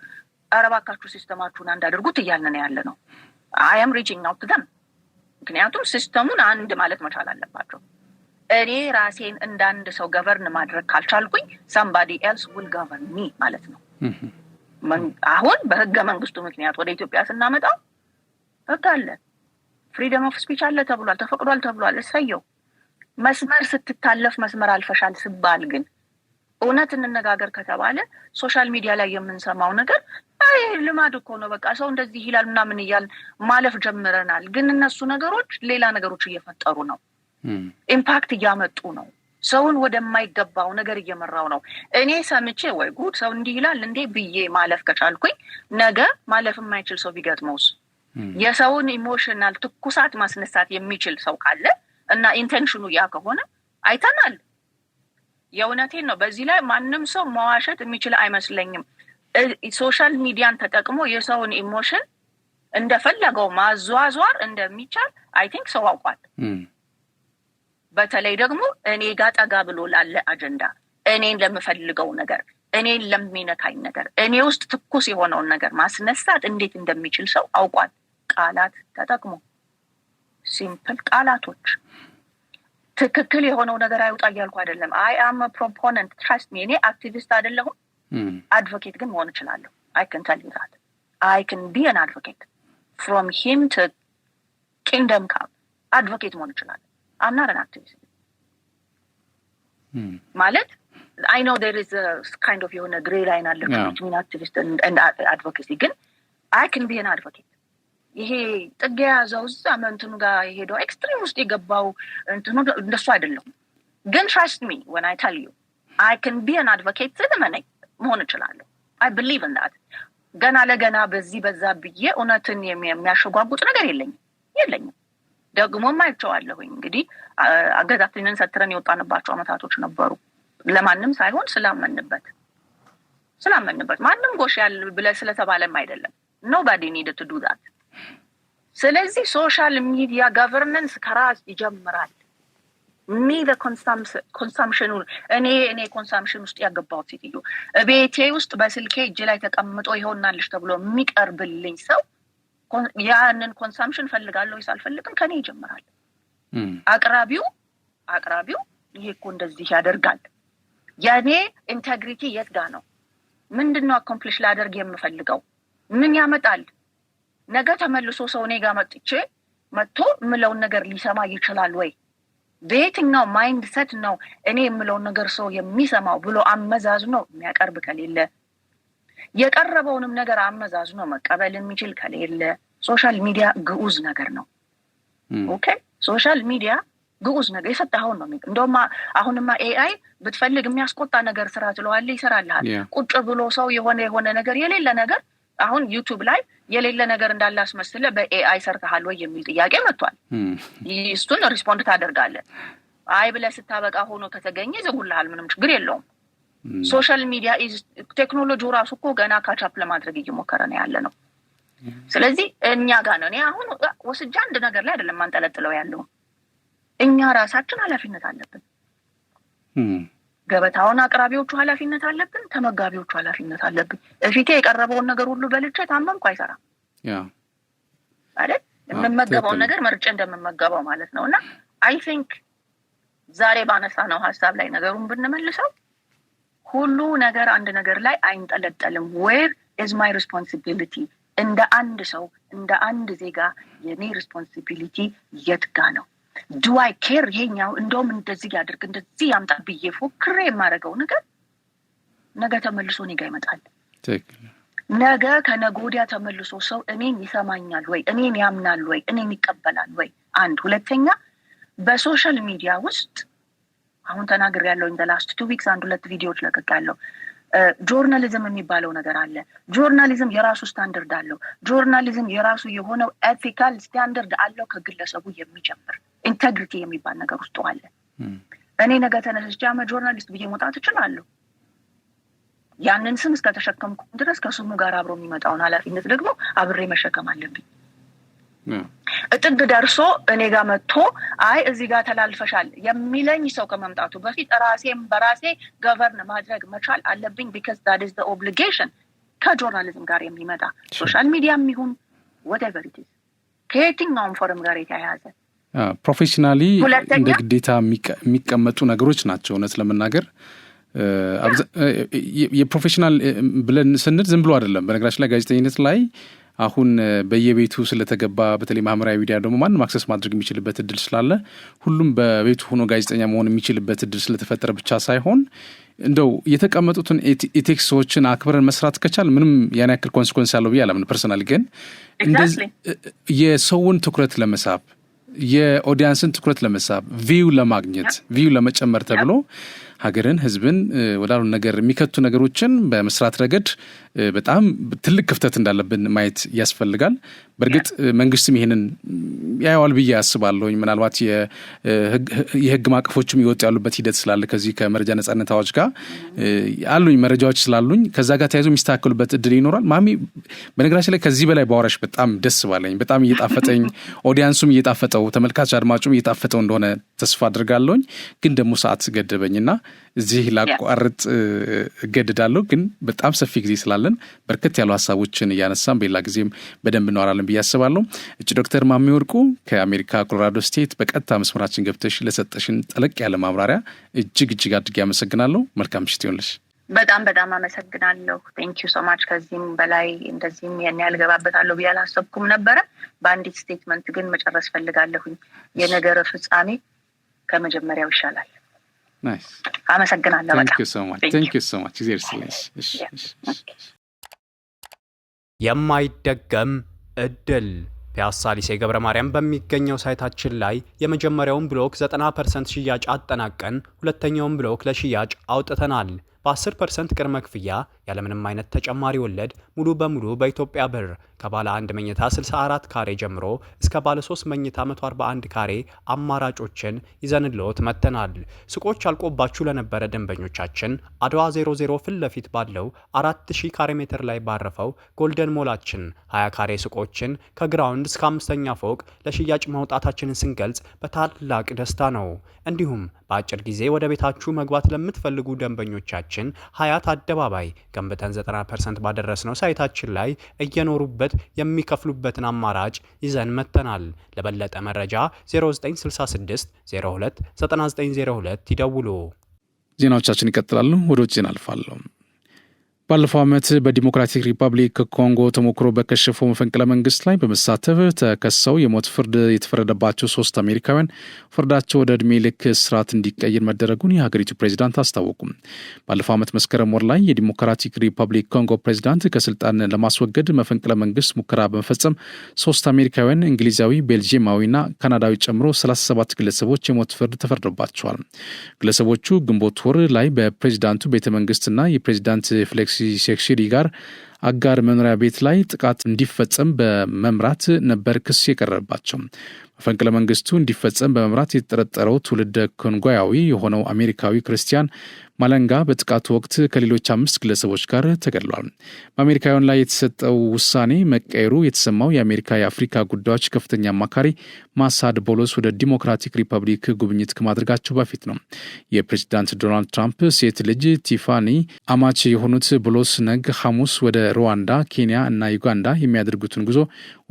ኧረ እባካችሁ ሲስተማችሁን አንድ አድርጉት እያልን ነው ያለ ነው። I am reaching out to them። ምክንያቱም ሲስተሙን አንድ ማለት መቻል አለባቸው። እኔ ራሴን እንዳንድ ሰው ገቨርን ማድረግ ካልቻልኩኝ somebody else will govern me ማለት ነው። አሁን በህገ መንግስቱ ምክንያት ወደ ኢትዮጵያ ስናመጣው ህግ አለ፣ ፍሪደም ኦፍ ስፒች አለ ተብሏል፣ ተፈቅዷል ተብሏል። እሰየው። መስመር ስትታለፍ መስመር አልፈሻል ሲባል ግን እውነት እንነጋገር ከተባለ ሶሻል ሚዲያ ላይ የምንሰማው ነገር አይ ልማድ እኮ ነው፣ በቃ ሰው እንደዚህ ይላል ምናምን እያል ማለፍ ጀምረናል። ግን እነሱ ነገሮች ሌላ ነገሮች እየፈጠሩ ነው፣ ኢምፓክት እያመጡ ነው፣ ሰውን ወደማይገባው ነገር እየመራው ነው። እኔ ሰምቼ ወይ ጉድ ሰው እንዲህ ይላል እንዴ ብዬ ማለፍ ከቻልኩኝ ነገ ማለፍ የማይችል ሰው ቢገጥመውስ? የሰውን ኢሞሽናል ትኩሳት ማስነሳት የሚችል ሰው ካለ እና ኢንቴንሽኑ ያ ከሆነ አይተናል። የእውነቴን ነው። በዚህ ላይ ማንም ሰው መዋሸት የሚችል አይመስለኝም። ሶሻል ሚዲያን ተጠቅሞ የሰውን ኢሞሽን እንደፈለገው ማዟዟር እንደሚቻል አይ ቲንክ ሰው አውቋል። በተለይ ደግሞ እኔ ጋር ጠጋ ብሎ ላለ አጀንዳ፣ እኔን ለምፈልገው ነገር፣ እኔን ለሚነካኝ ነገር፣ እኔ ውስጥ ትኩስ የሆነውን ነገር ማስነሳት እንዴት እንደሚችል ሰው አውቋል። ቃላት ተጠቅሞ ሲምፕል ቃላቶች ትክክል የሆነው ነገር አይውጣ እያልኩ አይደለም። አይ አም ፕሮፖነንት ትራስት ሚ። እኔ አክቲቪስት አይደለሁም፣ አድቮኬት ግን መሆን እችላለሁ። አይ ካን ቴል ዩ ዛት አይ ካን ቢ አን አድቮኬት ፍሮም ሂም ቱ ኪንግደም ካም። አድቮኬት መሆን እችላለሁ። አም ናት አን አክቲቪስት ማለት አይ ኖ ዜር ኢዝ ካይንድ ኦፍ የሆነ ግሬ ላይን አለ ቢትዊን አክቲቪስት ኤንድ አድቮኬሲ። ግን አይ ካን ቢ አን አድቮኬት። ይሄ ጥግ የያዘው እዛ እንትኑ ጋር የሄደው ኤክስትሪም ውስጥ የገባው እንትኑ እንደሱ አይደለም። ግን ትራስት ሚ when I tell you I can be an advocate ስለመነኝ መሆን እችላለሁ። I believe in that። ገና ለገና በዚህ በዛ ብዬ እውነትን የሚያሸጓጉጥ ነገር የለኝም። ደግሞም አይቼዋለሁኝ። እንግዲህ አገዛችንን ሰትረን የወጣንባቸው አመታቶች ነበሩ። ለማንም ሳይሆን ስላመንበት ማንም ጎሽ ያለ ብለ ስለተባለም አይደለም። nobody needed to do that። ስለዚህ ሶሻል ሚዲያ ገቨርነንስ ከራስ ይጀምራል። ኮንሳምፕሽኑ እኔ ኮንሳምፕሽን ውስጥ ያገባሁት ሴትዮ ቤቴ ውስጥ በስልኬ እጅ ላይ ተቀምጦ ይሆናልሽ ተብሎ የሚቀርብልኝ ሰው ያንን ኮንሳምፕሽን ፈልጋለሁ ወይስ አልፈልግም ከኔ ይጀምራል። አቅራቢው ይሄ እኮ እንደዚህ ያደርጋል። ያኔ ኢንቴግሪቲ የት ጋር ነው? ምንድነው አኮምፕሊሽ ላደርግ የምፈልገው? ምን ያመጣል? ነገ ተመልሶ ሰው እኔ ጋር መጥቶ የምለውን ነገር ሊሰማ ይችላል ወይ? በየትኛው ማይንድ ሰት ነው እኔ የምለውን ነገር ሰው የሚሰማው ብሎ አመዛዝኖ የሚያቀርብ ከሌለ፣ የቀረበውንም ነገር አመዛዝኖ መቀበል የሚችል ከሌለ ሶሻል ሚዲያ ግዑዝ ነገር ነው። ኦኬ፣ ሶሻል ሚዲያ ግዑዝ ነገር የሰጠኸውን ነው። እንደውም አሁንማ ኤአይ ብትፈልግ የሚያስቆጣ ነገር ስራ ትለዋለህ፣ ይሰራልሃል። ቁጭ ብሎ ሰው የሆነ ነገር የሌለ ነገር አሁን ዩቲዩብ ላይ የሌለ ነገር እንዳለ አስመስለ በኤአይ ሰርተሃል ወይ የሚል ጥያቄ መጥቷል። እሱን ሪስፖንድ ታደርጋለህ። አይ ብለህ ስታበቃ ሆኖ ከተገኘ ይዘጉልሃል፣ ምንም ችግር የለውም። ሶሻል ሚዲያ ቴክኖሎጂው ራሱ እኮ ገና ካቻፕ ለማድረግ እየሞከረ ነው ያለ ነው። ስለዚህ እኛ ጋር ነው። እኔ አሁን ወስጃ አንድ ነገር ላይ አይደለም አንጠለጥለው ያለው፣ እኛ ራሳችን ኃላፊነት አለብን። ገበታውን አቅራቢዎቹ ኃላፊነት አለብን፣ ተመጋቢዎቹ ኃላፊነት አለብን። እፊቴ የቀረበውን ነገር ሁሉ በልቼ ታመምኩ አይሰራም አይደል? የምመገበውን ነገር መርጬ እንደምመገበው ማለት ነው። እና አይ ቲንክ ዛሬ ባነሳ ነው ሀሳብ ላይ ነገሩን ብንመልሰው ሁሉ ነገር አንድ ነገር ላይ አይንጠለጠልም። ዌር ኢዝ ማይ ሪስፖንሲቢሊቲ? እንደ አንድ ሰው እንደ አንድ ዜጋ የኔ ሪስፖንሲቢሊቲ የት ጋ ነው? ዱ አይ ኬር? ይሄኛው እንደውም እንደዚህ ያድርግ እንደዚህ ያምጣ ብዬ ፎክሬ የማደርገው ነገር ነገ ተመልሶ እኔ ጋር ይመጣል። ነገ ከነገ ወዲያ ተመልሶ ሰው እኔን ይሰማኛል ወይ? እኔን ያምናል ወይ? እኔን ይቀበላል ወይ? አንድ ሁለተኛ፣ በሶሻል ሚዲያ ውስጥ አሁን ተናግሬያለሁ። ኢን ዘ ላስት 2 ዊክስ 1-2 ቪዲዮዎች ለቅቄያለሁ። ጆርናሊዝም የሚባለው ነገር አለ። ጆርናሊዝም የራሱ ስታንዳርድ አለው። ጆርናሊዝም የራሱ የሆነው ኤቲካል ስታንዳርድ አለው። ከግለሰቡ የሚጀምር ኢንቴግሪቲ የሚባል ነገር ውስጥ አለ። እኔ ነገ ተነስቼ ጆርናሊስት ብዬ መውጣት እችላለሁ። ያንን ስም እስከተሸከምኩ ድረስ ከስሙ ጋር አብሮ የሚመጣውን ኃላፊነት ደግሞ አብሬ መሸከም አለብኝ። እጥግ ደርሶ እኔ ጋር መጥቶ አይ እዚህ ጋር ተላልፈሻል የሚለኝ ሰው ከመምጣቱ በፊት ራሴም በራሴ ገቨርን ማድረግ መቻል አለብኝ። because that is the obligation ከጆርናሊዝም ጋር የሚመጣ ሶሻል ሚዲያም ይሁን whatever it is ከየትኛውም ፎረም ጋር የተያያዘ ፕሮፌሽናሊ እንደ ግዴታ የሚቀመጡ ነገሮች ናቸው። እውነት ለመናገር የፕሮፌሽናል ብለን ስንል ዝም ብሎ አይደለም። በነገራችን ላይ ጋዜጠኝነት ላይ አሁን በየቤቱ ስለተገባ በተለይ ማህበራዊ ሚዲያ ደግሞ ማንም አክሰስ ማድረግ የሚችልበት እድል ስላለ ሁሉም በቤቱ ሆኖ ጋዜጠኛ መሆን የሚችልበት እድል ስለተፈጠረ ብቻ ሳይሆን እንደው የተቀመጡትን ኢቴክሶችን አክብረን መስራት ከቻል ምንም ያን ያክል ኮንሲኩዌንስ ያለው ብዬ አላምን። ፐርሰናሊ ግን እንደዚህ የሰውን ትኩረት ለመሳብ የኦዲየንስን ትኩረት ለመሳብ ቪው ለማግኘት ቪው ለመጨመር ተብሎ ሀገርን ህዝብን ወዳሉን ነገር የሚከቱ ነገሮችን በመስራት ረገድ በጣም ትልቅ ክፍተት እንዳለብን ማየት ያስፈልጋል። በእርግጥ መንግስትም ይሄንን ያየዋል ብዬ አስባለሁኝ። ምናልባት የህግ ማቀፎችም ይወጡ ያሉበት ሂደት ስላለ ከዚህ ከመረጃ ነጻነት አዋጅ ጋር አሉኝ መረጃዎች ስላሉኝ ከዛ ጋር ተያይዞ የሚስተካከሉበት እድል ይኖራል። ማሚ በነገራችን ላይ ከዚህ በላይ ባወራሽ በጣም ደስ ባለኝ። በጣም እየጣፈጠኝ ኦዲየንሱም እየጣፈጠው ተመልካች አድማጩም እየጣፈጠው እንደሆነ ተስፋ አድርጋለሁኝ። ግን ደግሞ ሰዓት ገደበኝና እዚህ ላቋርጥ እገድዳለሁ። ግን በጣም ሰፊ ጊዜ ስላለን በርከት ያሉ ሀሳቦችን እያነሳን በሌላ ጊዜም በደንብ እናወራለን ብዬ አስባለሁ። እጭ ዶክተር ማሚ ወርቁ ከአሜሪካ ኮሎራዶ ስቴት በቀጥታ መስመራችን ገብተሽ ለሰጠሽን ጠለቅ ያለ ማብራሪያ እጅግ አድርጌ አመሰግናለሁ። መልካም ምሽት ይሁንልሽ። በጣም አመሰግናለሁ። ቴንክ ዩ ሶ ማች። ከዚህም በላይ እንደዚህም ያን ያልገባበታለሁ ብዬ አላሰብኩም ነበረ። በአንዲት ስቴትመንት ግን መጨረስ ፈልጋለሁኝ። የነገረ ፍጻሜ ከመጀመሪያው ይሻላል። ናይስ። አመሰግናለሁ። Thank you so much. የማይደገም እድል ፒያሳ ሊሴ ገብረ ማርያም በሚገኘው ሳይታችን ላይ የመጀመሪያውን ብሎክ 90% ሽያጭ አጠናቀን ሁለተኛውን ብሎክ ለሽያጭ አውጥተናል። በ10% ቅድመ ክፍያ ያለምንም አይነት ተጨማሪ ወለድ ሙሉ በሙሉ በኢትዮጵያ ብር ከባለ 1 መኝታ 64 ካሬ ጀምሮ እስከ ባለ 3 መኝታ 141 ካሬ አማራጮችን ይዘንልዎት መጥተናል። ሱቆች አልቆባችሁ ለነበረ ደንበኞቻችን አድዋ 00 ፊት ለፊት ባለው 4000 ካሬ ሜትር ላይ ባረፈው ጎልደን ሞላችን 20 ካሬ ሱቆችን ከግራውንድ እስከ 5ኛ ፎቅ ለሽያጭ ማውጣታችንን ስንገልጽ በታላቅ ደስታ ነው። እንዲሁም በአጭር ጊዜ ወደ ቤታችሁ መግባት ለምትፈልጉ ደንበኞቻችን ሀያት አደባባይ ገንብተን 90% ባደረስነው ሳይታችን ላይ እየኖሩበት የሚከፍሉበትን አማራጭ ይዘን መጥተናል። ለበለጠ መረጃ 0966 02 9902 ይደውሉ። ዜናዎቻችን ይቀጥላሉ። ወደ ውጭ እናልፋለሁ። ባለፈው ዓመት በዲሞክራቲክ ሪፐብሊክ ኮንጎ ተሞክሮ በከሸፈው መፈንቅለ መንግስት ላይ በመሳተፍ ተከሰው የሞት ፍርድ የተፈረደባቸው 3 አሜሪካውያን ፍርዳቸው ወደ ዕድሜ ልክ እስራት እንዲቀየር መደረጉን የሀገሪቱ ፕሬዚዳንት አስታወቁም። ባለፈው ዓመት መስከረም ወር ላይ የዲሞክራቲክ ሪፐብሊክ ኮንጎ ፕሬዚዳንት ከስልጣን ለማስወገድ መፈንቅለ መንግስት ሙከራ በመፈጸም 3 አሜሪካውያን እንግሊዛዊ፣ ቤልጂየማዊና ካናዳዊ ጨምሮ 37 ግለሰቦች የሞት ፍርድ ተፈርዶባቸዋል። ግለሰቦቹ ግንቦት ወር ላይ በፕሬዚዳንቱ ቤተ መንግስትና የፕሬዚዳንት ፍሌክስ ሴክሲዲ ጋር አጋር መኖሪያ ቤት ላይ ጥቃት እንዲፈጸም በመምራት ነበር ክስ የቀረበባቸው። መፈንቅለ መንግስቱ እንዲፈጸም በመምራት የተጠረጠረው ትውልደ ኮንጎያዊ የሆነው አሜሪካዊ ክርስቲያን ማለንጋ በጥቃቱ ወቅት ከሌሎች 5 ግለሰቦች ጋር ተገድሏል። በአሜሪካውያን ላይ የተሰጠው ውሳኔ መቀየሩ የተሰማው የአሜሪካ የአፍሪካ ጉዳዮች ከፍተኛ አማካሪ ማሳድ ቦሎስ ወደ ዲሞክራቲክ ሪፐብሊክ ጉብኝት ከማድረጋቸው በፊት ነው። የፕሬዚዳንት ዶናልድ ትራምፕ ሴት ልጅ ቲፋኒ አማች የሆኑት ቦሎስ ነግ ሐሙስ ወደ ሩዋንዳ፣ ኬንያ እና ዩጋንዳ የሚያደርጉትን ጉዞ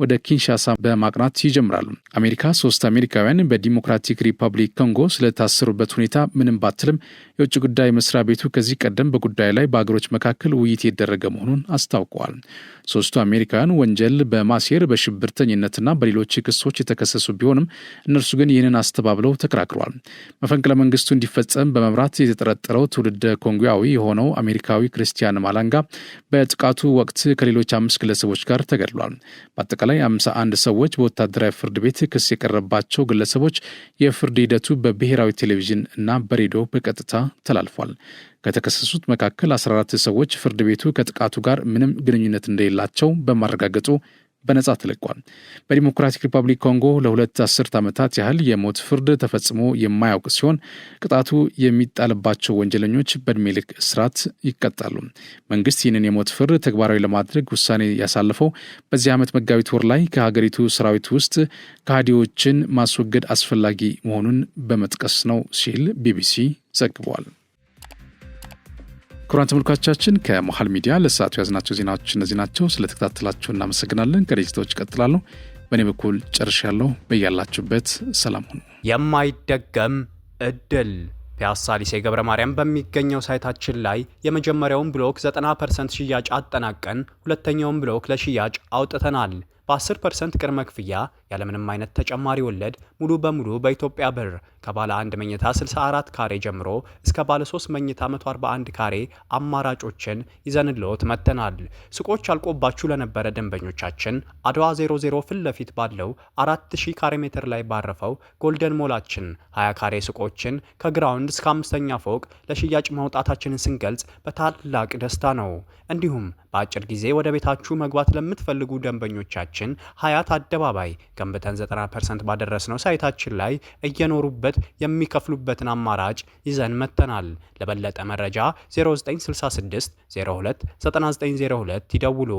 ወደ ኪንሻሳ በማቅናት ይጀምራሉ። አሜሪካ 3 አሜሪካውያን በዲሞክራቲክ ሪፐብሊክ ኮንጎ ስለታሰሩበት ሁኔታ ምንም ባትልም የውጭ ጉዳይ መስሪያ ቤቱ ከዚህ ቀደም በጉዳዩ ላይ በአገሮች መካከል ውይይት የተደረገ መሆኑን አስታውቀዋል። 3ቱ አሜሪካውያን ወንጀል በማሴር በሽብርተኝነትና በሌሎች ክሶች የተከሰሱ ቢሆንም እነርሱ ግን ይህንን አስተባብለው ተከራክረዋል። መፈንቅለ መንግስቱ እንዲፈጸም በመምራት የተጠረጠረው ትውልደ ኮንጎያዊ የሆነው አሜሪካዊ ክርስቲያን ማላንጋ በጥቃቱ ወቅት ከሌሎች 5 ግለሰቦች ጋር ተገድሏል። በአጠቃላይ 51 ሰዎች በወታደራዊ ፍርድ ቤት ክስ ክስ የቀረባቸው ግለሰቦች የፍርድ ሂደቱ በብሔራዊ ቴሌቪዥን እና በሬዲዮ በቀጥታ ተላልፏል። ከተከሰሱት መካከል 14 ሰዎች ፍርድ ቤቱ ከጥቃቱ ጋር ምንም ግንኙነት እንደሌላቸው በማረጋገጡ በነጻ ተለቋል። በዲሞክራቲክ ሪፐብሊክ ኮንጎ ለ2 አስርት ዓመታት ያህል የሞት ፍርድ ተፈጽሞ የማያውቅ ሲሆን ቅጣቱ የሚጣልባቸው ወንጀለኞች በዕድሜ ልክ እስራት ይቀጣሉ። መንግስት ይህንን የሞት ፍርድ ተግባራዊ ለማድረግ ውሳኔ ያሳለፈው በዚህ ዓመት መጋቢት ወር ላይ ከሀገሪቱ ሰራዊት ውስጥ ከሃዲዎችን ማስወገድ አስፈላጊ መሆኑን በመጥቀስ ነው ሲል ቢቢሲ ዘግቧል። ክቡራን ተመልካቾቻችን ከመሃል ሚዲያ ለሰዓቱ ያዝናቸው ዜናዎች እነዚህ ናቸው። ስለተከታተላችሁ እናመሰግናለን። ከሬጅቶች ይቀጥላሉ። በእኔ በኩል ጨርሻለሁ። በያላችሁበት ሰላም ሁኑ። የማይደገም እድል ፒያሳ ሊሴ ገብረ ማርያም በሚገኘው ሳይታችን ላይ የመጀመሪያውን ብሎክ 90% ሽያጭ አጠናቀን ሁለተኛውን ብሎክ ለሽያጭ አውጥተናል። በ10% ቅድመ ክፍያ ያለምንም አይነት ተጨማሪ ወለድ ሙሉ በሙሉ በኢትዮጵያ ብር ከባለ 1 መኝታ 64 ካሬ ጀምሮ እስከ ባለ 3 መኝታ 141 ካሬ አማራጮችን ይዘንልዎት መጥተናል። ሱቆች አልቆባችሁ ለነበረ ደንበኞቻችን አድዋ 00 ፊት ለፊት ባለው 4000 ካሬ ሜትር ላይ ባረፈው ጎልደን ሞላችን 20 ካሬ ሱቆችን ከግራውንድ እስከ 5ኛ ፎቅ ለሽያጭ ማውጣታችንን ስንገልጽ በታላቅ ደስታ ነው። እንዲሁም በአጭር ጊዜ ወደ ቤታችሁ መግባት ለምትፈልጉ ደንበኞቻችን ሀያት አደባባይ ገንብተን 90% ባደረስነው ሳይታችን ላይ እየኖሩበት የሚከፍሉበትን አማራጭ ይዘን መጥተናል። ለበለጠ መረጃ 0966 02 9902 ይደውሉ።